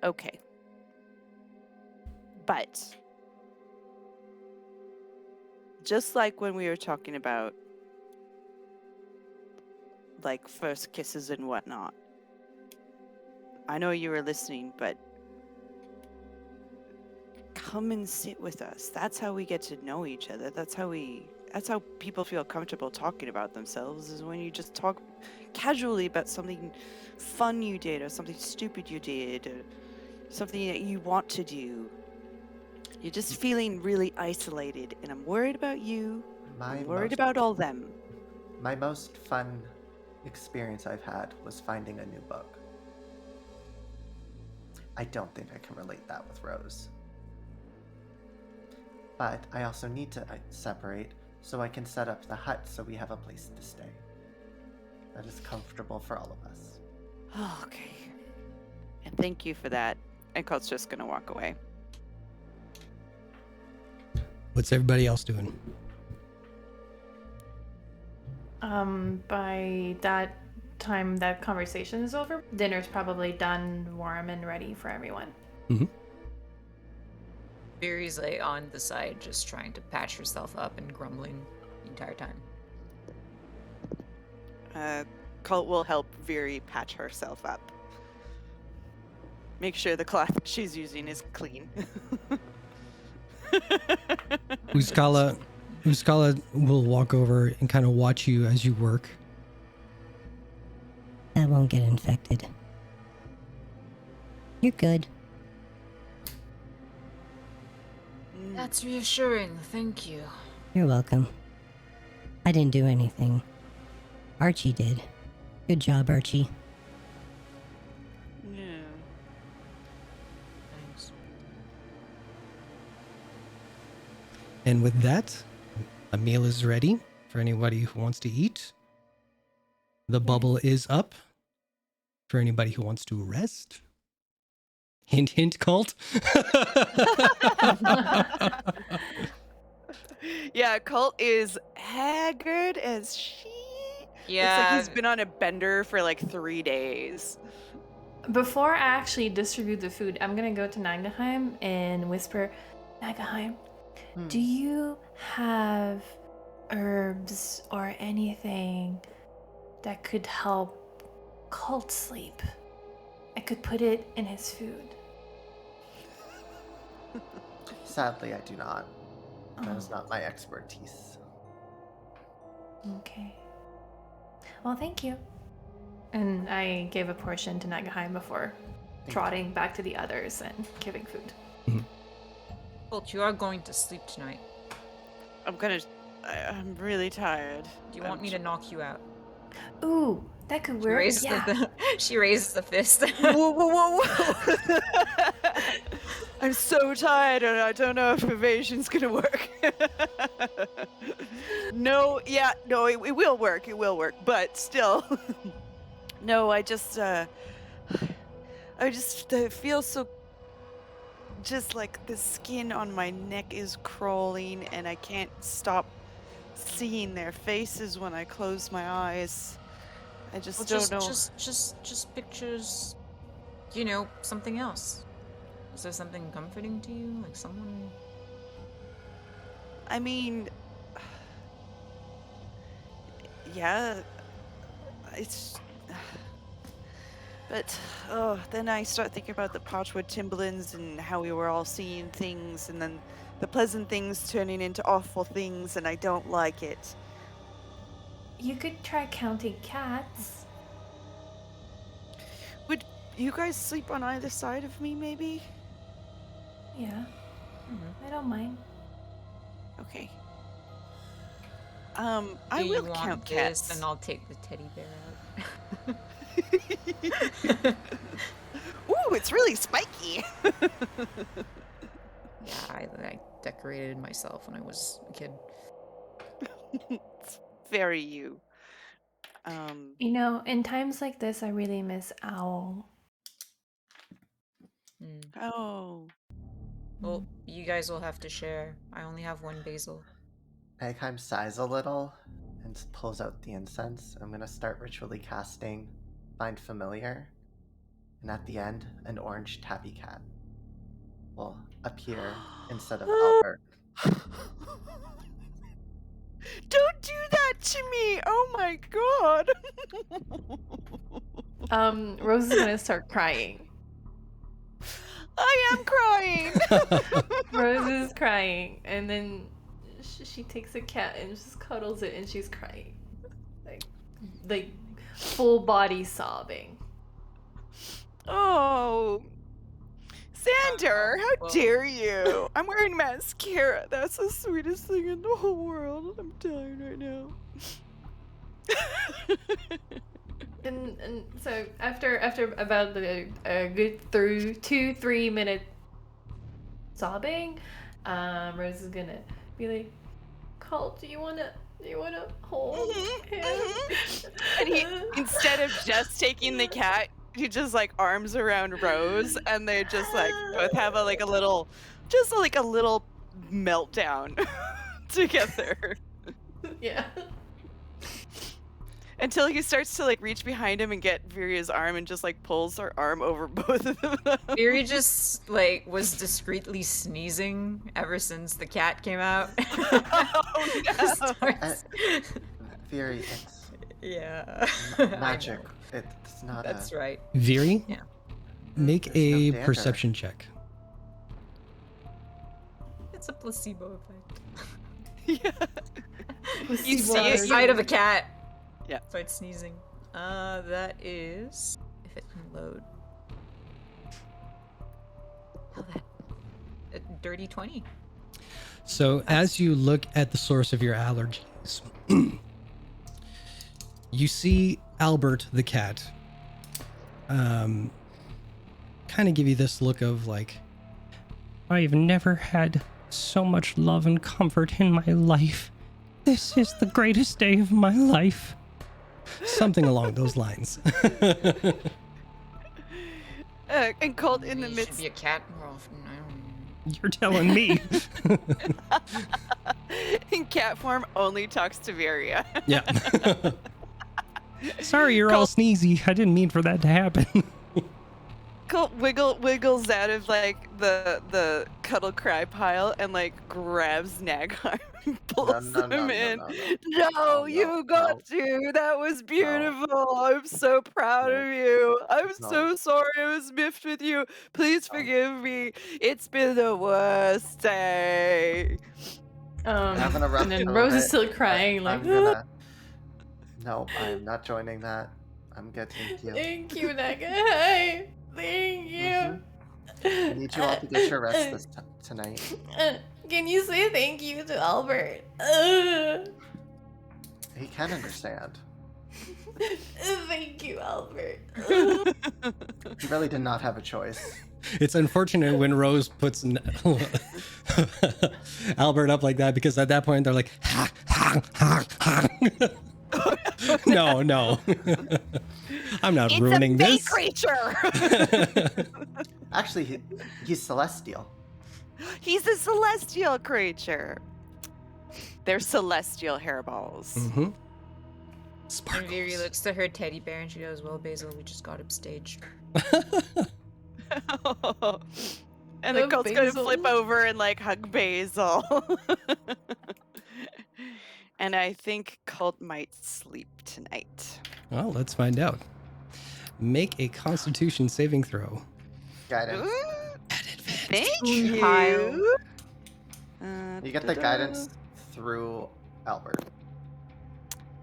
Okay. But just like when we were talking about like first kisses and whatnot, I know you were listening, but come and sit with us. That's how we get to know each other. That's how people feel comfortable talking about themselves, is when you just talk casually about something fun you did, or something stupid you did, or something that you want to do. You're just feeling really isolated, and I'm worried about you. I'm worried about all them. My most fun experience I've had was finding a new book. I don't think I can relate that with Rose. But I also need to separate so I can set up the hut so we have a place to stay that is comfortable for all of us. Okay. And thank you for that. And Cole's just gonna walk away. What's everybody else doing? By that time that conversation is over, dinner's probably done, warm, and ready for everyone. Mm-hmm. Viri's like on the side, just trying to patch herself up and grumbling the entire time. Colt will help Viri patch herself up. Make sure the cloth she's using is clean. Uskala will walk over and kind of watch you as you work. That won't get infected. You're good. That's reassuring, thank you. You're welcome. I didn't do anything. Archie did. Good job, Archie. Yeah. Thanks. And with that, a meal is ready for anybody who wants to eat. The bubble is up for anybody who wants to rest. Hint, hint, cult. Yeah, Colt is haggard as shit. Yeah. Looks like he's been on a bender for like 3 days. Before I actually distribute the food, I'm gonna go to Nagaheim and whisper, Nagaheim, do you have herbs or anything that could help Colt sleep? I could put it in his food. Sadly, I do not. That is Oh, not my expertise. okay. Well, thank you. And I gave a portion to Nagaheim before trotting back to the others and giving food. Colt, you are going to sleep tonight. I'm really tired. Do you want me to knock you out? Ooh, that could She work. raises, Yeah. she raises the fist. Whoa, whoa, whoa, whoa! I'm so tired and I don't know if evasion's gonna work. No, it will work, but still. No, I just feel so, just like the skin on my neck is crawling and I can't stop seeing their faces when I close my eyes. I just don't know. Just pictures, you know, something else. Is there something comforting to you? Like someone... I mean, yeah, it's... But, then I start thinking about the Parchwood Timberlands and how we were all seeing things, and then the pleasant things turning into awful things, and I don't like it. You could try counting cats. Would you guys sleep on either side of me, maybe? Yeah. I don't mind. Okay. I Do you will want count this, cats. and I'll take the teddy bear out. Ooh, it's really spiky. Yeah, I decorated myself when I was a kid. It's very you. You know, in times like this, I really miss Owl. Oh. Well, you guys will have to share. I only have one basil. Nagheim sighs a little and pulls out the incense. I'm gonna start ritually casting Find Familiar. And at the end, an orange tabby cat will appear instead of Albert. Don't do that to me! Oh my god! Rose is gonna start crying. I am crying! Rose is crying, and then she takes a cat and just cuddles it, and she's crying, like full body sobbing. Oh, Xander, how Well. dare you? I'm wearing mascara. That's the sweetest thing in the whole world. I'm tired right now. And so after about a good 2-3 minute sobbing, Rose is gonna be like, Colt, do you wanna hold him? And he, instead of just taking the cat, he just like arms around Rose, and they just like both have a little meltdown together. Yeah. Until he starts to like reach behind him and get Viria's arm and just like pulls her arm over both of them. Fury just like was discreetly sneezing ever since the cat came out. Oh no! Starts- Fury, it's yeah. magic. It's not That's a... right. Viri, Yeah. make There's no a dander. perception check. It's a placebo effect. Yeah. You see a sight of a cat. Yeah. Starts sneezing. That is if it can load. Oh, that a dirty 20. So as you look at the source of your allergies, you see Albert the cat kind of give you this look of like, I've never had so much love and comfort in my life. This is the greatest day of my life. Something along those lines. And Colt in the Maybe you should midst. be a cat more often. I don't know. You're telling me. In cat form, only talks to Varia. Yeah. Sorry, you're all sneezy. I didn't mean for that to happen. Colt wiggles out of like the cuddle cry pile and like grabs Naghar and pulls no, him no, in. no. No, No, you got to. That was beautiful. I'm so proud of you. I'm so sorry I was miffed with you. Please forgive me. It's been the worst day. Having a rough And then go Rose of is it, still but crying, like, I'm gonna. No, I'm not joining that. I'm good, thank you. thank you, Naga. Thank you. I need you all to get your rest tonight. Can you say thank you to Albert? He can understand. Thank you, Albert. He really did not have a choice. It's unfortunate when Rose puts Albert up like that, because at that point they're like, ha, ha, ha, ha. No. I'm not ruining It's a this. creature. Actually, he's celestial. He's a celestial creature. They're celestial hairballs. Mm-hmm. And Viri Sparkles. looks to her teddy bear and she goes, "Well, Basil, we just got upstaged." And then Oh, Colt's gonna Basil. flip over and like hug Basil. And I think Colt might sleep tonight. Well, let's find out. Make a Constitution saving throw. Guidance. Ooh, At advantage. thank Kyle. you. You get the guidance through Albert.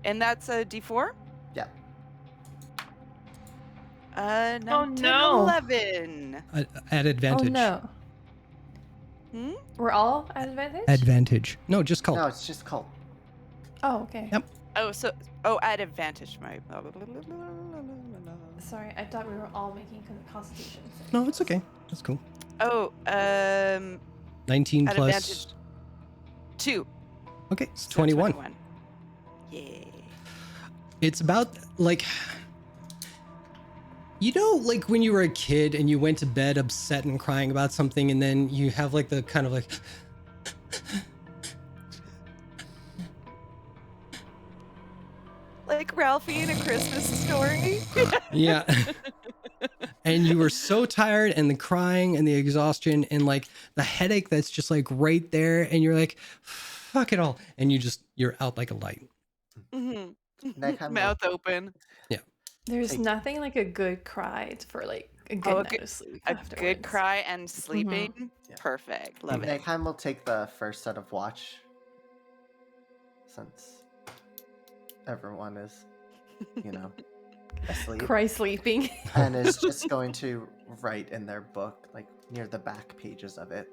And that's a D4? Yeah. 9, Oh, 10, no. 11. At Oh advantage. no. Hmm? We're all at advantage? Advantage. No, just call. No, it's just called. Oh, okay. Yep. At advantage, my. Sorry, I thought we were all making constitution saves. No, it's okay. That's cool. 19 At plus. advantage. 2. Okay, it's So 21. Yeah. It's about like, you know, like when you were a kid and you went to bed upset and crying about something, and then you have like the kind of like Like Ralphie in A Christmas Story. yeah. And you were so tired, and the crying and the exhaustion and like the headache that's just like right there, and you're like, fuck it all, and you're out like a light. Mhm. That kind of- Mouth open. There's Hey. nothing like a good cry for like a good Oh, a night good- of sleep. A good afterwards. cry and sleeping. Yeah. Perfect. Love it. Nighttime will take the first set of watch, since everyone is, asleep, Cry sleeping. and is just going to write in their book, like near the back pages of it.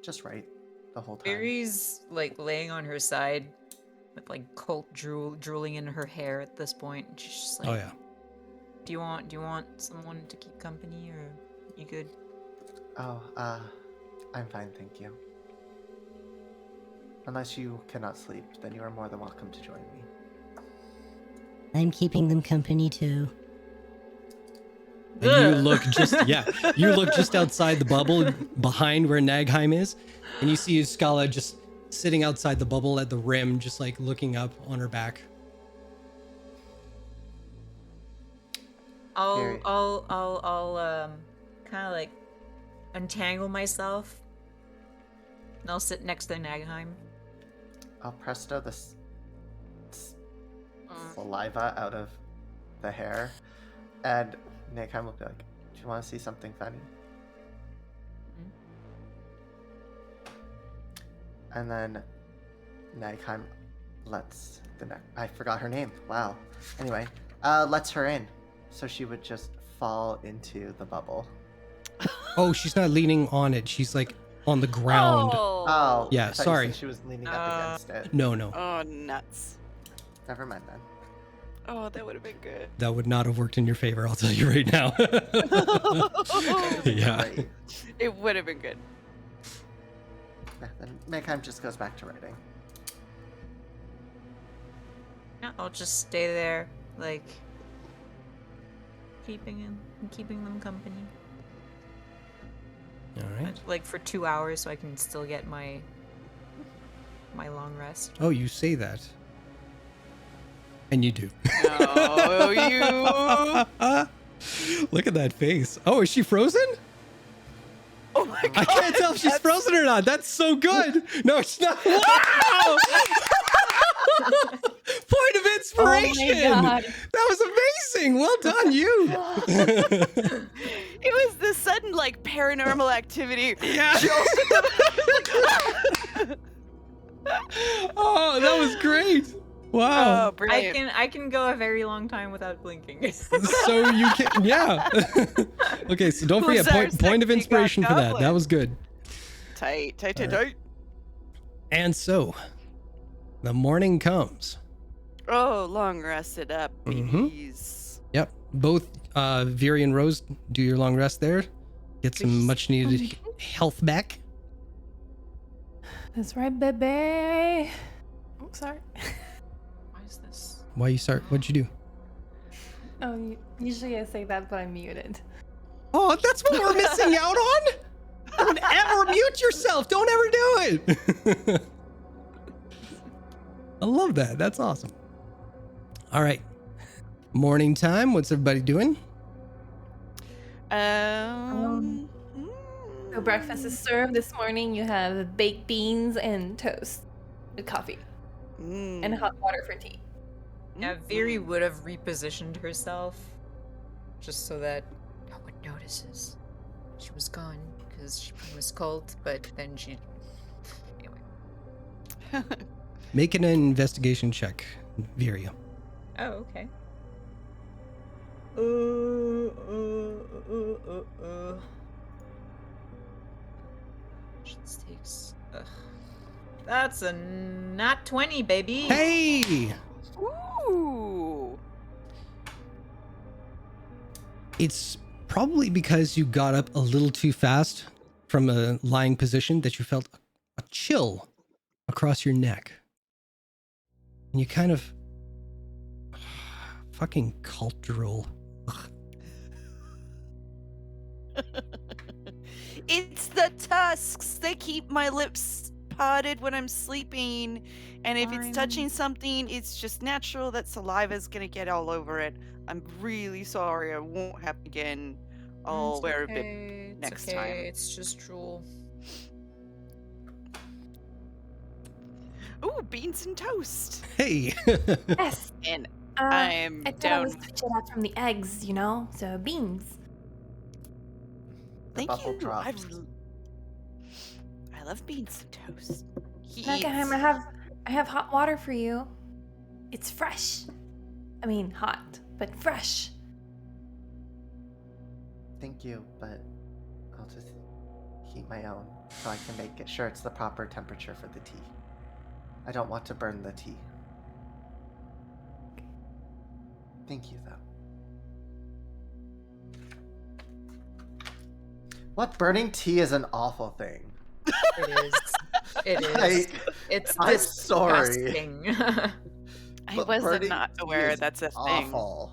Just write the whole time. Viri's like laying on her side with like Colt drooling in her hair at this point. And she's just like, Oh yeah. Do you want someone to keep company, or you good? Oh, I'm fine, thank you. Unless you cannot sleep, then you are more than welcome to join me. I'm keeping them company too. And you look just outside the bubble behind where Nagheim is, and you see Scala just sitting outside the bubble at the rim, just like looking up on her back. Very- I'll kind of like untangle myself, and I'll sit next to Nagheim. I'll presto the saliva out of the hair, and Nagheim will be like, "Do you want to see something funny?" And then Nagheim lets I forgot her name. Wow. Anyway, lets her in, so she would just fall into the bubble. Oh, she's not leaning on it. She's like on the ground. Oh, Yeah, I thought you sorry. said she was leaning up against it. No. Oh, nuts. Never mind then. Oh, that would have been good. That would not have worked in your favor, I'll tell you right now. Yeah. Right. It would have been good. Yeah, then Nagheim just goes back to writing. Yeah, I'll just stay there, like keeping them company. All right. Like for 2 hours, so I can still get my long rest. Oh, you say that. And you do. Oh, you. Look at that face. Oh, is she frozen? Oh my god. I can't tell if she's frozen or not. That's so good. No, she's not. Wow! Point of inspiration. God. That was amazing. Well done, you. It was the sudden like paranormal activity. Yeah. Oh, that was great. Wow. Oh, brilliant. I can go a very long time without blinking. So you can, yeah. Okay, so don't Who's forget our point of sexy inspiration for that. That goblin? was good. Tight. And so, the morning comes. Oh, long rested up, Mhm. babies. Yep. Both Viri and Rose do your long rest there. Get some much needed health back. That's right, baby. Oh, sorry. Why is this? Why you start? What'd you do? Oh, usually I say that, but I'm muted. Oh, that's what we're missing out on? Don't ever mute yourself. Don't ever do it. I love that. That's awesome. All right. Morning time. What's everybody doing? Mm. So breakfast is served this morning. You have baked beans and toast with coffee and hot water for tea. Yeah, Viri would have repositioned herself just so that no one notices she was gone because she was cold, but then she. Anyway. Make an investigation check, Viria. Oh, okay. This takes. Ugh. That's a nat 20, baby. Hey! Ooh. It's probably because you got up a little too fast from a lying position that you felt a chill across your neck. And you kind of fucking cult drool. Ugh. It's the tusks. They keep my lips parted when I'm sleeping. And if it's touching something, it's just natural that saliva's gonna get all over it. I'm really sorry. I won't happen again. I'll wear a bib next time. It's just drool. Ooh, beans and toast. Hey! Yes. And I I'm thought I down. was switch it up from the eggs, you know? So beans. Thank bubble you. drops. I love beans and toast. He Meckheim, I have hot water for you. It's fresh. I mean, hot, but fresh. Thank you, but I'll just heat my own so I can make it sure it's the proper temperature for the tea. I don't want to burn the tea. Thank you, though. What? Burning tea is an awful thing. It is. It is. It's I'm sorry. disgusting. I But was burning not tea aware is that's a thing. awful.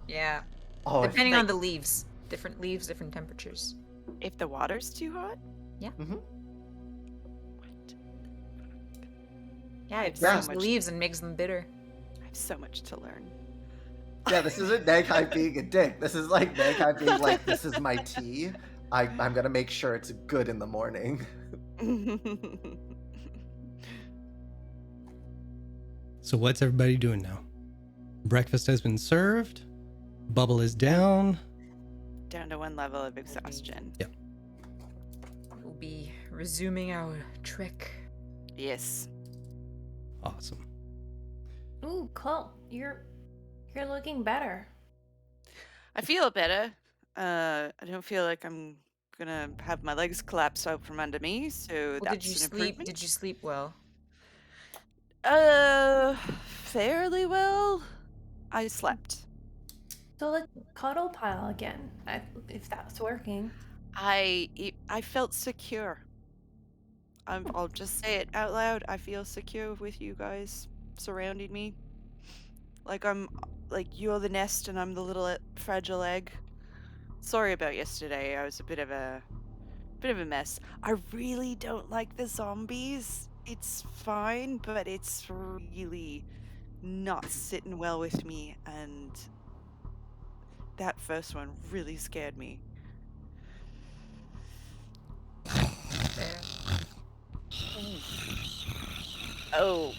Yeah. Oh, Depending on the leaves. Different leaves, different temperatures. If the water's too hot? Mm-hmm. Yeah, it Yeah. burns the leaves and makes them bitter. I have so much to learn. Yeah, this isn't Nagai being a dick. This is like Nagai being like, this is my tea. I'm gonna make sure it's good in the morning. So what's everybody doing now? Breakfast has been served. Bubble is down. Down to one level of exhaustion. Yep. We'll be resuming our trek. Yes. Awesome. Ooh, Colt, you're looking better. I feel better. I don't feel like I'm gonna have my legs collapse out from under me, so Well, that's did you an sleep? improvement. Did you sleep well? Fairly well. I slept. So let's cuddle pile again, if that's working. I felt secure. I'll just say it out loud. I feel secure with you guys surrounding me. Like you're the nest and I'm the little fragile egg. Sorry about yesterday. I was a bit of a mess. I really don't like the zombies. It's fine, but it's really not sitting well with me, and that first one really scared me. Fair. Oh.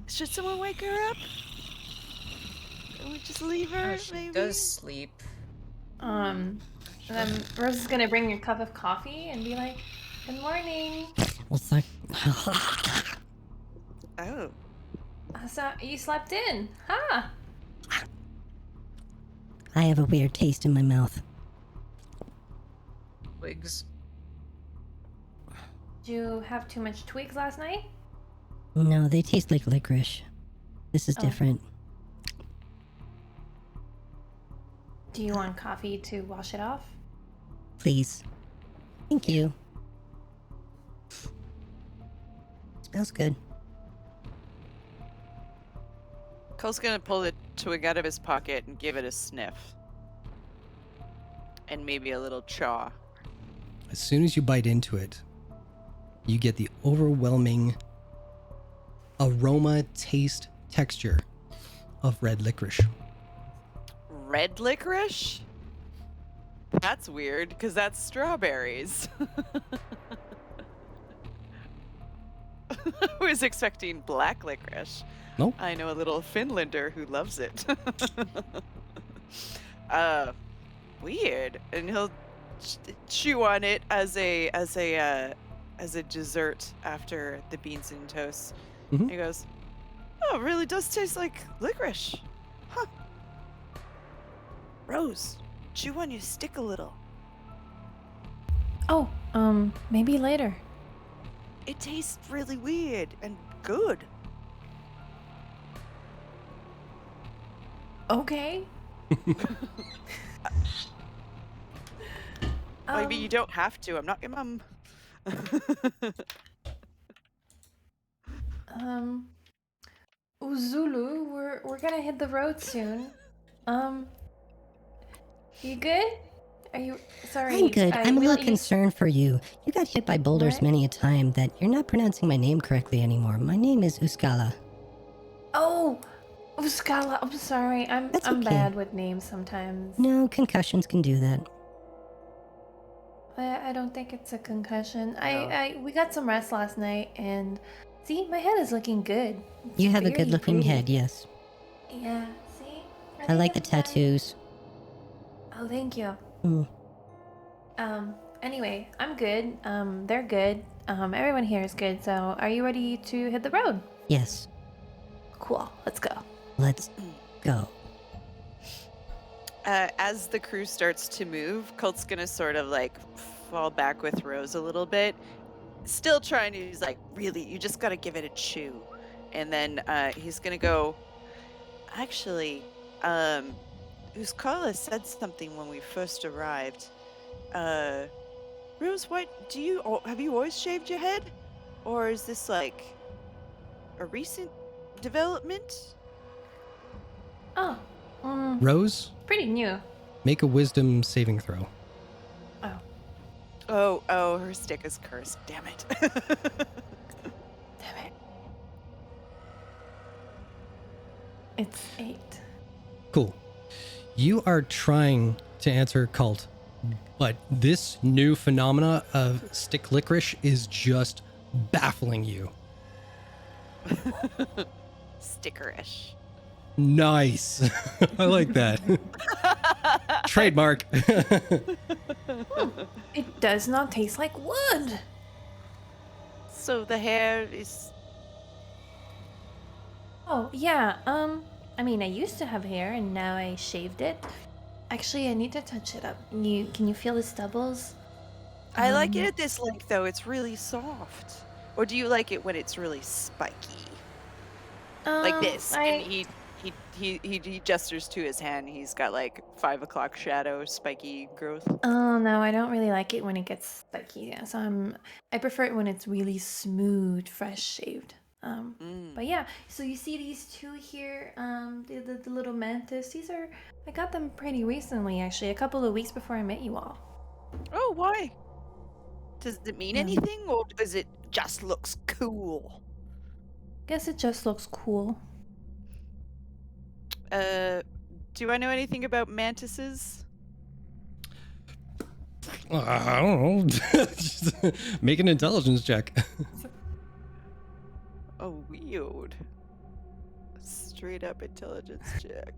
Should someone wake her up? Can we just leave her, Oh, she maybe? does sleep. And then Rose is gonna bring a cup of coffee and be like, "Good morning." Well, thank. Oh. So you slept in, huh? I have a weird taste in my mouth. Wigs. Did you have too much twigs last night? No, they taste like licorice. This is Oh. different. Do you want coffee to wash it off? Please. Thank you. Smells good. Cole's gonna pull the twig out of his pocket and give it a sniff. And maybe a little chaw. As soon as you bite into it, you get the overwhelming aroma, taste, texture of red licorice. Red licorice? That's weird, because that's strawberries. I was expecting black licorice. Nope. I know a little Finlander who loves it. Weird. And he'll chew on it as a dessert after the beans and toast. Mhm. He goes, "Oh, it really does taste like licorice. Huh. Rose, chew on your stick a little. Oh, maybe later. It tastes really weird and good." Okay. I mean, you don't have to. I'm not your mum. Uzulu, we're gonna hit the road soon. You good? Are you sorry? I'm good. I'm a we little let you- concerned for you. You got hit by boulders What? many a time that you're not pronouncing my name correctly anymore. My name is Uskala. Oh, Uskala. I'm sorry. I'm That's I'm okay. bad with names sometimes. No, concussions can do that. I don't think it's a concussion. No. We got some rest last night, and see, my head is looking good. It's You have a very good looking pretty. head, yes. Yeah. See. I like the think it's nice. tattoos. Oh, thank you. Mm. Anyway, I'm good. They're good. Everyone here is good. So, are you ready to hit the road? Yes. Cool. Let's go. Let's go. As the crew starts to move, Colt's gonna sort of like fall back with Rose a little bit. Still trying to, he's like, "Really, you just gotta give it a chew." And then he's gonna go, "Actually, Uskala said something when we first arrived. Rose, have you always shaved your head? Or is this like a recent development?" Oh, Rose, pretty new. make a wisdom saving throw. Oh, Oh, her stick is cursed. Damn it. damn it. It's 8. Cool. You are trying to answer cult, but this new phenomena of stick licorice is just baffling you. Stickerish. Nice. I like that. Trademark. It does not taste like wood. So the hair is... Oh, yeah. I mean, I used to have hair and now I shaved it. Actually, I need to touch it up. Can you feel the stubbles? I like it at this length, though. It's really soft. Or do you like it when it's really spiky? Like this. And he gestures to his hand. He's got like 5 o'clock shadow, spiky growth. Oh no, I don't really like it when it gets spiky. Yeah, so I prefer it when it's really smooth, fresh shaved. But yeah, so you see these two here, the little mantis. I got them pretty recently, actually, a couple of weeks before I met you all. Oh, why? Does it mean anything, or does it just looks cool? Guess it just looks cool. Do I know anything about mantises? I don't know. Just make an intelligence check. Oh, weird. Straight up intelligence check.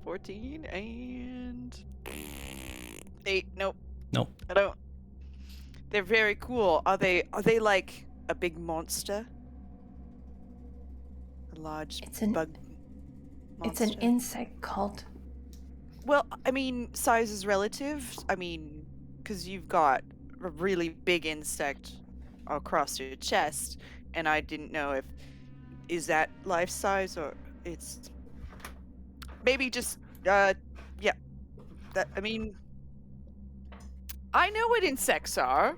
14 and 8. Nope. Nope. I don't. They're very cool. Are they like a big monster? A large bug It's monster? an insect cult. Well, I mean, size is relative. I mean, because you've got a really big insect across your chest, and I didn't know is that life size or it's maybe just yeah. That, I mean, I know what insects are.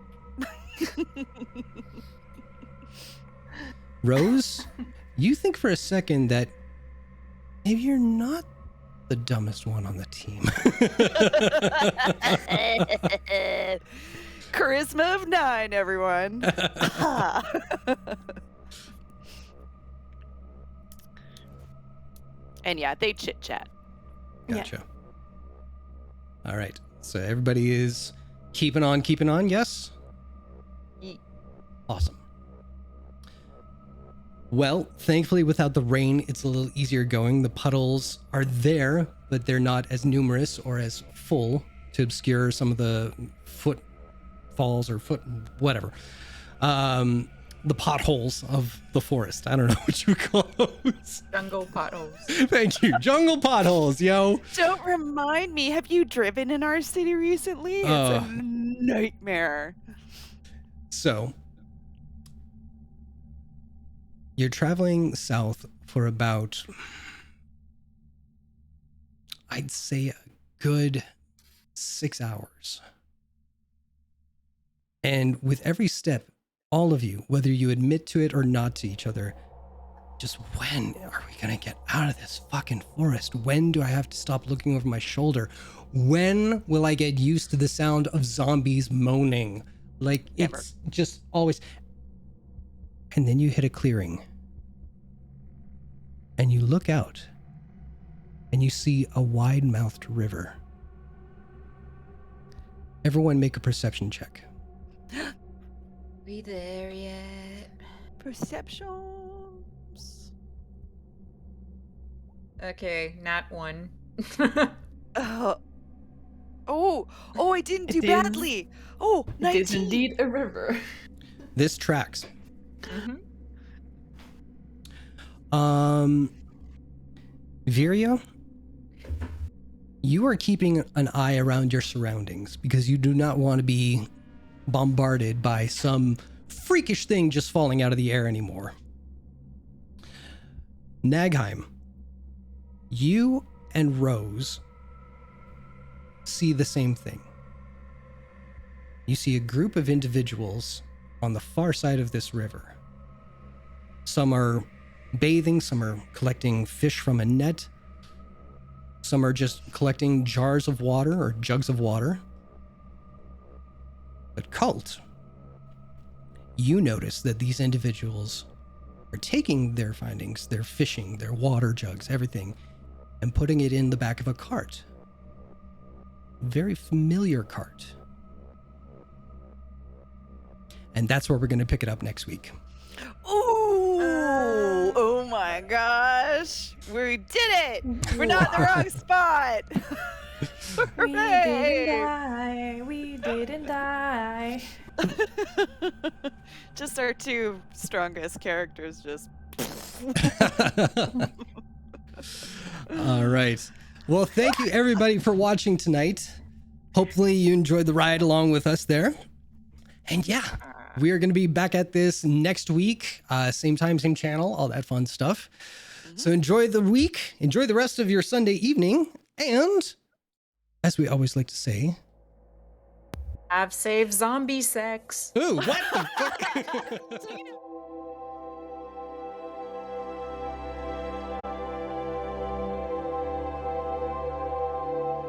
Rose, you think for a second that maybe you're not the dumbest one on the team. Charisma of 9, everyone. And yeah, they chit chat. Gotcha. All right. So everybody is keeping on, yes? Awesome. Well, thankfully, without the rain, it's a little easier going. The puddles are there, but they're not as numerous or as full to obscure some of the footfalls or whatever. The potholes of the forest. I don't know what you call those. Jungle potholes. Thank you. Jungle potholes, yo. Don't remind me. Have you driven in our city recently? It's a nightmare. So, you're traveling south for about, I'd say, a good 6 hours. And with every step, all of you, whether you admit to it or not to each other, just when are we going to get out of this fucking forest? When do I have to stop looking over my shoulder? When will I get used to the sound of zombies moaning? Like, it's just always. And then you hit a clearing. And you look out. And you see a wide-mouthed river. Everyone make a perception check. We there yet? Perceptions. Okay, not 1. Oh, I didn't do It is- badly. Oh, 19. It is indeed a river. This tracks. Viria, you are keeping an eye around your surroundings because you do not want to be bombarded by some freakish thing just falling out of the air anymore. Nagheim, you and Rose see the same thing. You see a group of individuals on the far side of this river. Some are bathing, some are collecting fish from a net, some are just collecting jars of water or jugs of water. But Cult, you notice that these individuals are taking their findings, their fishing, their water jugs, everything, and putting it in the back of a cart. Very familiar cart. And that's where we're going to pick it up next week. Ooh! Oh my gosh! We did it! We're not in the wrong spot! We Hooray! didn't die. We didn't die. Just our 2 strongest characters just. All right. Well, thank you everybody for watching tonight. Hopefully you enjoyed the ride along with us there. And yeah, we are going to be back at this next week. Same time, same channel, all that fun stuff. So enjoy the week. Enjoy the rest of your Sunday evening. And as we always like to say, Have safe zombie sex. ooh, what the fuck?